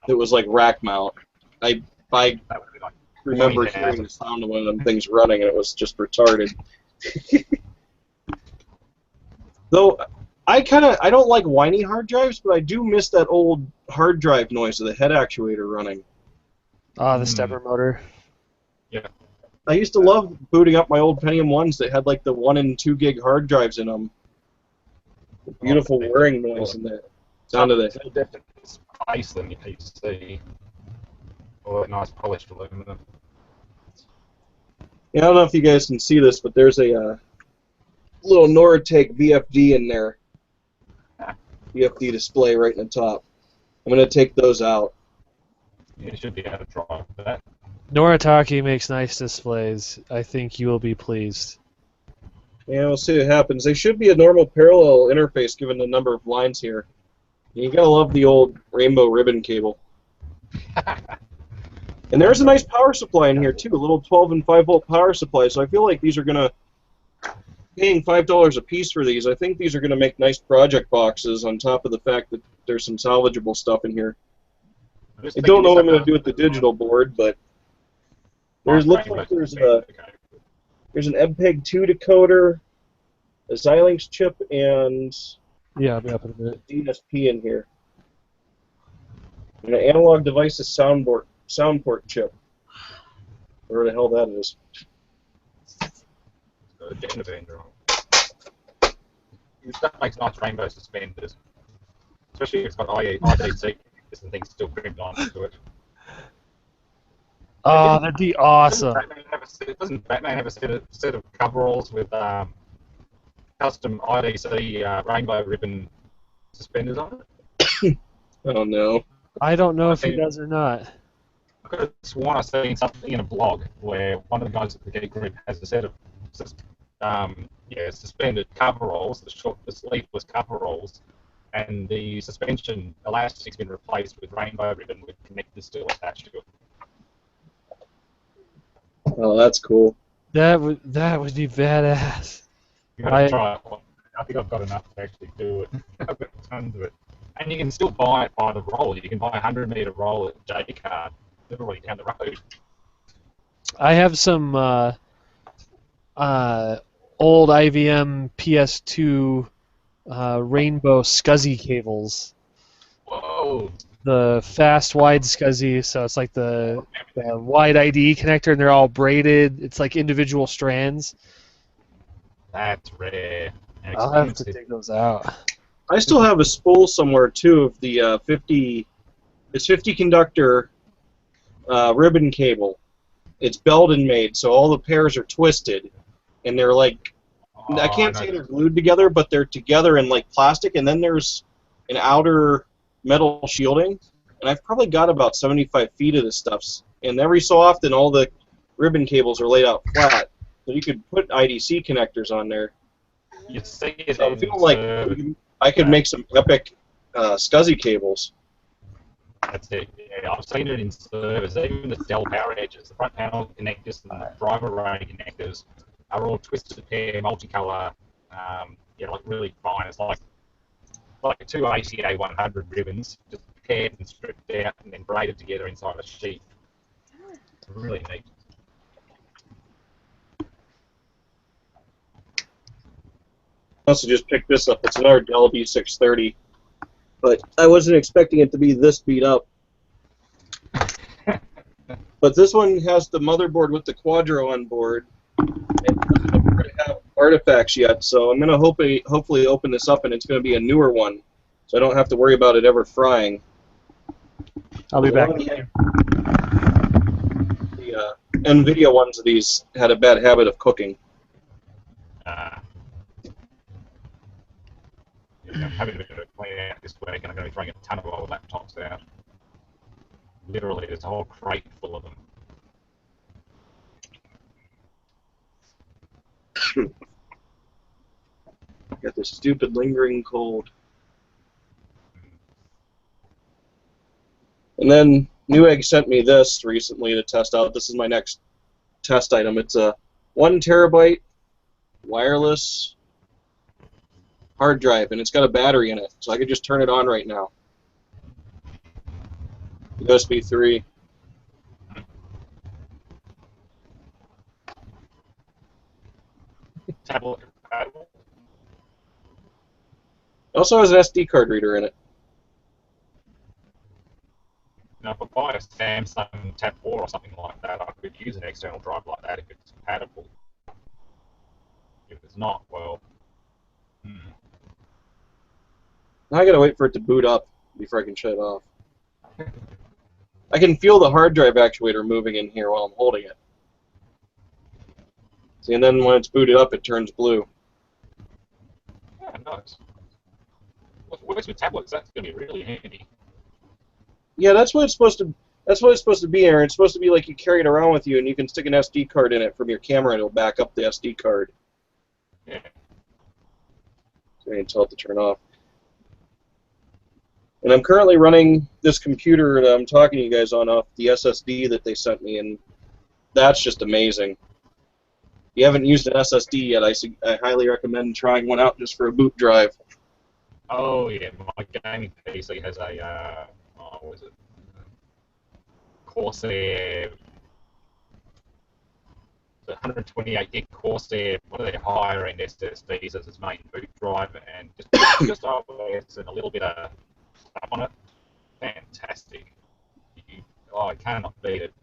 It was like rack mount. I That would be like remember 20,000. hearing the sound of one of them things running, and it was just retarded. Though I don't like whiny hard drives, but I do miss that old hard drive noise of the head actuator running. Ah, the stepper motor. I used to love booting up my old Pentium 1s that had like the 1 and 2 gig hard drives in them. The beautiful whirring noise in the sound of the head. Space than your PC. Or nice polished aluminum. Yeah, I don't know if you guys can see this, but there's a little Noratec VFD in there. VFD display right in the top. I'm going to take those out. You should be able to drive that. Noritake makes nice displays. I think you will be pleased. Yeah, we'll see what happens. They should be a normal parallel interface given the number of lines here. You gotta love the old rainbow ribbon cable. And there's a nice power supply in here too, a little 12 and 5 volt power supply. So I feel like these are gonna, paying $5 a piece for these, I think these are gonna make nice project boxes on top of the fact that there's some salvageable stuff in here. I don't know what I'm gonna do with the digital board, but looks like there's an MPEG 2 decoder, a Xilinx chip, and Yeah, I'll be up in a minute. DSP in here. And an analog devices sound port chip. Where the hell that is. That makes nice rainbow suspenders. Especially if it's got IDC and things still crimped onto it. Oh, that'd be awesome. Doesn't Batman have a set of coveralls with custom IDC rainbow ribbon suspenders on it? Oh no. I don't know if he think- does or not. I could have sworn I seen something in a blog where one of the guys at the Geek Group has a set of suspended coveralls, the sleeveless coveralls, and the suspension elastic's been replaced with rainbow ribbon with connectors still attached to it. Oh, that's cool. That would be badass. You gotta try it. I think I've got enough to actually do it. I've got tons of it. And you can still buy it by the roll. You can buy a 100-meter roll at J-Card, literally down the road. I have some old IVM PS2 rainbow SCSI cables. Whoa! The fast wide SCSI, so it's like the wide IDE connector, and they're all braided. It's like individual strands. That's rare. And I'll have to expensive. dig those out. I still have a spool somewhere too of the 50. It's 50 conductor ribbon cable. It's Belden made, so all the pairs are twisted, and they're like I can't say they're glued together, but they're together in like plastic, and then there's an outer metal shielding, and I've probably got about 75 feet of this stuff, and every so often all the ribbon cables are laid out flat, so you could put IDC connectors on there. You see it So I in feel like I could make some epic SCSI cables. That's it. Yeah, I've seen it in servers. Even the Dell power edges, the front panel connectors and the driver array connectors are all twisted pair, multicolour. Like really fine. It's like two ATA 100 ribbons, just paired and stripped out and then braided together inside a sheet. Really neat. I also just picked this up. It's another Dell B630, but I wasn't expecting it to be this beat up. But this one has the motherboard with the Quadro on board, and it doesn't appear to have artifacts yet, so I'm going to hopefully open this up, and it's going to be a newer one, so I don't have to worry about it ever frying. I'll be back. The NVIDIA ones of these had a bad habit of cooking. I'm having a bit of a clean out this week, and I'm going to be throwing a ton of old laptops out. Literally, there's a whole crate full of them. Got this stupid lingering cold. And then Newegg sent me this recently to test out. This is my next test item. It's a 1 terabyte wireless hard drive, and it's got a battery in it, so I could just turn it on right now. USB 3. Tablet compatible. It also has an SD card reader in it. Now, if I buy a Samsung Tab 4 or something like that, I could use an external drive like that if it's compatible. If it's not, well, Now I gotta wait for it to boot up before I can shut it off. I can feel the hard drive actuator moving in here while I'm holding it. See, and then when it's booted up, it turns blue. yeah, nice. What works with tablets? That's going to be really handy. Yeah, that's what it's supposed to. That's what it's supposed to be, Aaron. It's supposed to be like you carry it around with you, and you can stick an SD card in it from your camera, and it'll back up the SD card. Yeah. So I can tell it to turn off. And I'm currently running this computer that I'm talking to you guys on off the SSD that they sent me, and that's just amazing. If you haven't used an SSD yet, I highly recommend trying one out just for a boot drive. Oh yeah, my gaming PC has a what is it? Corsair. The 128 gig Corsair, one of their higher end SSDs as its main boot drive, and just OS and a little bit of stuff on it. Fantastic. I cannot beat it.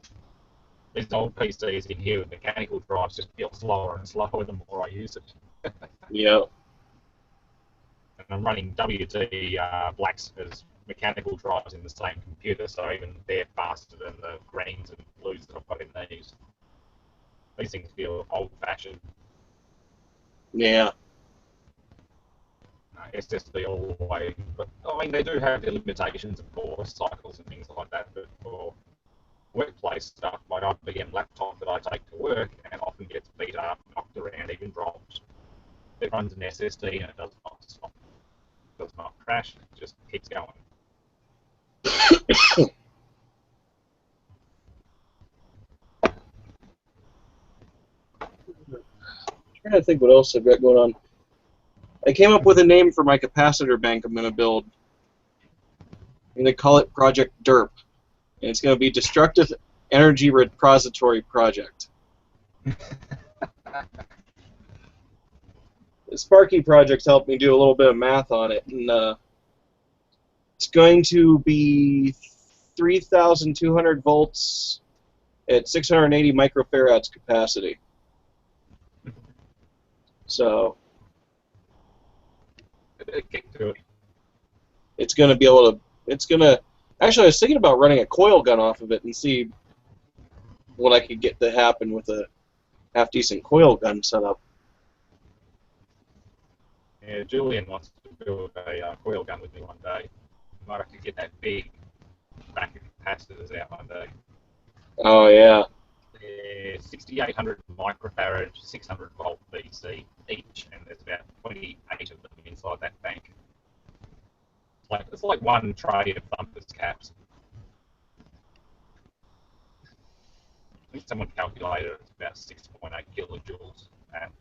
These old PCs in here with mechanical drives just feel slower and slower the more I use it. Yeah. And I'm running WD Blacks as mechanical drives in the same computer, so even they're faster than the greens and blues that I've got in these. These things feel old-fashioned. Yeah. SSD all the way. But, I mean, they do have their limitations, of course, cycles and things like that, but for workplace stuff, my IBM laptop that I take to work and often gets beat up, knocked around, even dropped. It runs an SSD and it does not stop. It does not crash, it just keeps going. I'm trying to think what else I've got going on. I came up with a name for my capacitor bank I'm going to build. I'm going to call it Project DERP. And it's going to be Destructive Energy Repository Project. The Sparky project helped me do a little bit of math on it, and it's going to be 3,200 volts at 680 microfarads capacity. So Kick to it. it's going to be able to. It's going to. Actually, I was thinking about running a coil gun off of it and see what I could get to happen with a half-decent coil gun setup. Yeah, Julian wants to build a coil gun with me one day. Might have to get that big back capacitors out one day. Oh yeah. They're 6,800 microfarad, 600 volt DC each, and there's about 28 of them inside that bank. It's like one tray of bumpers caps. I think someone calculated it's about 6.8 kilojoules at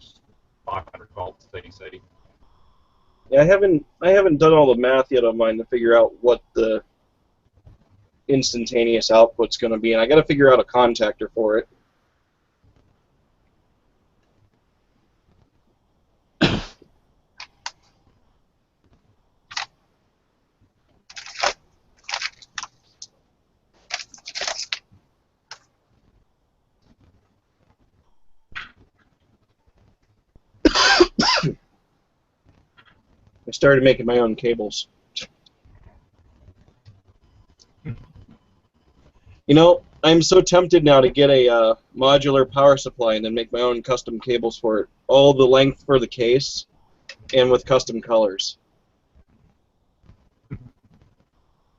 500 volts DC. Yeah, I haven't done all the math yet on mine to figure out what the instantaneous output's going to be, and I got to figure out a contactor for it. I started making my own cables. You know, I'm so tempted now to get a modular power supply and then make my own custom cables for it. All the length for the case and with custom colors.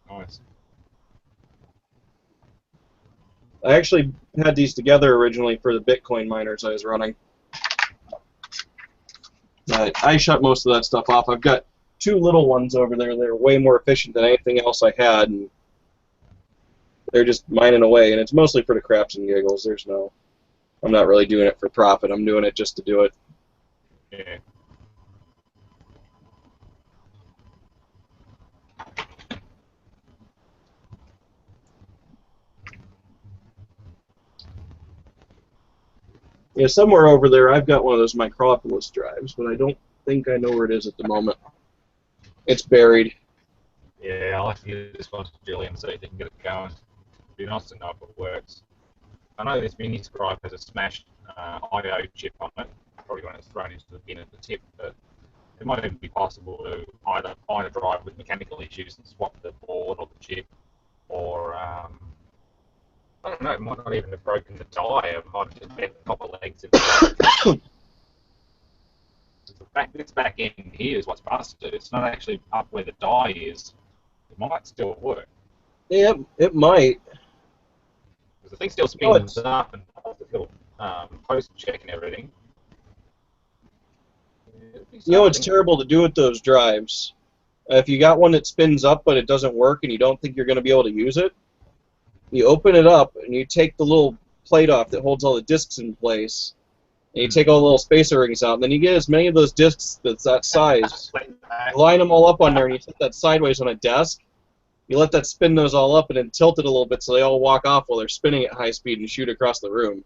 Nice. I actually had these together originally for the Bitcoin miners I was running. But I shut most of that stuff off. I've got two little ones over there that are way more efficient than anything else I had, and they're just mining away, and it's mostly for the craps and giggles. I'm not really doing it for profit. I'm doing it just to do it. Yeah. Yeah, somewhere over there I've got one of those Micropolis drives, but I don't think I know where it is at the moment. It's buried. Yeah, I'll have to get this one to Julian so he can get it going. It'd be nice to know if it works. I know this mini scribe has a smashed I/O chip on it, probably when it's thrown into the bin at the tip, but it might even be possible to either find a drive with mechanical issues and swap the board or the chip, or I don't know, it might not even have broken the die, it might have just bent the copper legs. This back end here is what's busted. It's not actually up where the die is. It might still work. Yeah, it might. Because the thing still spins up and still post check and everything. You know what's terrible to do with those drives? If you got one that spins up but it doesn't work and you don't think you're going to be able to use it, you open it up and you take the little plate off that holds all the discs in place, and you take all the little spacer rings out, and then you get as many of those discs that's that size, you line them all up on there, and you set that sideways on a desk. You let that spin those all up and then tilt it a little bit so they all walk off while they're spinning at high speed and shoot across the room.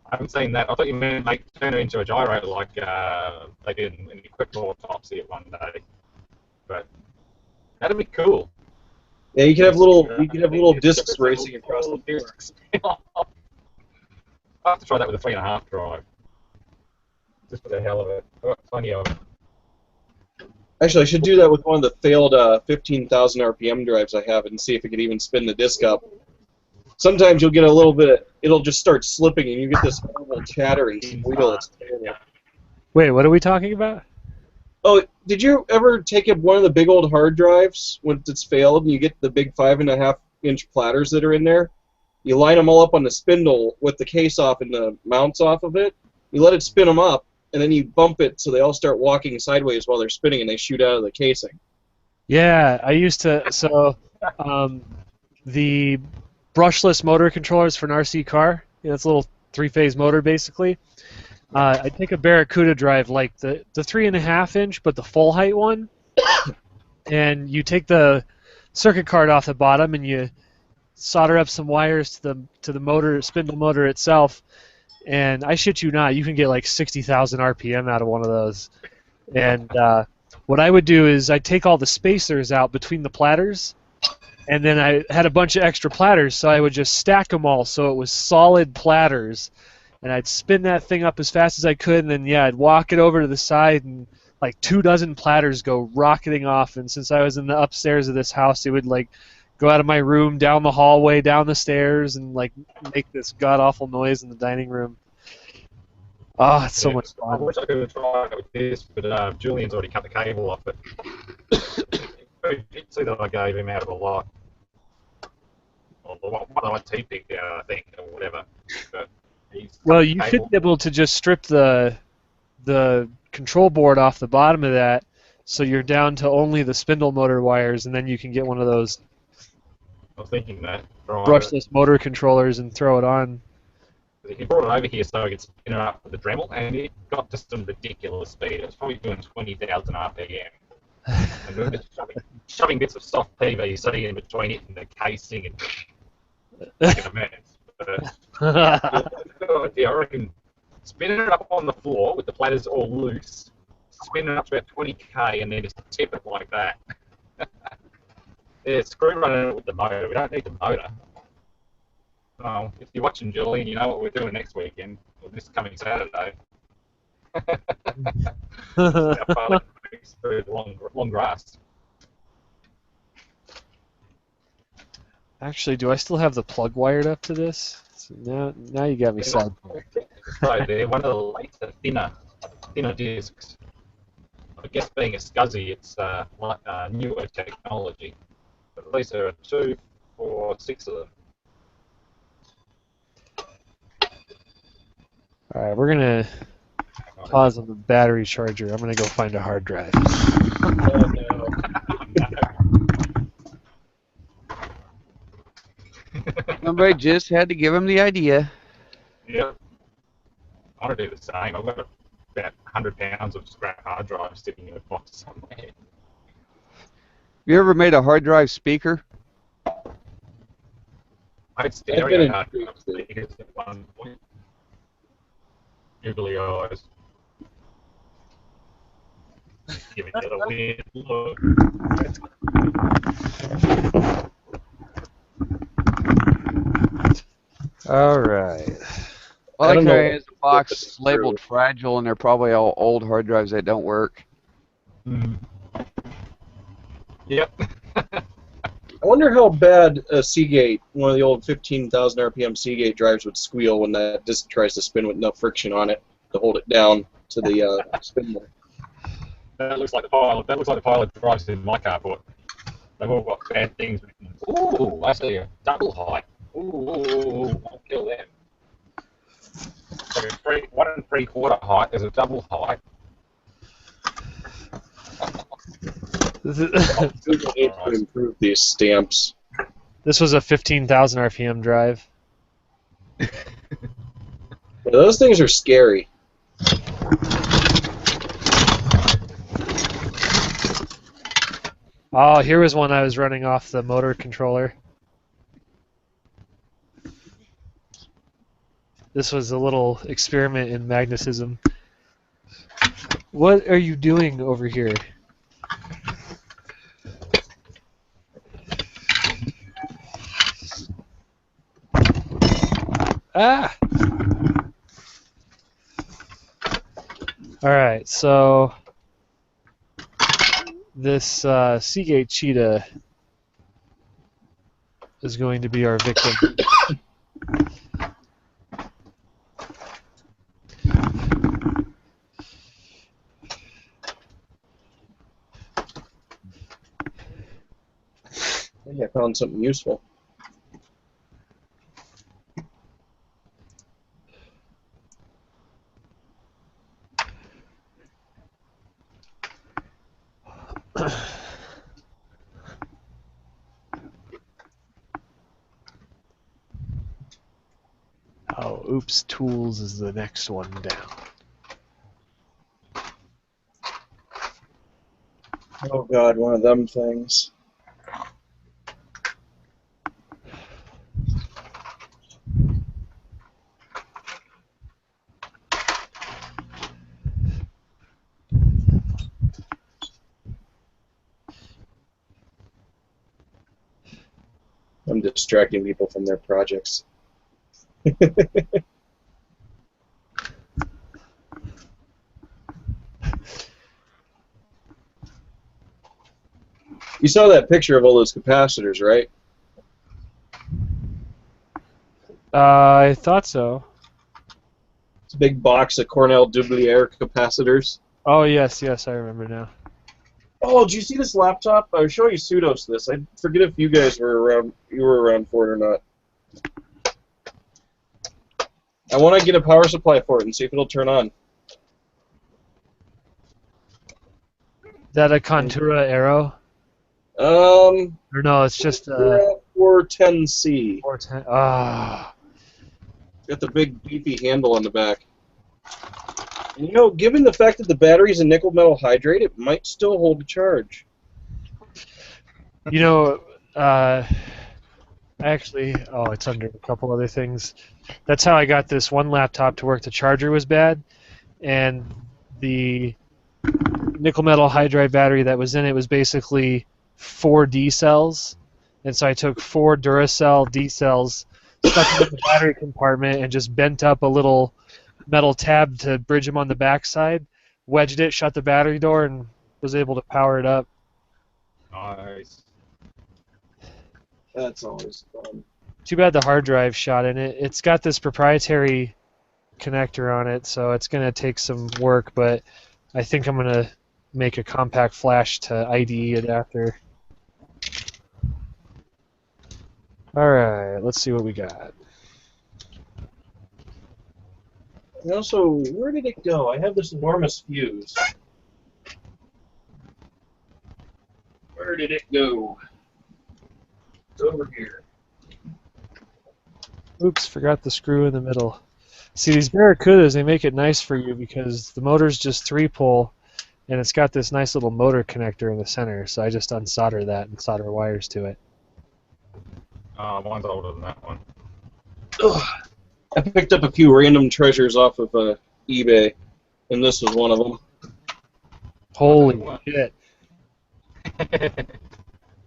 I haven't seen that. I thought you meant turn it into a gyro like they did in the quick autopsy at one day. But that'd be cool. Yeah, you could have little discs racing across the floor. I'll have to try that with a 3.5 drive. Just for the hell of it. I've got plenty of it. Actually, I should do that with one of the failed 15,000 RPM drives I have and see if it could even spin the disc up. Sometimes you'll get a little bit, it'll just start slipping and you get this horrible chattering squeal that's terrible. Wait, what are we talking about? Oh, did you ever take up one of the big old hard drives when it's failed and you get the big 5.5-inch platters that are in there? You line them all up on the spindle with the case off and the mounts off of it. You let it spin them up, and then you bump it so they all start walking sideways while they're spinning and they shoot out of the casing. Yeah, I used to. So, the brushless motor controllers for an RC car. It's a little three-phase motor, basically. I take a Barracuda drive, like the 3.5-inch, but the full height one, and you take the circuit card off the bottom and you solder up some wires to the motor spindle motor itself, and I shit you not, you can get like 60,000 RPM out of one of those. And what I would do is I'd take all the spacers out between the platters, and then I had a bunch of extra platters, so I would just stack them all so it was solid platters, and I'd spin that thing up as fast as I could, and then yeah, I'd walk it over to the side, and like 24 platters go rocketing off. And since I was in the upstairs of this house, it would like go out of my room, down the hallway, down the stairs, and like make this god awful noise in the dining room. Oh, it's so much I fun. wish I could have tried it with this, but Julian's already cut the cable off it. You'd see that I gave him out of a lot. Or the one that he picked out, I think, or whatever. But Well, you should be able to just strip the control board off the bottom of that, so you're down to only the spindle motor wires, and then you can get one of those I was thinking that. brushless motor controllers and throw it on. He brought it over here so he could spin it up with the Dremel, and it got to some ridiculous speed. It was probably doing 20,000 RPM. And we were just shoving bits of soft PVC in between it and the casing and making a mess. But, yeah, I reckon spinning it up on the floor with the platters all loose, spinning it up to about 20k, and then just tip it like that. Yeah, screw running it with the motor. We don't need the motor. Oh, if you're watching Julian, you know what we're doing next weekend, or this coming Saturday. Through long grass. Actually, do I still have the plug wired up to this? So now you got me sidetracked. Right, they're one of the later, thinner discs. I guess being a SCSI, it's newer technology. But at least there are 2, 4, 6 of them. All right, we're gonna pause on the battery charger. I'm gonna go find a hard drive. Oh, no. Somebody just had to give him the idea. Yep. I want to do the same. I've got about 100 pounds of scrap hard drive sitting in a box somewhere. You ever made a hard drive speaker? I had been stereo in hard drive groups, too. speakers at one point. Googly eyes. Giving it a weird look. All right. I I like don't how know it has a box labeled fragile, and they're probably all old hard drives that don't work. Mm. Yep. I wonder how bad a Seagate, one of the old 15,000 RPM Seagate drives, would squeal when that disc tries to spin with enough friction on it to hold it down to the spindle. That looks like the pilot. That looks like the pilot drives in my carport. They've all got bad things. Ooh, I see a double height. Ooh, I'll kill them. So 1 3/4 height. There's a double height. Google needs to improve these stamps. This was a 15,000 RPM drive. Yeah, those things are scary. Oh, here was one I was running off the motor controller. This was a little experiment in magnetism. What are you doing over here? Ah! Alright, so This Seagate Cheetah is going to be our victim. I think I found something useful. Oh, oops, tools is the next one down. Oh god, one of them things. I'm distracting people from their projects. You saw that picture of all those capacitors, right? I thought so. It's a big box of Cornell Dubilier capacitors. Oh, yes, I remember now. Oh, did you see this laptop? I was showing you pseudos this. I forget if you guys were around. You were around for it or not. I want to get a power supply for it and see if it'll turn on. That a Contura Arrow? Or Or no, it's just a 410C. 410. Ah. Got the big beefy handle on the back. And you know, given the fact that the battery's a nickel metal hydrate, it might still hold a charge. You know, actually, oh, it's under a couple other things. That's how I got this one laptop to work. The charger was bad, and the nickel metal hydride battery that was in it was basically 4 D cells, and so I took 4 Duracell D cells, stuck them in the battery compartment, and just bent up a little metal tab to bridge them on the backside, wedged it, shut the battery door, and was able to power it up. Nice. That's always fun. Too bad the hard drive shot in it. It's got this proprietary connector on it, so it's going to take some work, but I think I'm going to make a compact flash to IDE it after. Alright, let's see what we got. And also, where did it go? I have this enormous fuse. Where did it go? It's over here. Oops, forgot the screw in the middle. See, these Barracudas, they make it nice for you because the motor's just 3-pole, and it's got this nice little motor connector in the center, so I just unsolder that and solder wires to it. Mine's older than that one. Ugh. I picked up a few random treasures off of eBay, and this was one of them. Holy shit.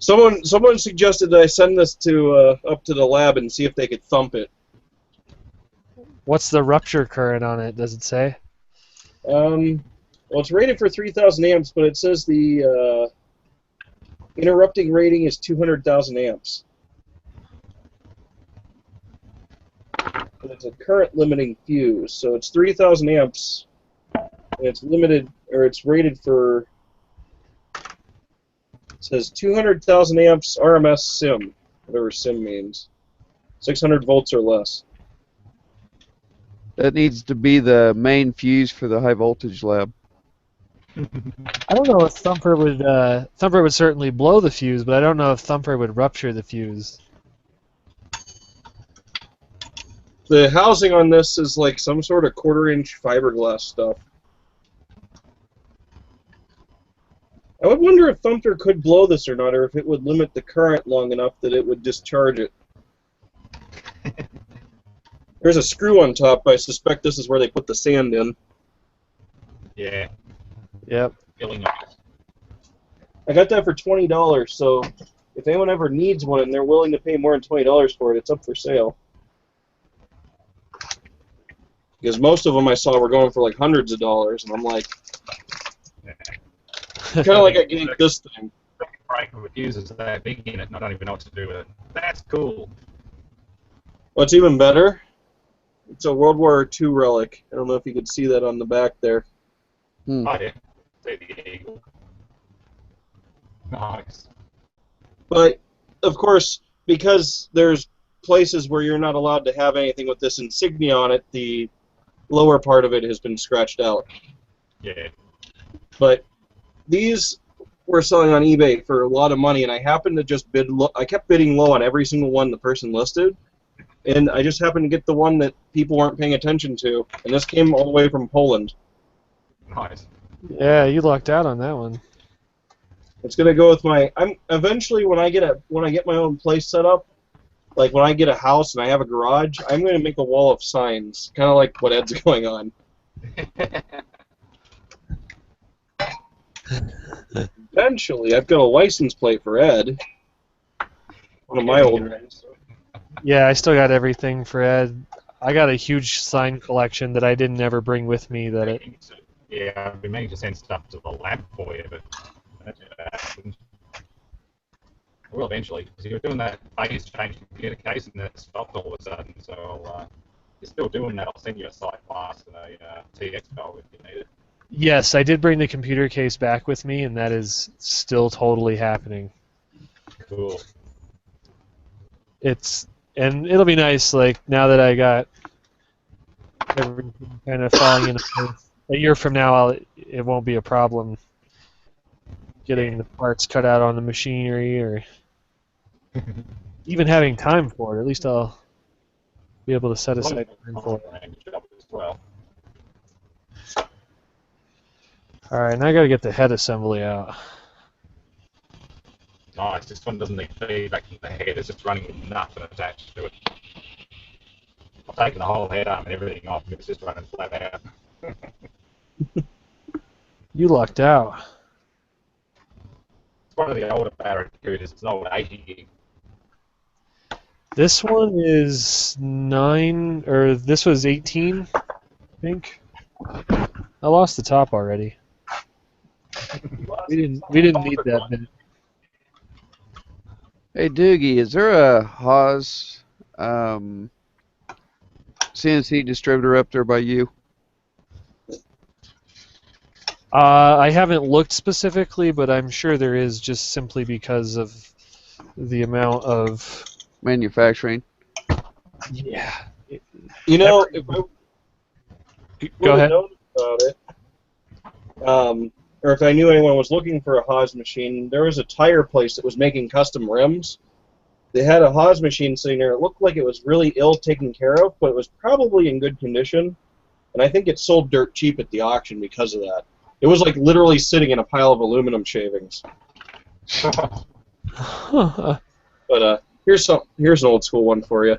Someone suggested that I send this to up to the lab and see if they could thump it. What's the rupture current on it, does it say? Well, it's rated for 3,000 amps, but it says the interrupting rating is 200,000 amps. But it's a current limiting fuse, so it's 3,000 amps, and it's limited, or it's rated for. It says 200,000 amps RMS sim, whatever sim means, 600 volts or less. That needs to be the main fuse for the high voltage lab. I don't know if Thumper would certainly blow the fuse, but I don't know if Thumper would rupture the fuse. The housing on this is like some sort of 1/4-inch fiberglass stuff. I would wonder if Thumper could blow this or not, or if it would limit the current long enough that it would discharge it. There's a screw on top, but I suspect this is where they put the sand in. Yeah. Yep. Feeling nice. I got that for $20, so if anyone ever needs one and they're willing to pay more than $20 for it, it's up for sale. Because most of them I saw were going for like hundreds of dollars, and I'm like, Kind of like I ganked this thing. Breaker with users that big in it, and I don't even know what to do with it. That's cool. What's even better? It's a World War II relic. I don't know if you could see that on the back there. Oh yeah, see the eagle. Nice. But, of course, because there's places where you're not allowed to have anything with this insignia on it, the lower part of it has been scratched out. Yeah. But these were selling on eBay for a lot of money, and I happened to just bid low. I kept bidding low on every single one the person listed, and I just happened to get the one that people weren't paying attention to, and this came all the way from Poland. Nice. Yeah, you lucked out on that one. It's gonna go with my. I'm eventually when I get my own place set up, like when I get a house and I have a garage, I'm gonna make a wall of signs, kind of like what Ed's going on. Eventually, I've got a license plate for Ed. One of my old ones. Yeah, I still got everything for Ed. I got a huge sign collection that I didn't ever bring with me. Yeah, I've been meaning to send stuff to the lab for you, but that's happened. I will eventually, because you were doing that phase change computer case and that stopped all of a sudden. So you're still doing that. I'll send you a site class and a TX file if you need it. Yes, I did bring the computer case back with me, and that is still totally happening. Cool. And it'll be nice, like, now that I got everything kind of falling into place. A year from now, it won't be a problem getting the parts cut out on the machinery or even having time for it. At least I'll be able to set aside time for it. As well. Alright, now I gotta get the head assembly out. Nice. This one doesn't need feedback from the head. It's just running with nothing attached to it. I've taken the whole head arm and everything off. It's just running flat out. You lucked out. It's one of the older Barracudas. It's an old 80 gig. This one is 9, or this was 18, I think. I lost the top already. We didn't need that bit. Hey Doogie, is there a Haas CNC distributor up there by you? I haven't looked specifically, but I'm sure there is, just simply because of the amount of Manufacturing. Yeah. You know, if I Go ahead. known about it, or if I knew anyone was looking for a Haas machine, there was a tire place that was making custom rims. They had a Haas machine sitting there. It looked like it was really ill taken care of, but it was probably in good condition. And I think it sold dirt cheap at the auction because of that. It was like literally sitting in a pile of aluminum shavings. But here's an old school one for you.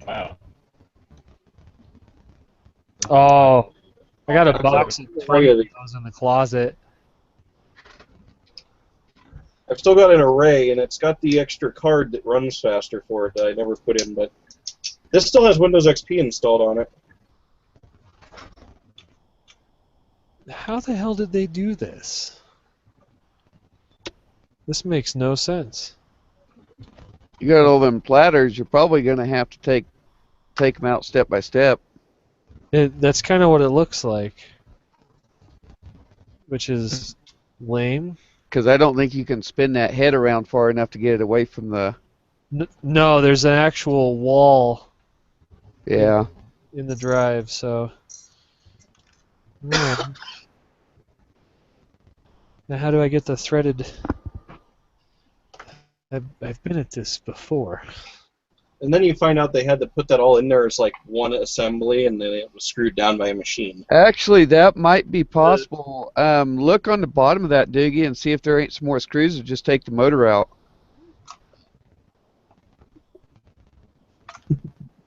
Wow. Oh, I got a box of 20 yeah, of those in the closet. I've still got an array, and it's got the extra card that runs faster for it that I never put in, but this still has Windows XP installed on it. How the hell did they do this? This makes no sense. You got all them platters. You're probably going to have to take them out step by step. That's kind of what it looks like, which is lame. Because I don't think you can spin that head around far enough to get it away from the... No, there's an actual wall Yeah. in the drive, so... Yeah. Now how do I get the threaded... I've been at this before. And then you find out they had to put that all in there as like one assembly, and then it was screwed down by a machine. Actually, that might be possible. Look on the bottom of that, Doogie, and see if there ain't some more screws, or just take the motor out.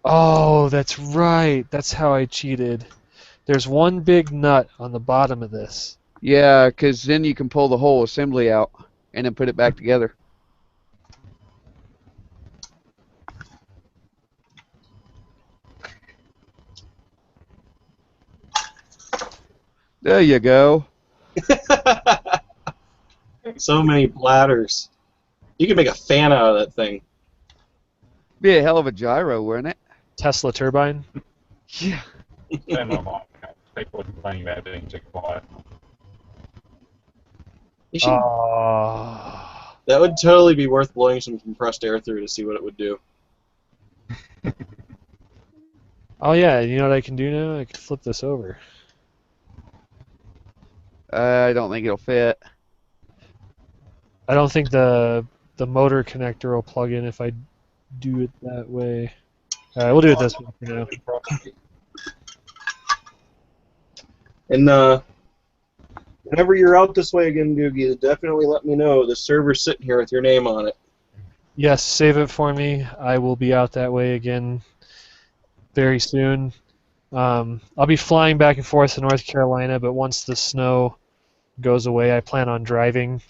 Oh, that's right. That's how I cheated. There's one big nut on the bottom of this. Yeah, because then you can pull the whole assembly out and then put it back together. There you go. So many bladders. You can make a fan out of that thing. Be a hell of a gyro, wouldn't it? Tesla turbine. Yeah. Turn my mic. People are complaining about being too quiet. You should, Oh. that would totally be worth blowing some compressed air through to see what it would do. Oh yeah, you know what I can do now? I can flip this over. I don't think it'll fit. I don't think the motor connector will plug in if I do it that way. All right, we'll do it this way for now. And whenever you're out this way again, Doogie, definitely let me know. The server's sitting here with your name on it. Yes, save it for me. I will be out that way again very soon. I'll be flying back and forth to North Carolina, but once the snow goes away, I plan on driving,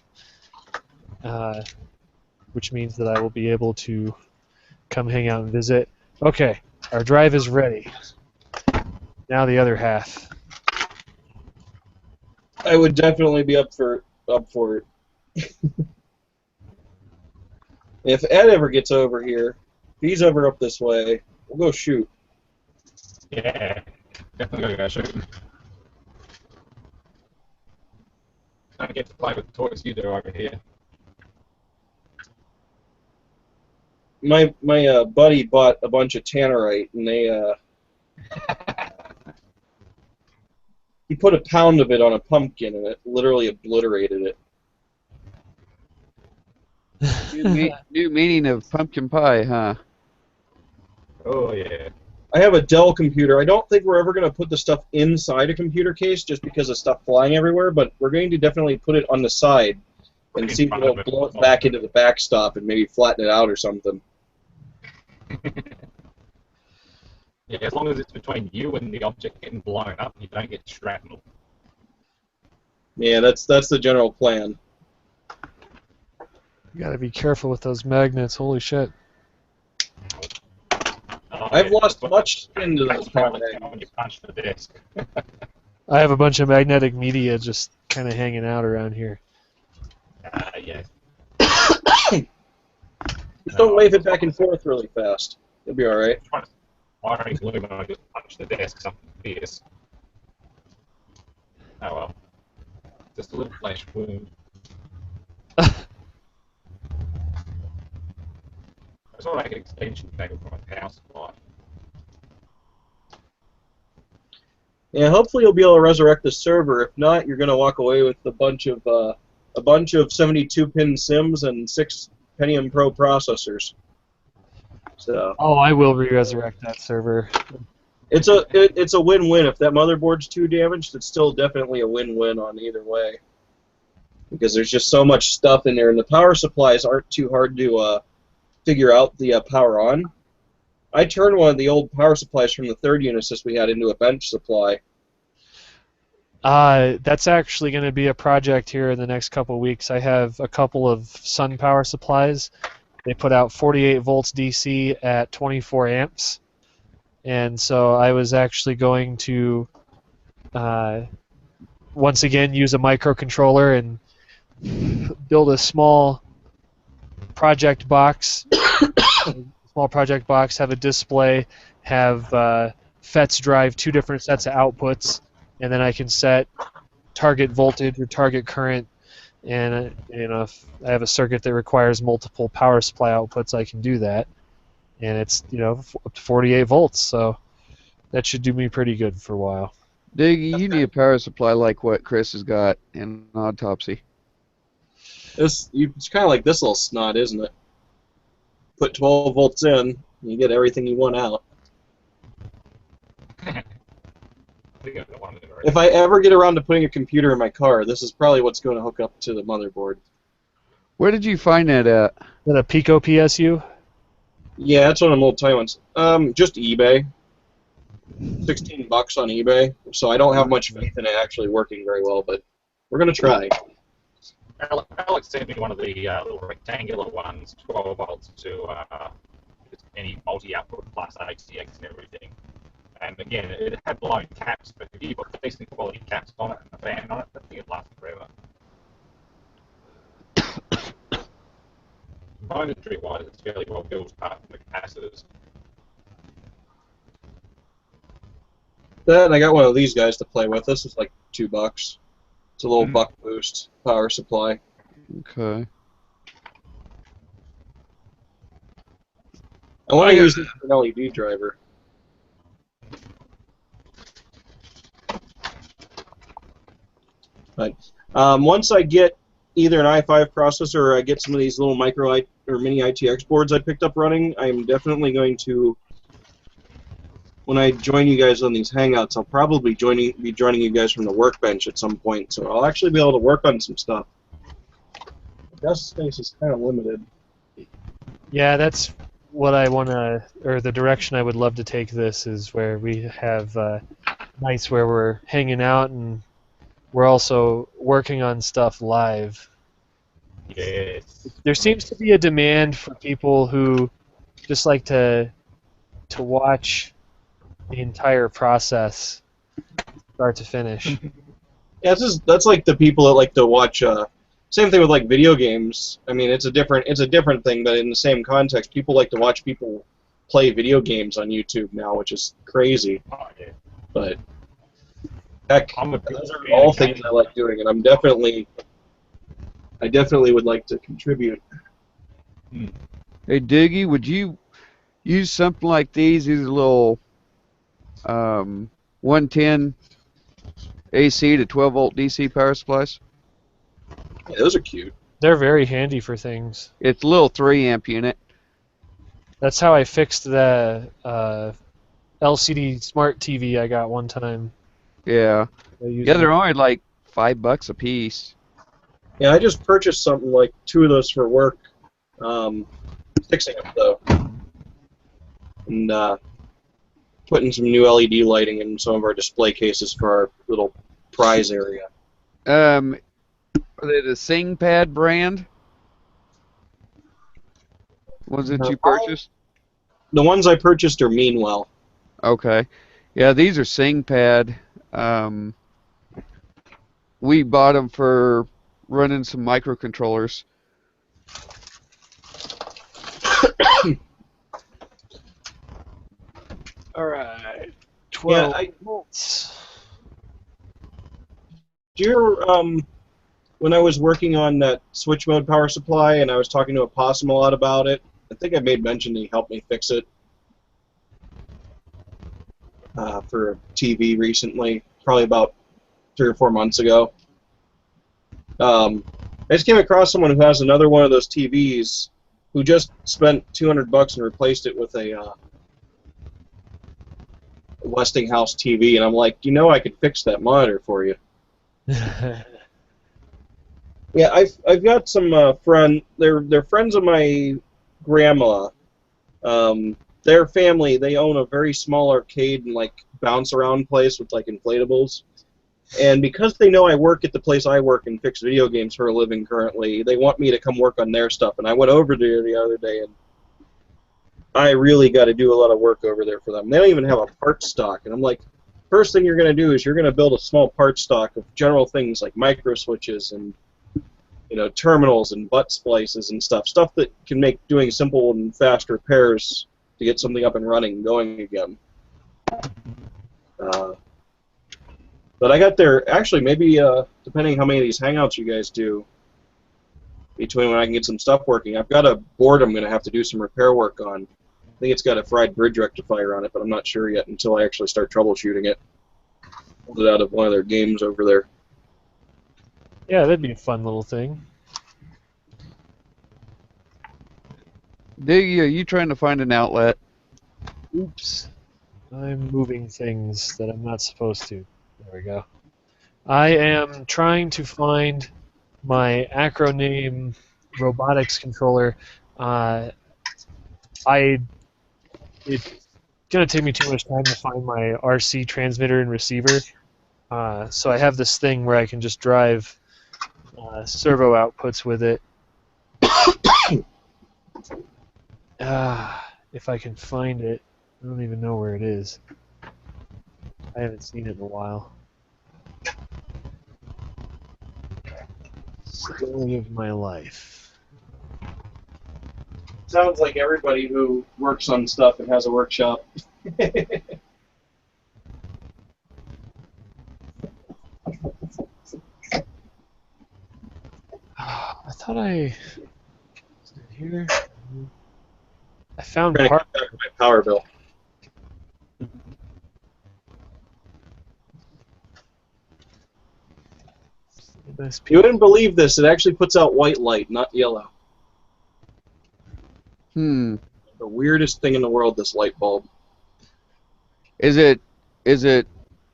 which means that I will be able to come hang out and visit. Okay, our drive is ready. Now the other half. I would definitely be up for it. If Ed ever gets over here, if he's ever up this way, we'll go shoot. Yeah, definitely gotta go shooting. Don't get to play with the toys you do over here. My buddy bought a bunch of tannerite, and he put a pound of it on a pumpkin, and it literally obliterated it. New meaning of pumpkin pie, huh? Oh yeah. I have a Dell computer. I don't think we're ever going to put the stuff inside a computer case just because of stuff flying everywhere, but we're going to definitely put it on the side and see if it'll blow it back into the backstop and maybe flatten it out or something. Yeah, as long as it's between you and the object getting blown up, you don't get shrapnel. Yeah, that's the general plan. You gotta be careful with those magnets. Holy shit. Oh, I've yeah, lost that's much skin to those when magnets. you punch the desk. I have a bunch of magnetic media just kind of hanging out around here. Yeah. Just don't wave it back and forth really fast. You'll be alright. Wiring glue when I just punch the desk, something fierce. Oh well. Just a little flesh wound. I saw like an extension cable from a power supply. Yeah, hopefully you'll be able to resurrect the server. If not, you're going to walk away with a bunch of 72-pin Sims and 6 Pentium Pro processors. So Oh, I will re-resurrect that server. it's a win-win. If that motherboard's too damaged, it's still definitely a win-win on either way. Because there's just so much stuff in there, and the power supplies aren't too hard to figure out the power on. I turned one of the old power supplies from the third Unisys we had into a bench supply. That's actually going to be a project here in the next couple of weeks. I have a couple of sun power supplies. They put out 48 volts DC at 24 amps. And so I was actually going to once again use a microcontroller and build a small project box. Have a display, have FETs drive 2 different sets of outputs, and then I can set target voltage or target current. And if I have a circuit that requires multiple power supply outputs, I can do that. And it's up to 48 volts, so that should do me pretty good for a while. Diggy, you need a power supply like what Chris has got in Autopsy. It's kind of like this little snot, isn't it? Put 12 volts in, and you get everything you want out. If I ever get around to putting a computer in my car, this is probably what's going to hook up to the motherboard. Where did you find that at? Is that a Pico PSU? Yeah, that's one of them old time ones. Just eBay. $16 on eBay. So I don't have much faith in it actually working very well, but we're going to try. Alex sent me one of the little rectangular ones, 12 volts to any multi-output plus ATX and everything. and again, it had blown caps, but if you put decent quality caps on it and a fan on it, I think it'd last forever. Componentry-wise, it's fairly well built apart from the capacitors. That, and I got one of these guys to play with. This is like $2. It's a little buck boost power supply. Okay. I want to use this as an LED driver. But once I get either an i5 processor or I get some of these little micro or mini ITX boards I picked up running, I'm definitely going to, when I join you guys on these hangouts, I'll probably be joining you guys from the workbench at some point, so I'll actually be able to work on some stuff. The desk space is kind of limited. Yeah, that's what I want to, or the direction I would love to take this is where we have nights where we're hanging out and we're also working on stuff live. Yes. There seems to be a demand for people who just like to watch the entire process, start to finish. Yeah, that's like the people that like to watch. Same thing with like video games. I mean, it's a different thing, but in the same context, people like to watch people play video games on YouTube now, which is crazy. Oh, yeah. But heck, I'm a those are all things I like doing, and I definitely would like to contribute. Hey, Diggy, would you use something like these? These are little 110 AC to 12 volt DC power supplies. Yeah, those are cute. They're very handy for things. It's a little 3 amp unit. That's how I fixed the LCD smart TV I got one time. Yeah. I used Yeah, they're them. only like $5 a piece. Yeah, I just purchased something like 2 of those for work. Fixing them though, and putting some new LED lighting in some of our display cases for our little prize area. Are they the ThinkPad brand? Was it you purchased? The ones I purchased are Meanwell. Okay. Yeah, these are ThinkPad. We bought them for running some microcontrollers. All right. 12 Yeah, volts. do you when I was working on that switch mode power supply and I was talking to Opossum a lot about it, I think I made mention that he helped me fix it for a TV recently, probably about 3 or 4 months ago. I just came across someone who has another one of those TVs who just spent $200 and replaced it with a Westinghouse TV, and I'm like, you know, I could fix that monitor for you. Yeah, I've got some they're friends of my grandma. Their family, they own a very small arcade and like bounce around place with like inflatables. And because they know I work at the place I work and fix video games for a living currently, they want me to come work on their stuff. And I went over there the other day, and I really got to do a lot of work over there for them. They don't even have a part stock. And I'm like, first thing you're going to do is you're going to build a small part stock of general things like micro switches and, you know, terminals and butt splices and stuff that can make doing simple and fast repairs to get something up and running and going again. But I got there, actually, maybe, depending how many of these hangouts you guys do, between when I can get some stuff working, I've got a board I'm going to have to do some repair work on. I think it's got a fried bridge rectifier on it, but I'm not sure yet until I actually start troubleshooting it. Pulled it out of one of their games over there. Yeah, that'd be a fun little thing. Diggy, are you trying to find an outlet? Oops. I'm moving things that I'm not supposed to. There we go. I am trying to find my acronym robotics controller. It's gonna take me too much time to find my RC transmitter and receiver. So I have this thing where I can just drive servo outputs with it. If I can find it, I don't even know where it is. I haven't seen it in a while. Story of my life. Sounds like everybody who works on stuff and has a workshop. I thought I... Is it here? I found Trying to part... cut back my power bill. Nice You wouldn't believe this. It actually puts out white light, not yellow. Hmm. The weirdest thing in the world, this light bulb. Is it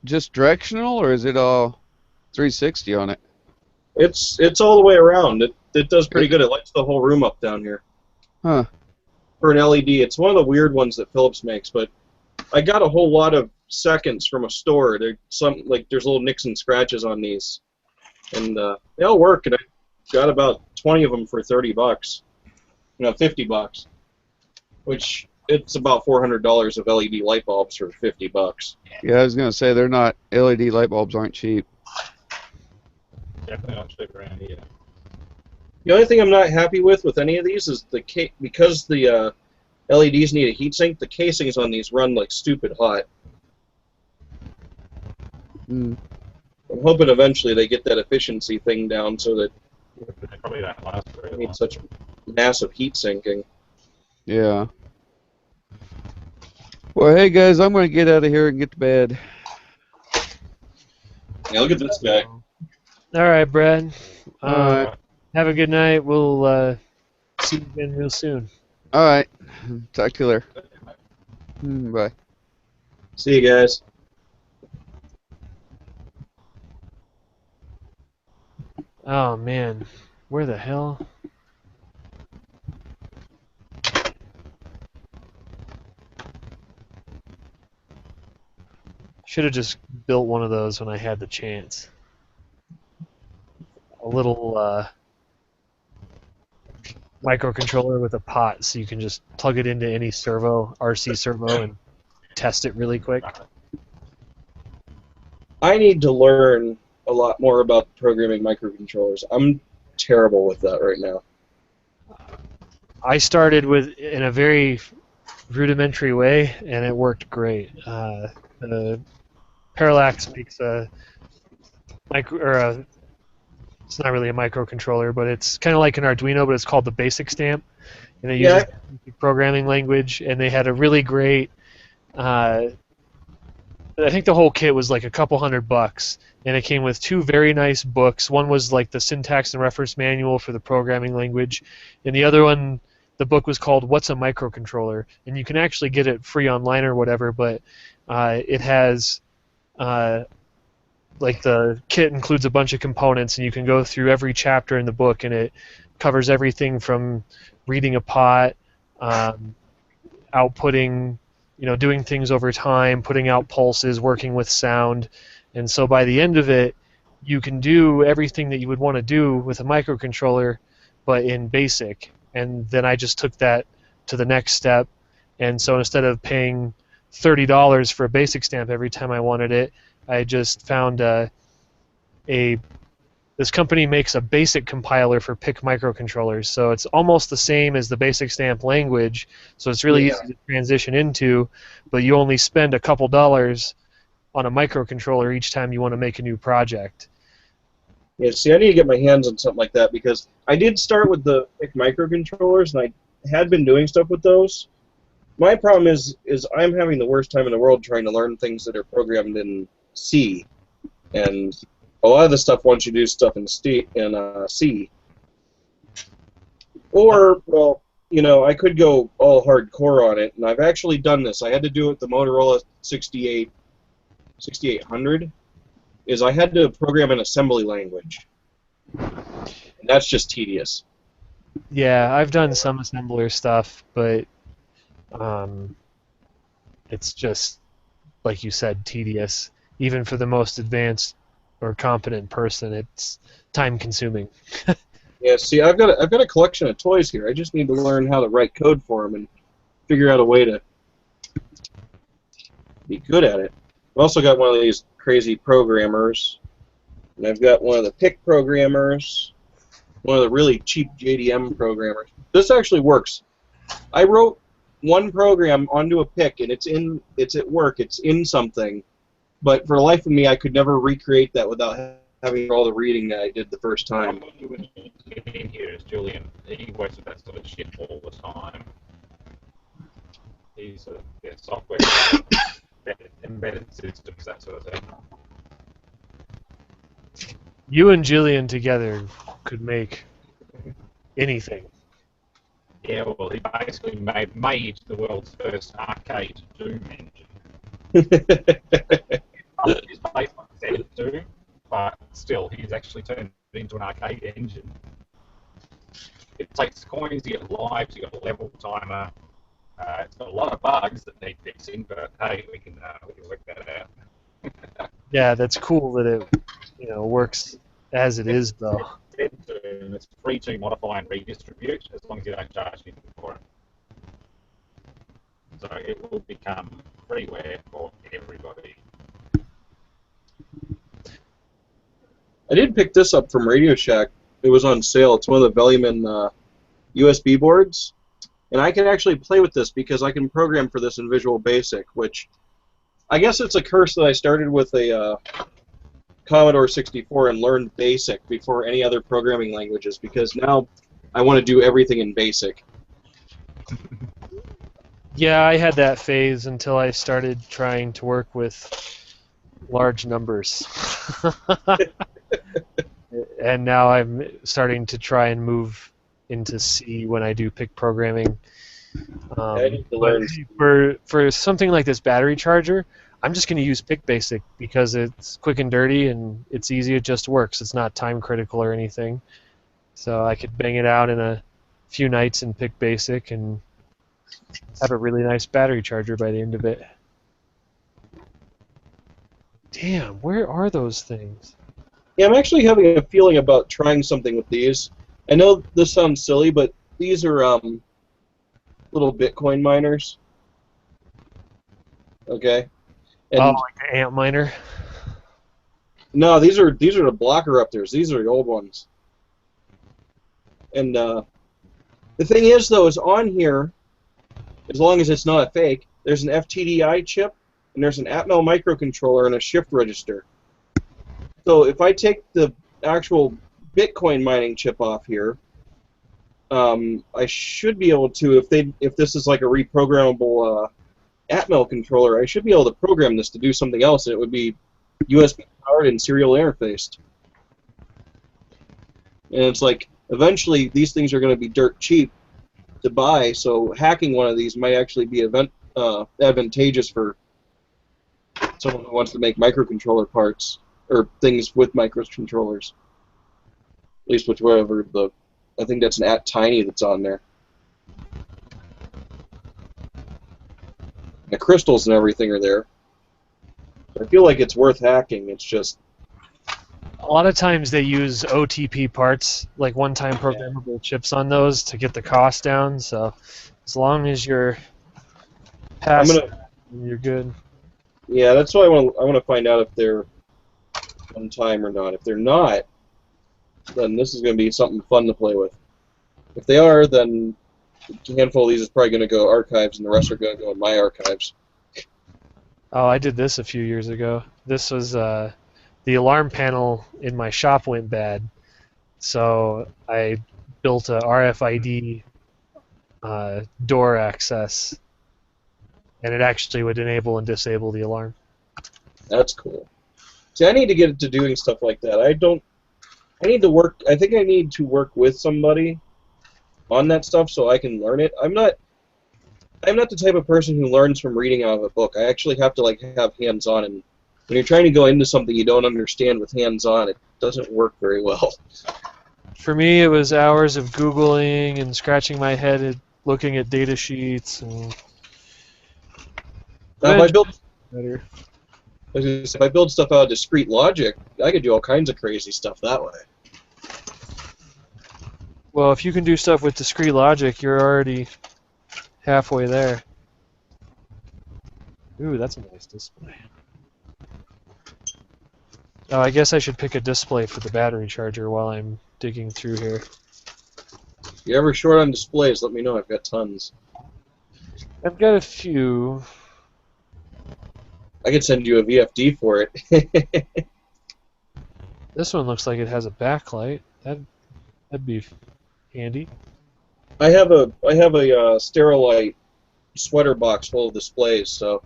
just directional, or is it all 360 on it? It's all the way around. It does pretty good. It lights the whole room up down here. Huh. For an LED, it's one of the weird ones that Philips makes, but I got a whole lot of seconds from a store. There's little nicks and scratches on these, and they all work. And I got about 20 of them for $30. $50, which it's about $400 of LED light bulbs for $50. Yeah, I was gonna say they're not LED light bulbs aren't cheap. Definitely not cheap around here. The only thing I'm not happy with any of these is because the LEDs need a heatsink. The casings on these run like stupid hot. Hmm. I'm hoping eventually they get that efficiency thing down so that They probably don't last very they long. need such massive heat sinking. Yeah. Well, hey guys, I'm gonna get out of here and get to bed. Yeah, look at this guy. All right, Brad. All right. Have a good night. We'll see you again real soon. All right. Talk to you later. Bye. See you guys. Oh man, where the hell? Should have just built one of those when I had the chance. A little microcontroller with a pot, so you can just plug it into any servo, RC servo, and test it really quick. I need to learn a lot more about programming microcontrollers. I'm terrible with that right now. I started in a very rudimentary way, and it worked great. The Parallax makes it's not really a microcontroller, but it's kind of like an Arduino, but it's called the Basic Stamp, and it uses basic programming language. And they had a really great. I think the whole kit was like a couple $100, and it came with 2 very nice books. One was like the syntax and reference manual for the programming language, and the other one, the book was called "What's a Microcontroller?" And you can actually get it free online or whatever, but it has. Like the kit includes a bunch of components, and you can go through every chapter in the book, and it covers everything from reading a pot, outputting, doing things over time, putting out pulses, working with sound. And so by the end of it, you can do everything that you would want to do with a microcontroller, but in BASIC. And then I just took that to the next step. And so instead of paying $30 for a BASIC stamp every time I wanted it, I just found this company makes a basic compiler for PIC microcontrollers, so it's almost the same as the basic stamp language, so it's really easy to transition into, but you only spend a couple dollars on a microcontroller each time you want to make a new project. Yeah, see, I need to get my hands on something like that because I did start with the PIC microcontrollers, and I had been doing stuff with those. My problem is I'm having the worst time in the world trying to learn things that are programmed in C, and a lot of the stuff wants you to do stuff in C. Or, well, I could go all hardcore on it, and I've actually done this. I had to do it with the Motorola 6800. Is I had to program an assembly language, and that's just tedious. Yeah, I've done some assembler stuff, but it's just, like you said, tedious. Even for the most advanced or competent person, it's time-consuming. Yeah, see, I've got a collection of toys here. I just need to learn how to write code for them and figure out a way to be good at it. I've also got one of these crazy programmers, and I've got one of the PIC programmers, one of the really cheap JDM programmers. This actually works. I wrote one program onto a PIC, and it's at work, it's in something, but for the life of me, I could never recreate that without having all the reading that I did the first time. In here is Julian. He works with that sort of shit all the time. He's a software, embedded systems, that sort of thing. You and Jillian together could make anything. Yeah, well, he basically made the world's first arcade Doom engine. It's based on Zen Doom, but still, he's actually turned it into an arcade engine. It takes coins, you get lives, you got a level timer. It's got a lot of bugs that need fixing, but hey, we can work that out. Yeah, that's cool that it works as it is, though. It's free to modify and redistribute as long as you don't charge anything for it. So it will become freeware for everybody. I did pick this up from Radio Shack. It was on sale. It's one of the Velleman USB boards. And I can actually play with this because I can program for this in Visual Basic, which I guess it's a curse that I started with a Commodore 64 and learned BASIC before any other programming languages, because now I want to do everything in BASIC. Yeah, I had that phase until I started trying to work with large numbers. And now I'm starting to try and move into C when I do PIC programming. I need to learn. For something like this battery charger, I'm just going to use PIC Basic because it's quick and dirty and it's easy. It just works. It's not time critical or anything. So I could bang it out in a few nights in PIC Basic and have a really nice battery charger by the end of it. Damn, where are those things? Yeah, I'm actually having a feeling about trying something with these. I know this sounds silly, but these are little Bitcoin miners. Okay. And Oh, like the amp miner? no, these are the blocker upters. These are the old ones. And the thing is, though, is on here, as long as it's not a fake, there's an FTDI chip, and there's an Atmel microcontroller and a shift register. So if I take the actual Bitcoin mining chip off here, I should be able to, if this is like a reprogrammable Atmel controller, I should be able to program this to do something else, and it would be USB powered and serial interfaced. And it's like, eventually these things are going to be dirt cheap to buy, so hacking one of these might actually be advantageous for someone who wants to make microcontroller parts, or things with microcontrollers. At least with whatever I think that's an @tiny that's on there. The crystals and everything are there. I feel like it's worth hacking. It's just A lot of times they use OTP parts, like one-time programmable chips on those to get the cost down. So as long as you're past that, you're good. yeah, that's why I want to find out if they're on time or not. If they're not, then this is going to be something fun to play with. If they are, then a handful of these is probably going to go archives, and the rest are going to go in my archives. Oh, I did this a few years ago. This was the alarm panel in my shop went bad, so I built a RFID door access, and it actually would enable and disable the alarm. That's cool. See, I need to get into doing stuff like that. I need to work. I think I need to work with somebody on that stuff so I can learn it. I'm not the type of person who learns from reading out of a book. I actually have to have hands-on, and when you're trying to go into something you don't understand with hands-on, it doesn't work very well. For me, it was hours of Googling and scratching my head at looking at data sheets. And Now, better. if I build stuff out of discrete logic, I could do all kinds of crazy stuff that way. Well, if you can do stuff with discrete logic, you're already halfway there. Ooh, that's a nice display. Oh, I guess I should pick a display for the battery charger while I'm digging through here. If you're ever short on displays, let me know. I've got tons. I've got a few. I could send you a VFD for it. This one looks like it has a backlight. That'd be handy. I have a Sterilite sweater box full of displays. So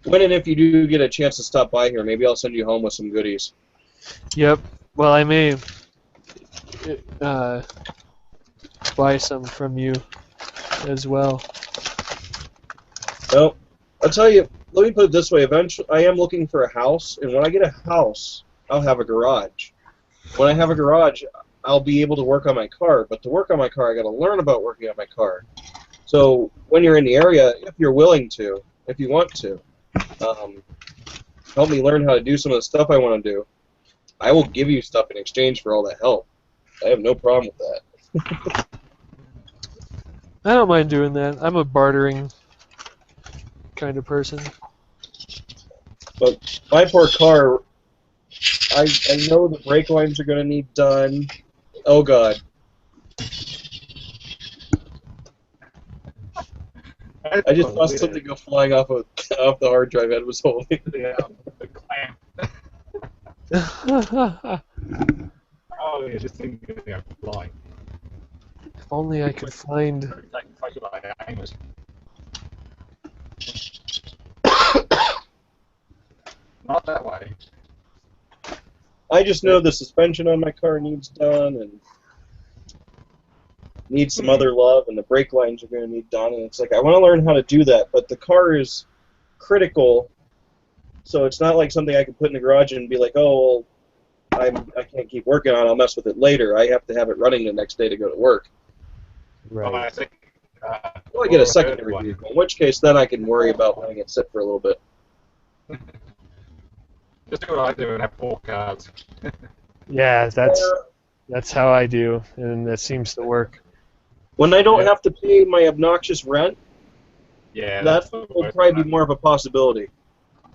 when and if you do get a chance to stop by here, maybe I'll send you home with some goodies. Yep. Well, I may buy some from you as well. Well, I'll tell you. Let me put it this way. Eventually, I am looking for a house, and when I get a house, I'll have a garage. When I have a garage, I'll be able to work on my car. But to work on my car, I got to learn about working on my car. So when you're in the area, if you're willing to, if you want to, help me learn how to do some of the stuff I want to do, I will give you stuff in exchange for all that help. I have no problem with that. I don't mind doing that. I'm a bartering kind of person. But my poor car, I know the brake lines are going to need done. Oh, God. I just saw something go flying off the hard drive Ed was holding. Yeah, the clamp. Oh, yeah, just think of it flying. If only I could find. Take photo of our aimers. Not that way. I just know the suspension on my car needs done and needs some other love, and the brake lines are going to need done. And it's like, I want to learn how to do that, but the car is critical, so it's not like something I can put in the garage and be like, oh, well, I can't keep working on it, I'll mess with it later. I have to have it running the next day to go to work. Well, I think, Well, I get a secondary vehicle, in which case then I can worry about letting it sit for a little bit. Just do what I do and have 4 cars. Yeah, that's how I do, and that seems to work. When I don't have to pay my obnoxious rent, Yeah, that will probably be more of a possibility.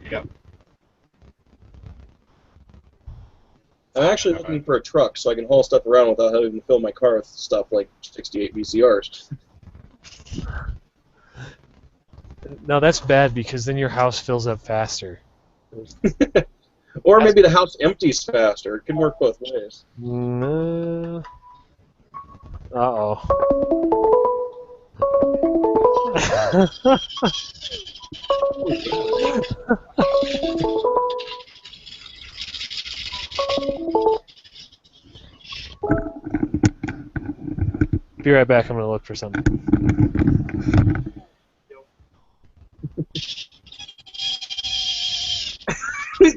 Yep. I'm actually looking for a truck so I can haul stuff around without having to fill my car with stuff like 68 VCRs. No, that's bad because then your house fills up faster. Or maybe the house empties faster. It can work both ways. Uh-oh. Be right back. I'm going to look for something.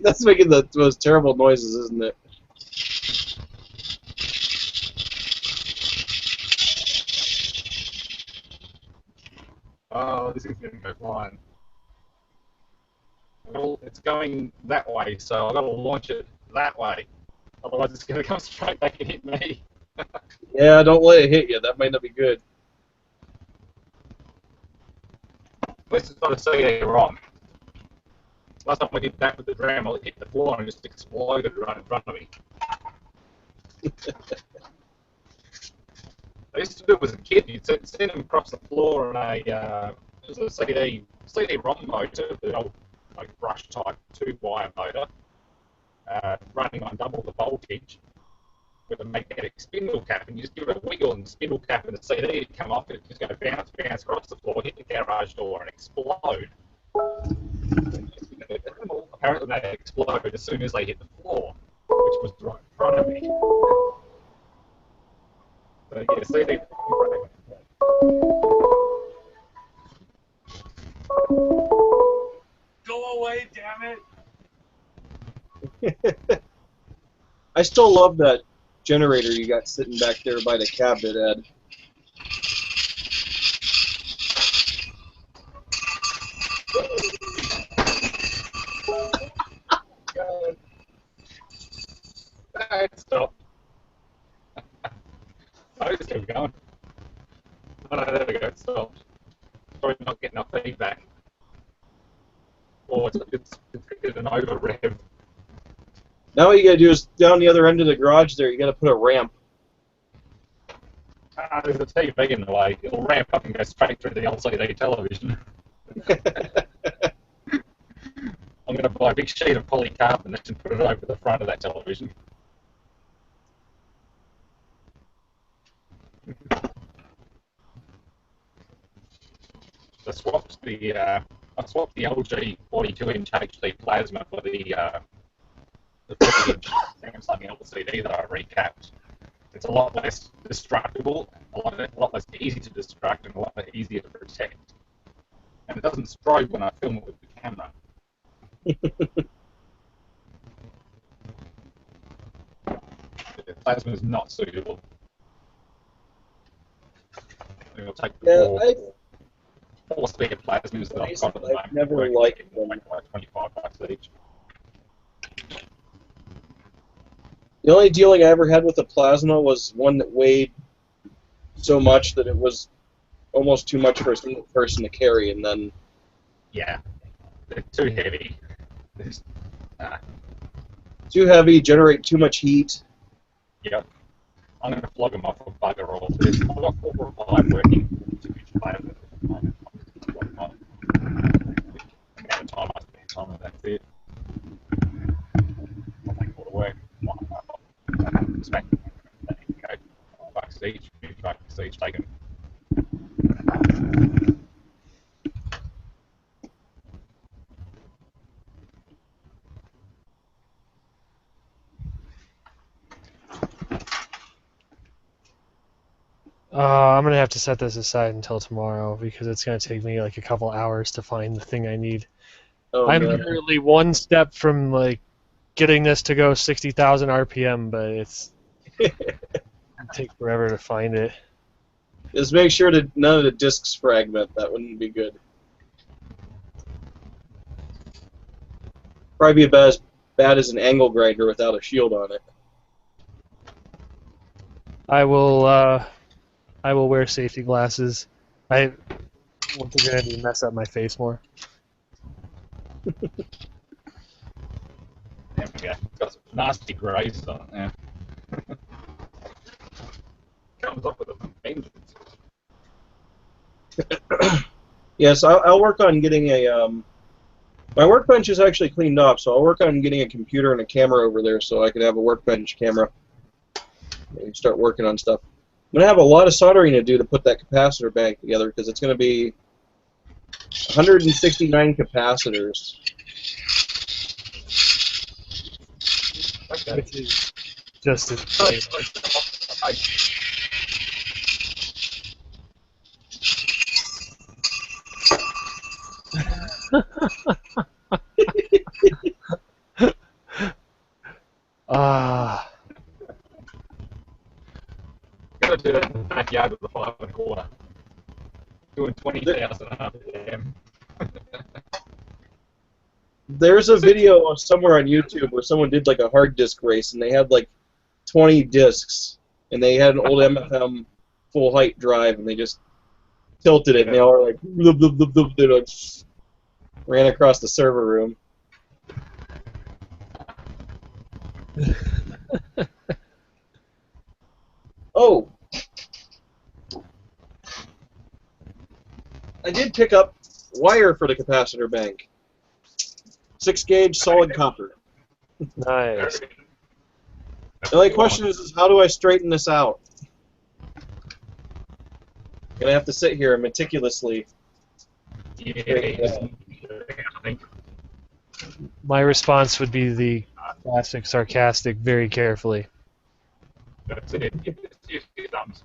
That's making the most terrible noises, isn't it? Oh, this is going to go flying. Well, it's going that way, so I've got to launch it that way. Otherwise, it's going to come straight back and hit me. Yeah, don't let it hit you. That might not be good. At least it's not a CD ROM. Last time I did that with the dram, it hit the floor and just exploded right in front of me. I used to do it as a kid. You'd send them across the floor on it was a CD-ROM motor, the old like brush type 2-wire motor, running on double the voltage with a magnetic spindle cap, and you just give it a wiggle, and the spindle cap and the CD would come off, and it just go bounce across the floor, hit the garage door, and explode. Apparently, they explode as soon as they hit the floor, which was right in front of me. So yeah, CD. Go away, damn it! I still love that generator you got sitting back there by the cabinet, Ed. Alright, stop. I just keep going. Oh, no, there we go, it stopped. Probably not getting enough feedback. Or it's an over rev. Now what you gotta do is down the other end of the garage there, you gotta put a ramp. There's a TV in the way. It'll ramp up and go straight through the LCD television. I'm going to buy a big sheet of polycarbonate and put it over the front of that television. I swapped the LG 42-inch HD plasma for the 50-inch Samsung LCD that I recapped. It's a lot less destructible, a lot less easy to destruct, and a lot easier to protect. And it doesn't strobe when I film it with the camera. The plasma is not suitable. It'll take four spare plasmas that I've got at the moment. I've never liked them. Like $25 each. The only dealing I ever had with a plasma was one that weighed so much that it was almost too much for a single person to carry, and then... Yeah, they're too heavy. Too heavy, generate too much heat. Yep. I'm going to flog them off a bugger or two. I've got 4 or 5 working 2-inch plasma at the moment. The amount of time I spend on it, that's it. I'll make all the work. Smack that in, go. $5 each, $5 each taken. I'm gonna have to set this aside until tomorrow because it's gonna take me like a couple hours to find the thing I need. Oh, I'm man. literally one step from like getting this to go 60,000 RPM, but it'll take forever to find it. Just make sure that none of the discs fragment. That wouldn't be good. Probably be about as bad as an angle grinder without a shield on it. I will wear safety glasses. I want to gonna do mess up my face more. There we go. It's got some nasty grays on it now. Comes up with a vengeance. Yes, I'll work on getting a... my workbench is actually cleaned off, so I'll work on getting a computer and a camera over there so I can have a workbench camera. And start working on stuff. I'm going to have a lot of soldering to do to put that capacitor bank together because it's going to be 169 capacitors. Okay. Which is just as Ah. Gotta do that in the backyard with the 5 1/4. Doing 20,000 RPM. There's a video somewhere on YouTube where someone did like a hard disk race and they had like 20 discs and they had an old MFM full height drive and they just tilted it and they all were like, blub, blub, blub, blub, they like ran across the server room. Oh, I did pick up wire for the capacitor bank. 6-gauge solid copper. nice. The only question is how do I straighten this out? I'm gonna have to sit here and meticulously. I think My response would be the classic sarcastic, very carefully. that's it. Use your thumbs.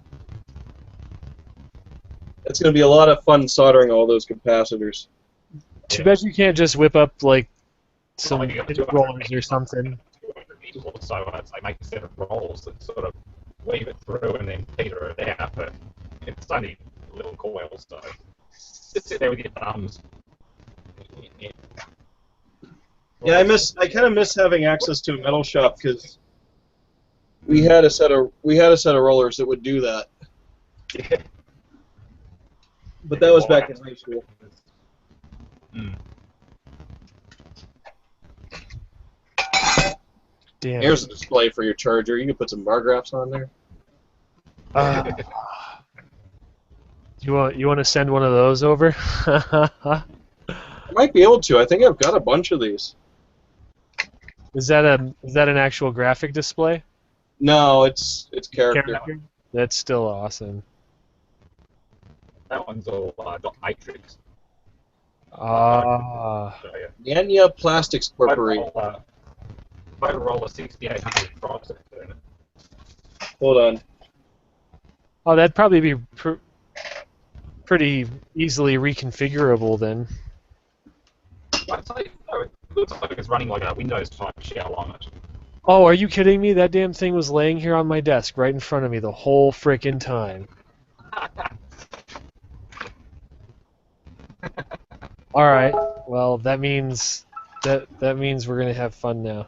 It's gonna be a lot of fun soldering all those capacitors. Too bad you can't just whip up like some Well, you got pin 200 rollers or something. So I'd say make a set of rolls that sort of weave it through and then peter it out, but it's only little coils, so just sit there with your thumbs. Yeah, I kind of miss having access to a metal shop because we had a set of rollers that would do that. Yeah. But that was back in high school. Damn. Here's a display for your charger. You can put some bar graphs on there. You want to send one of those over? I might be able to. I think I've got a bunch of these. Is that an actual graphic display? No, it's character. That's still awesome. That one's all dot matrix. Ah. So, yeah. Nanya Plastics Corporation. Motorola 6800 processor in it. Hold on. Oh, that'd probably be pretty easily reconfigurable then. I'd say, it looks like it's running like a Windows type shell on it. Oh, are you kidding me? That damn thing was laying here on my desk right in front of me the whole frickin' time. All right. Well, that means we're gonna have fun now.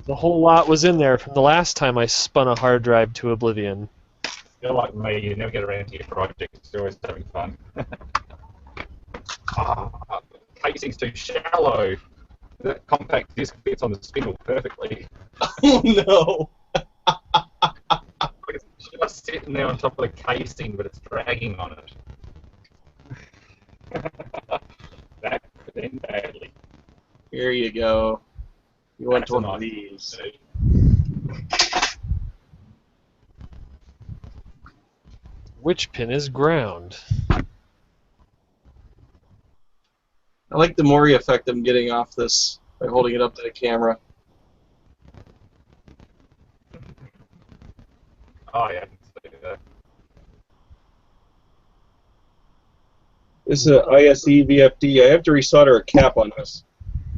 The whole lot was in there from the last time I spun a hard drive to oblivion. You're like me, you never get around to your projects, you're always having fun. Casing's too shallow. That compact disc fits on the spindle perfectly. Oh no! It's just sitting there on top of the casing, but it's dragging on it. That could end badly. Here you go. You want That's one a of nice these. thing. Which pin is ground? I like the Mori effect I'm getting off this by holding it up to the camera. Oh yeah, I can see that. This is an ISE VFD. I have to resolder a cap on this.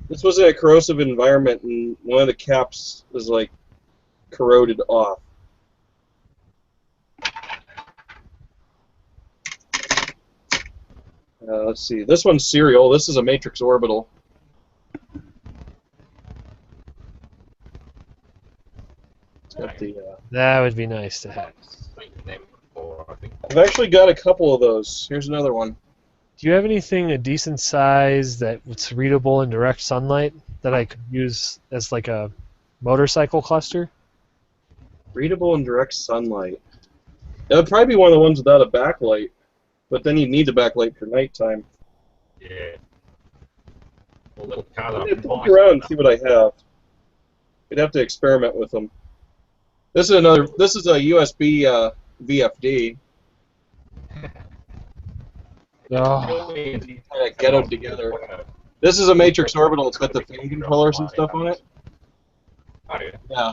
This was in a corrosive environment, and one of the caps was like corroded off. Let's see. This one's serial. This is a matrix orbital. It's got the. That would be nice to have. Seen them before, I think. I've actually got a couple of those. Here's another one. Do you have anything a decent size that's readable in direct sunlight that I could use as like a motorcycle cluster? Readable in direct sunlight. That would probably be one of the ones without a backlight, but then you need the backlight for nighttime. Yeah. A little card I'm up. gonna poke around and see what I have. We'd have to experiment with them. This is another. This is a USB VFD. Oh, Kind of ghettoed together. This is a matrix orbital. It's got the fan controllers and stuff on it. Oh, yeah. Yeah,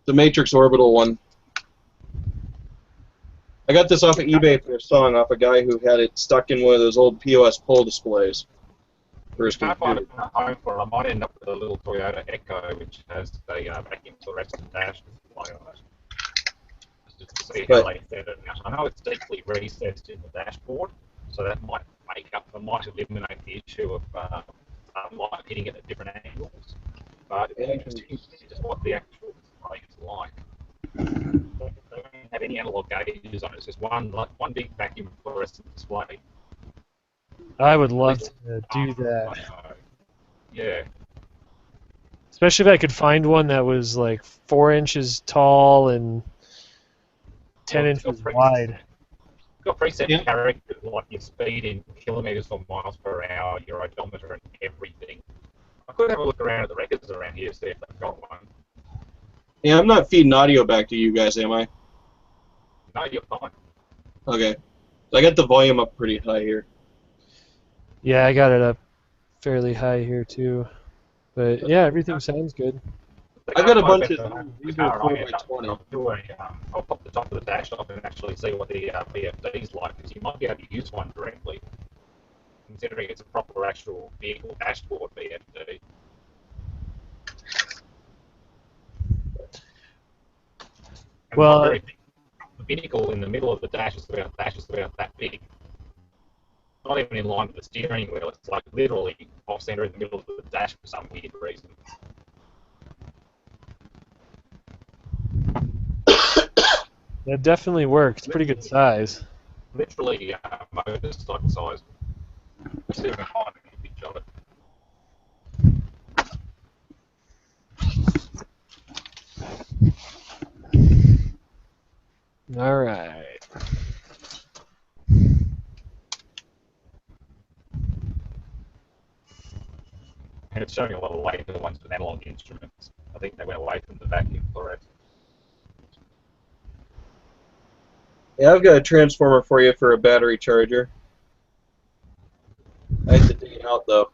the matrix orbital one. I got this off of eBay for a song off a guy who had it stuck in one of those old POS pull displays for his If I find computer. it at home for it, I might end up with a little Toyota Echo, which has a vacuum fluorescent dash display on it. Just to see how they set it. I know it's deeply recessed in the dashboard, so that might eliminate the issue of light hitting it at different angles. But it's interesting to see just what the actual display is like. They don't have any analog gauges on it. It's just one big vacuum fluorescent display. I would love to do that. Yeah. Especially if I could find one that was like 4 inches tall and 10 Well, inches wide. Got preset Yeah. characters like your speed in kilometres or miles per hour, your odometer, and everything. I could have a look around at the records around here, see if they've got one. Yeah, I'm not feeding audio back to you guys, am I? No, you're fine. Okay. I got the volume up pretty high here. Yeah, I got it up fairly high here too. But yeah, everything sounds good. I've got a bunch The of car these I are 4 end by up- 20. I'll pop the top of the dash off and actually see what the VFD's like, because you might be able to use one directly, considering it's a proper actual vehicle dashboard VFD. And Well, not very big. The vehicle in the middle of the dash is about that big. Not even in line with the steering wheel. It's like literally off center in the middle of the dash for some weird reason. That definitely works. Pretty good size. Literally motorcycle size. See if I can find an image of it. All right. And it's showing a lot of later ones with analog instruments. I think they went away from the vacuum fluorescent. Yeah, I've got a transformer for you for a battery charger. I had to dig it out though.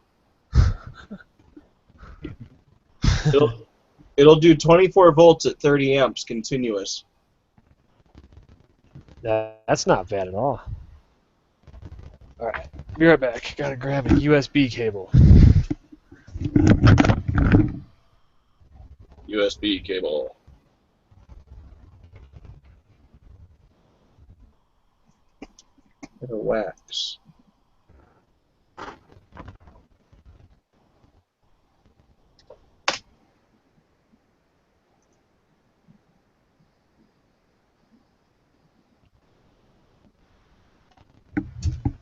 It'll do 24 volts at 30 amps continuous. That's not bad at all. All right, be right back. Gotta grab a USB cable. USB cable. And a wax.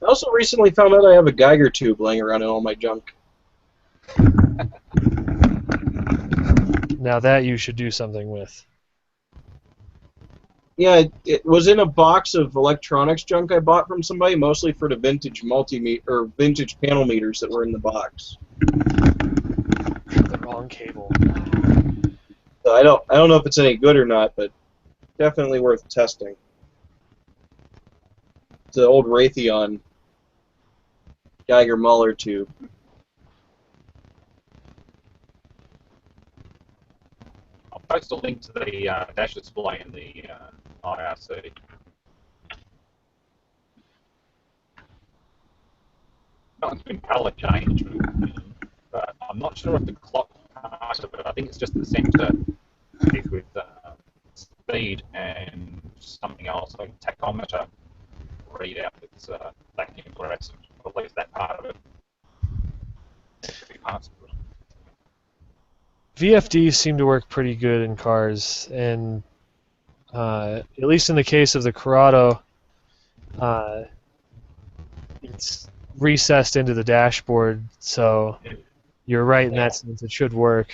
I also recently found out I have a Geiger tube laying around in all my junk. Now that you should do something with. Yeah, it was in a box of electronics junk I bought from somebody, mostly for the vintage multimeter or vintage panel meters that were in the box. The wrong cable. So I don't know if it's any good or not, but definitely worth testing. It's an old Raytheon Geiger Muller tube. I'll post a link to the dash display in the IRC. Nothing's been colour changed, but I'm not sure if the clock part of it. I think it's just the sensor with speed and something else, like tachometer readout that's vacuum fluorescent. At least that part of it. Should be parts of it. VFDs seem to work pretty good in cars, and at least in the case of the Corrado, it's recessed into the dashboard, so you're right in that sense. It should work.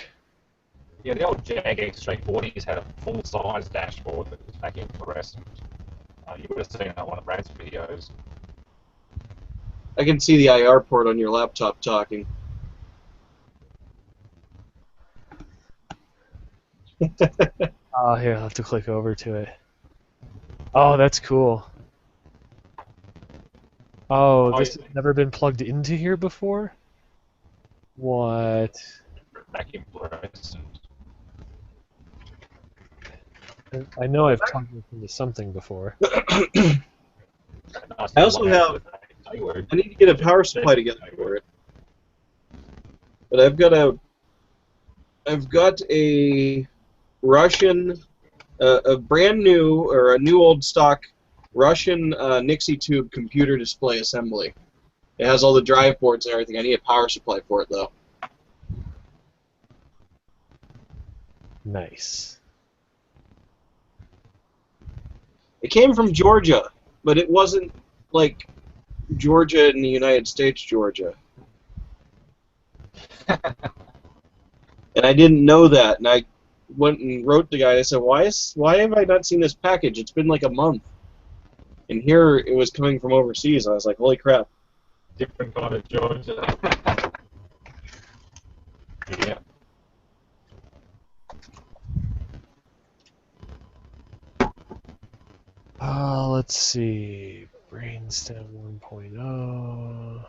Yeah, the old Jag X340s had a full-size dashboard that was vacuum fluorescent. You would have seen that one of Brad's videos. I can see the IR port on your laptop talking. Oh, here, I'll have to click over to it. Oh, that's cool. Oh, this has never been plugged into here before? What? Vacuum fluorescent. I know I've plugged this into something before. I also have. I need to get a power supply together for it. But I've got a Russian, a brand new or a new old stock Russian Nixie tube computer display assembly. It has all the drive boards and everything. I need a power supply for it though. Nice. It came from Georgia, but it wasn't like Georgia in the United States, Georgia. And I didn't know that, and I went and wrote the guy. I said, "Why have I not seen this package? It's been like a month." And here it was coming from overseas. I was like, "Holy crap!" Different kind of Georgia. Yeah. Let's see. Brainstem 1.0.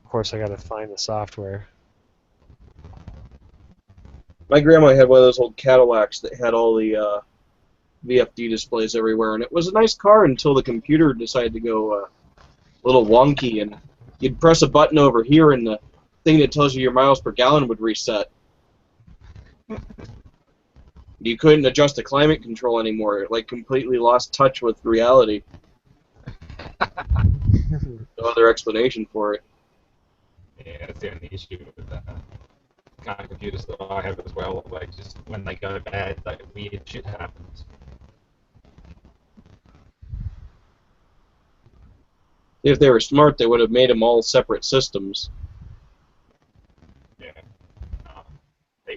Of course, I gotta find the software. My grandma had one of those old Cadillacs that had all the VFD displays everywhere, and it was a nice car until the computer decided to go a little wonky, and you'd press a button over here, and the thing that tells you your miles per gallon would reset. You couldn't adjust the climate control anymore. It like completely lost touch with reality. No other explanation for it. Yeah, that's the only issue with that kind of computers that I have as well. Like, just when they go bad, like weird shit happens. If they were smart, they would have made them all separate systems. Yeah.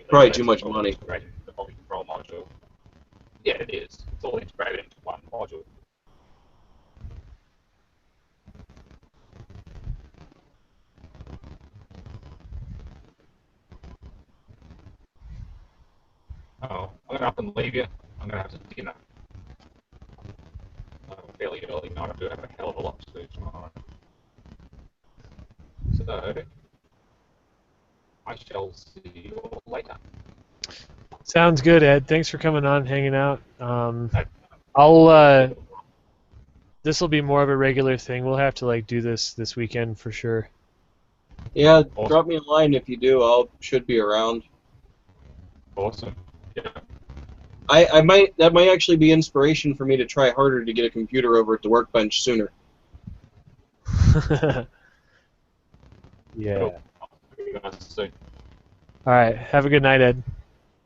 Probably too much money. The body control module. Yeah, it is. It's all integrated into one module. Oh, I'm gonna have to leave you. I'm gonna have to dinner. Fairly early night. I do have a hell of a lot to do tomorrow. So I shall see you all later. Sounds good, Ed. Thanks for coming on, hanging out. I'll this will be more of a regular thing. We'll have to like do this weekend for sure. Yeah, Awesome. drop me a line if you do. Should be around. Awesome. Yeah. I might that might actually be inspiration for me to try harder to get a computer over at the workbench sooner. Yeah. Cool. Nice to see. All right. Have a good night, Ed.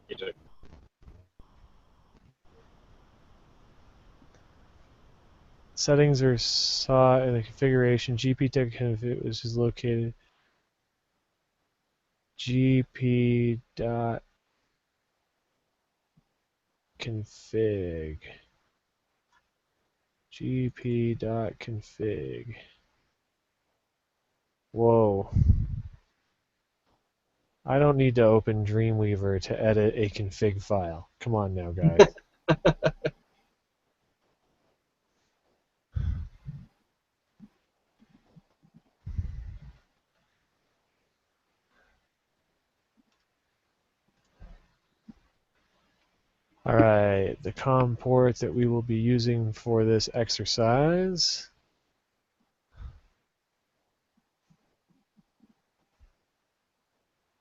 You too. Settings are saw in the configuration. GP tech which is located. GP dot config. GP dot config. Whoa. I don't need to open Dreamweaver to edit a config file. Come on now, guys. All right, the COM port that we will be using for this exercise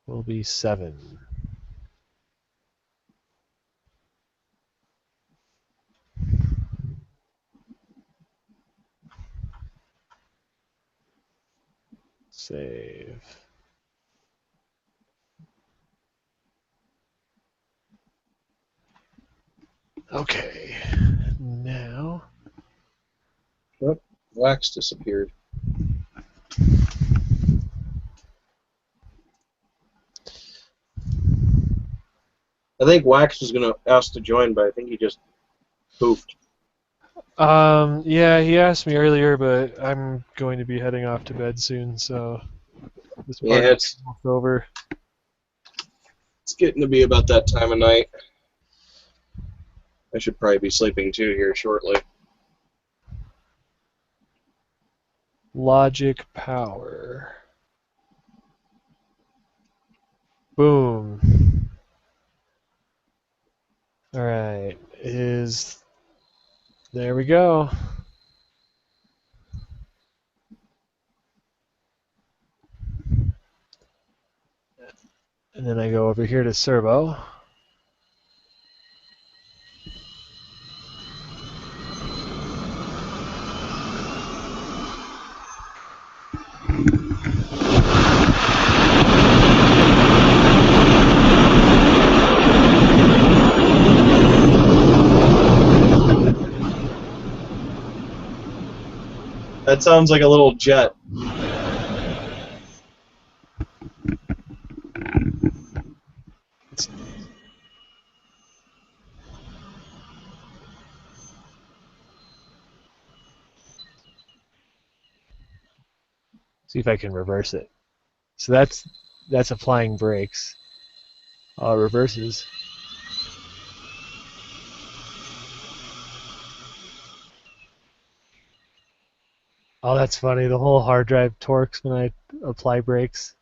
will be 7. Save. Okay, now Wax disappeared. I think Wax was gonna ask to join, but I think he just poofed. yeah, he asked me earlier, but I'm going to be heading off to bed soon, so this Yeah, part is almost over. it's getting to be about that time of night. I should probably be sleeping too here shortly. Logic power. Boom. All right, there we go. And then I go over here to servo. That sounds like a little jet. See if I can reverse it. So that's applying brakes. Reverses. Oh, that's funny. The whole hard drive torques when I apply brakes.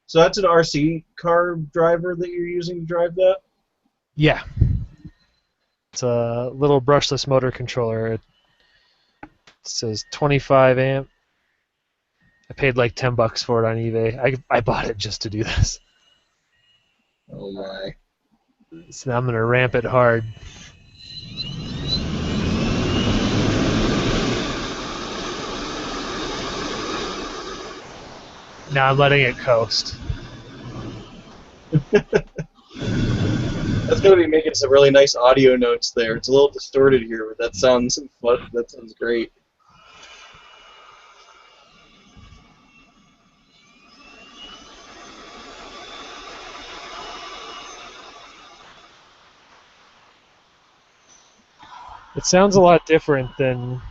So that's an RC car driver that you're using to drive that? Yeah. It's a little brushless motor controller. It says 25 amp. I paid like $10 for it on eBay. I bought it just to do this. Oh my. So now I'm going to ramp it hard. Now I'm letting it coast. That's going to be making some really nice audio notes there. It's a little distorted here, but that sounds fun. That sounds great. It sounds a lot different than...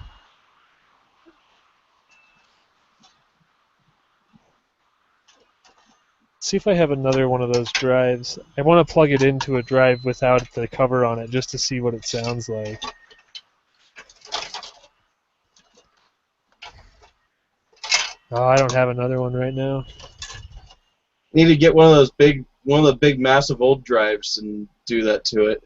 See if I have another one of those drives. I want to plug it into a drive without the cover on it just to see what it sounds like. Oh, I don't have another one right now. Need to get one of the big massive old drives and do that to it.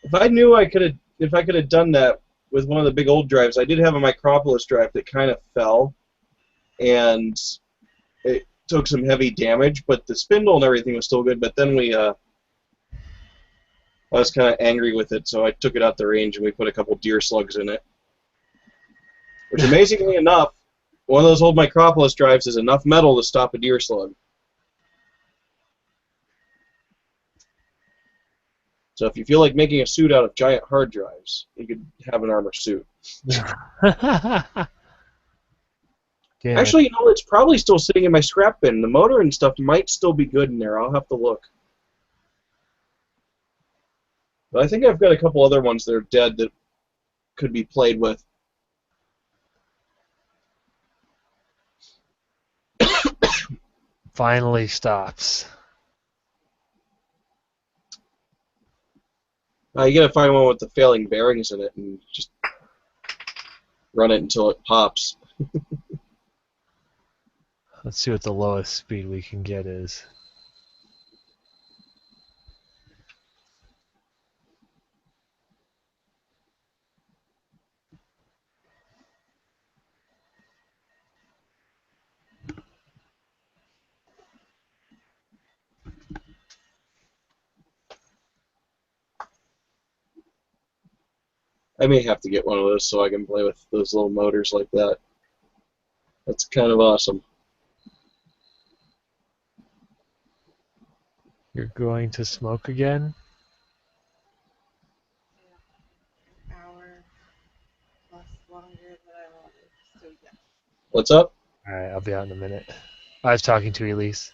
If I knew if I could have done that with one of the big old drives, I did have a Micropolis drive that kind of fell, and it took some heavy damage, but the spindle and everything was still good. But then I was kind of angry with it, so I took it out the range and we put a couple deer slugs in it. Which, amazingly enough, one of those old Micropolis drives is enough metal to stop a deer slug. So if you feel like making a suit out of giant hard drives, you could have an armor suit. Yeah. Actually, it's probably still sitting in my scrap bin. The motor and stuff might still be good in there. I'll have to look. But I think I've got a couple other ones that are dead that could be played with. Finally stops. You gotta find one with the failing bearings in it and just run it until it pops. Let's see what the lowest speed we can get is. I may have to get one of those so I can play with those little motors like that. That's kind of awesome. You're going to smoke again? An hour plus longer than I wanted. So yeah. What's up? Alright, I'll be out in a minute. I was talking to Elise.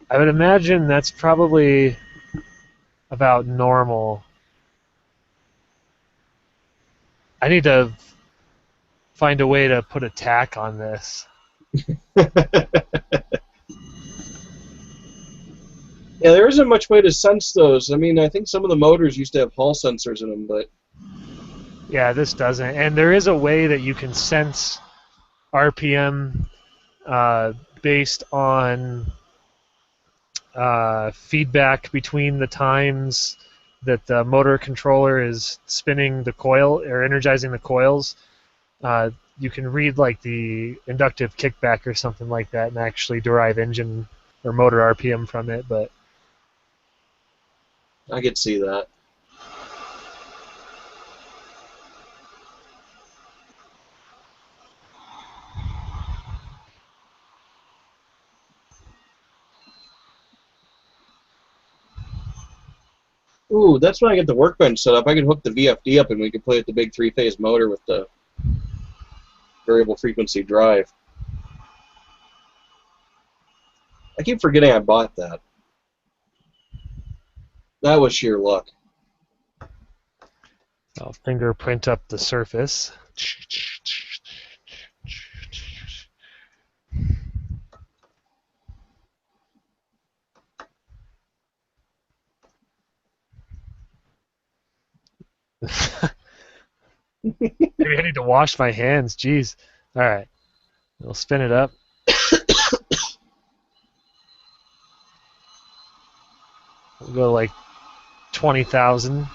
I would imagine that's probably about normal. I need to find a way to put a tack on this. Yeah, there isn't much way to sense those. I mean, I think some of the motors used to have Hall sensors in them, but... Yeah, this doesn't. And there is a way that you can sense RPM based on feedback between the times that the motor controller is spinning the coil or energizing the coils. You can read like the inductive kickback or something like that and actually derive engine or motor RPM from it. But I could see that. Ooh, that's when I get the workbench set up. I can hook the VFD up and we can play with the big three-phase motor with the variable frequency drive. I keep forgetting I bought that. That was sheer luck. I'll fingerprint up the surface. Maybe I need to wash my hands. Jeez. All right. We'll spin it up. We'll go like 20,000. And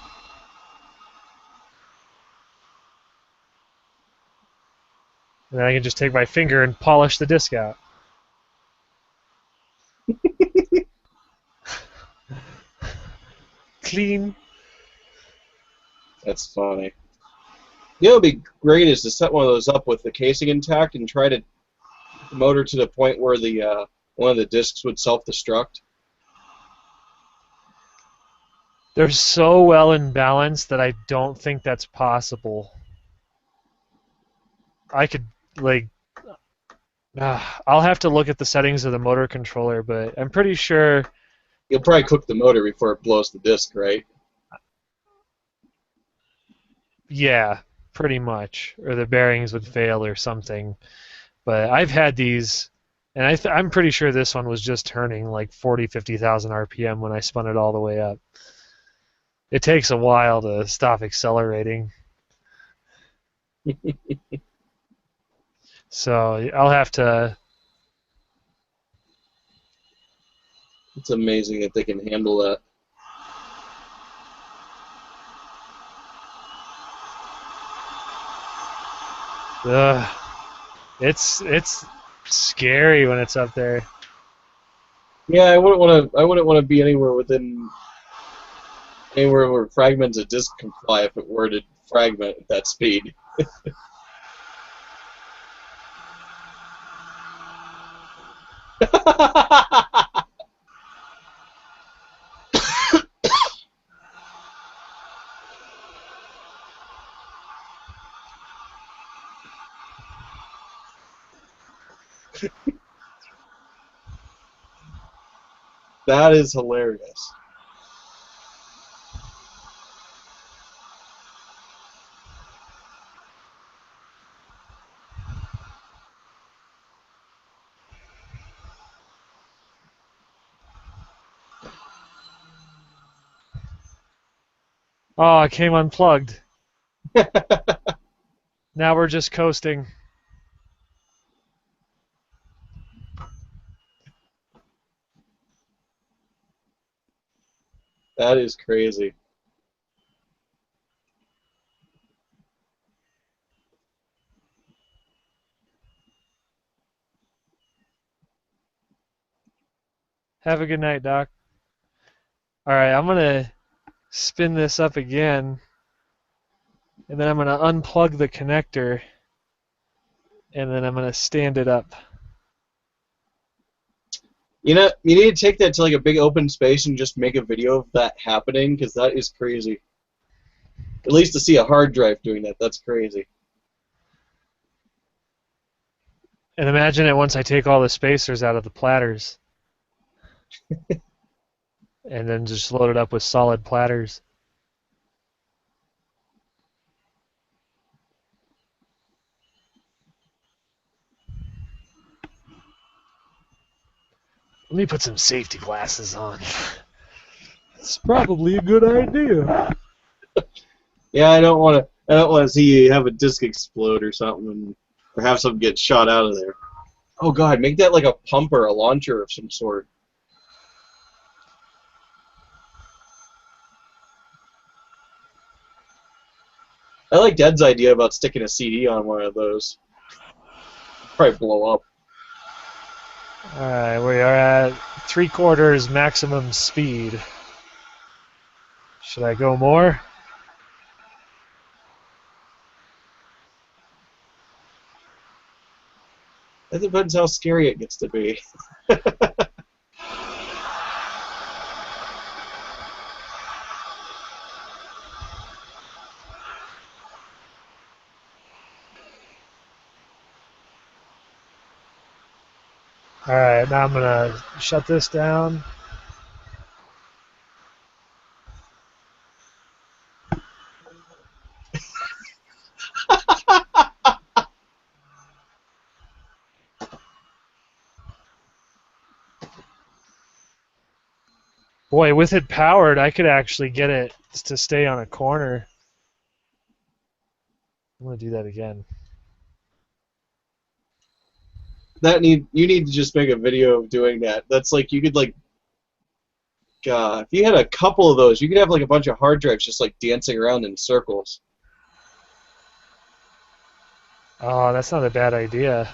then I can just take my finger and polish the disc out. Clean. That's funny. You know what would be great is to set one of those up with the casing intact and try to the motor to the point where the one of the discs would self-destruct? They're so well in balance that I don't think that's possible. I could, like, I'll have to look at the settings of the motor controller, but I'm pretty sure. You'll probably cook the motor before it blows the disc, right? Yeah, pretty much. Or the bearings would fail or something. But I've had these, and I'm pretty sure this one was just turning like 40, 50,000 RPM when I spun it all the way up. It takes a while to stop accelerating. So I'll have to. It's amazing that they can handle that. It's scary when it's up there. Yeah, I wouldn't want to. I wouldn't want to be anywhere where fragments of disc can fly if it were to fragment at that speed. That is hilarious. Oh, it came unplugged. Now we're just coasting. That is crazy. Have a good night, Doc. All right, I'm going to spin this up again, and then I'm going to unplug the connector, and then I'm going to stand it up. You know, you need to take that to like a big open space and just make a video of that happening, because that is crazy. At least to see a hard drive doing that, that's crazy. And imagine it once I take all the spacers out of the platters. And then just load it up with solid platters. Let me put some safety glasses on. It's probably a good idea. Yeah, I don't want to. I don't want to see you have a disc explode or something, or have something get shot out of there. Oh God, make that like a pump or a launcher of some sort. I like Dad's idea about sticking a CD on one of those. Probably blow up. Alright, we are at 3/4 maximum speed. Should I go more? That depends how scary it gets to be. Alright, now I'm going to shut this down. Boy, with it powered, I could actually get it to stay on a corner. I'm going to do that again. You need to just make a video of doing that. That's like you could like. If you had a couple of those, you could have like a bunch of hard drives just like dancing around in circles. Oh, that's not a bad idea.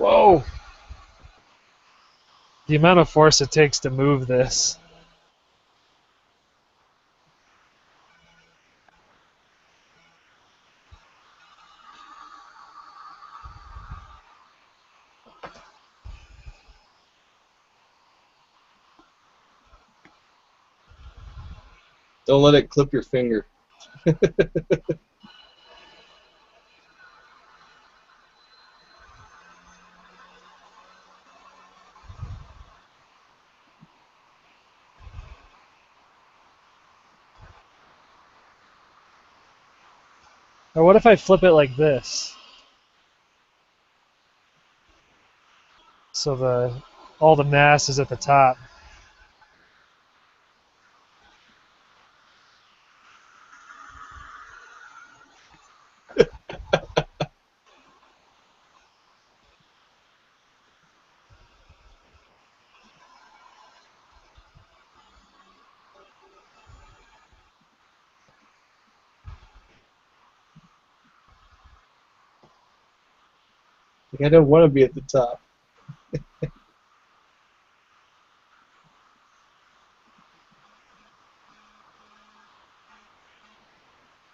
Whoa! The amount of force it takes to move this. Don't let it clip your finger. Or what if I flip it like this? So all the mass is at the top. Like, I don't want to be at the top.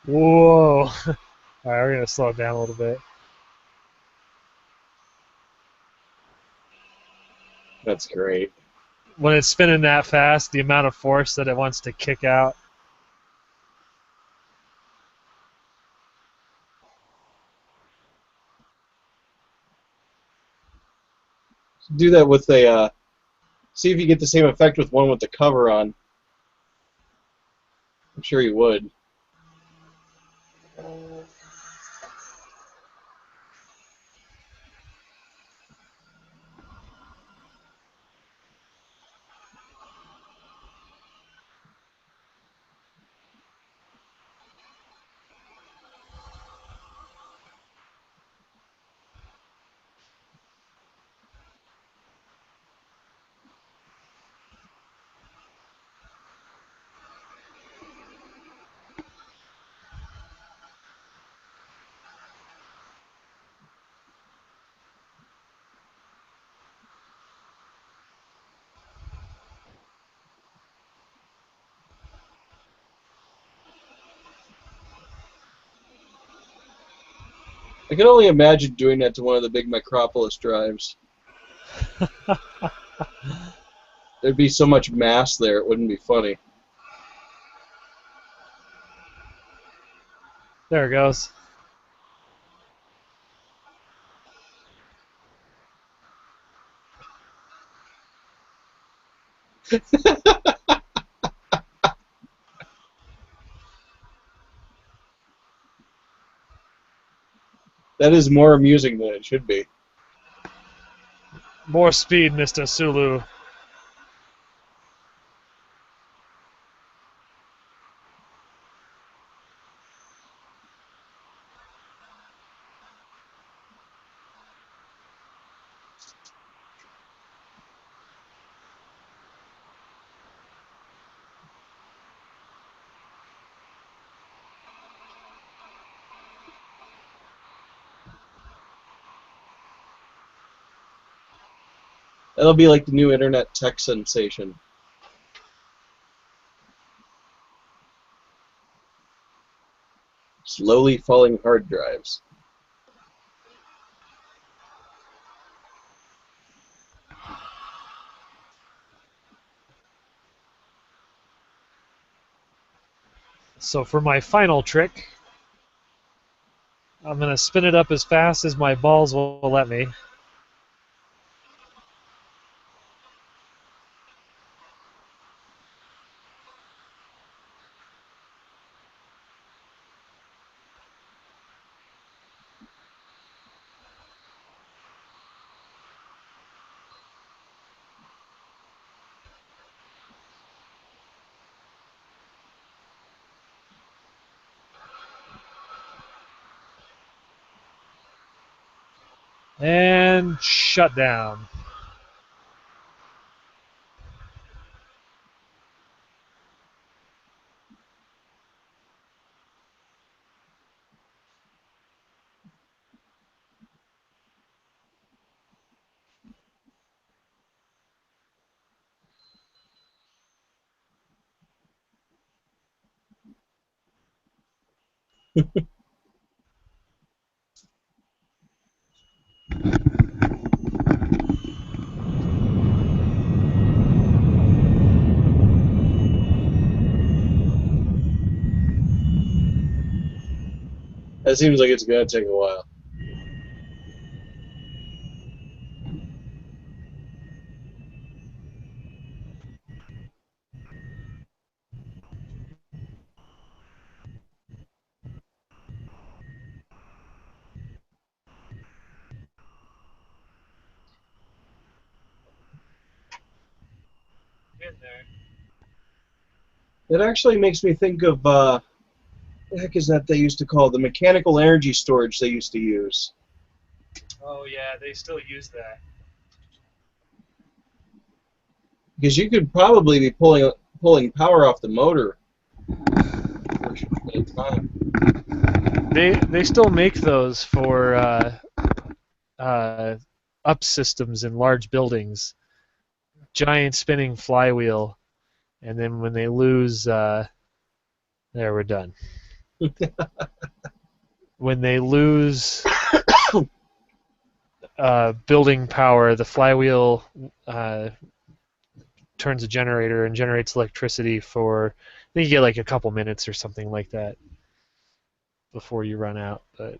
Whoa! Alright, we're gonna slow it down a little bit. That's great. When it's spinning that fast, the amount of force that it wants to kick out. Do that with a. See if you get the same effect with one with the cover on. I'm sure you would. I can only imagine doing that to one of the big Micropolis drives. There'd be so much mass there, it wouldn't be funny. There it goes. That is more amusing than it should be. More speed, Mr. Sulu. That'll be like the new internet tech sensation. Slowly falling hard drives. So for my final trick, I'm going to spin it up as fast as my balls will let me. And shut down. That seems like it's gonna take a while. In there. It actually makes me think of what the heck is that they used to call the mechanical energy storage they used to use. Oh yeah, they still use that. Because you could probably be pulling power off the motor for a short bit of time. They still make those for up systems in large buildings. Giant spinning flywheel, and then when they lose, there we're done. When they lose building power, the flywheel turns a generator and generates electricity for, I think you get like a couple minutes or something like that before you run out. But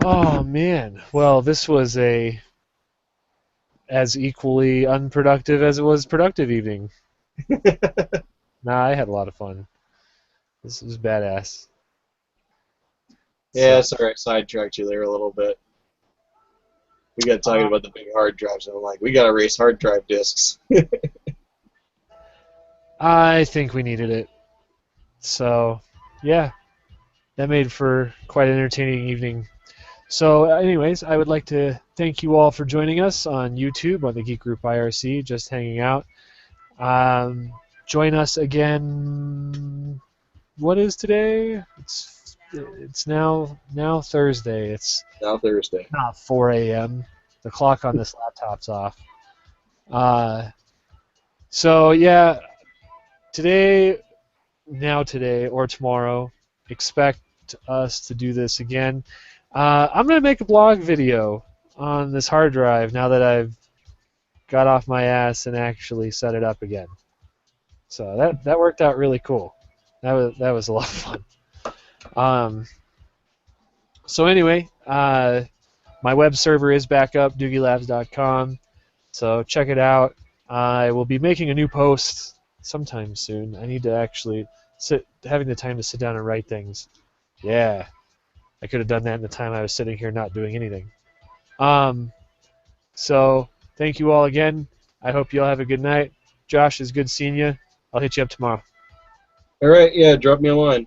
oh man, well, this was a as equally unproductive as it was productive evening. Nah, I had a lot of fun. This was badass. Yeah, So, sorry, I sidetracked you there a little bit. We got talking about the big hard drives, and I'm like, we got to race hard drive disks. I think we needed it. So, yeah, that made for quite an entertaining evening. So, anyways, I would like to thank you all for joining us on YouTube on the Geek Group IRC, just hanging out. Join us again. What is today? It's now Thursday. It's Now Thursday. not 4 a.m. The clock on this laptop's off. So yeah, today or tomorrow, expect us to do this again. I'm gonna make a blog video on this hard drive now that I've got off my ass and actually set it up again. So that worked out really cool. That was a lot of fun. So anyway, my web server is back up, doogielabs.com. So check it out. I will be making a new post sometime soon. I need to actually having the time to sit down and write things. Yeah, I could have done that in the time I was sitting here not doing anything. So thank you all again. I hope you all have a good night. Josh, it's good seeing you. I'll hit you up tomorrow. All right, yeah, drop me a line.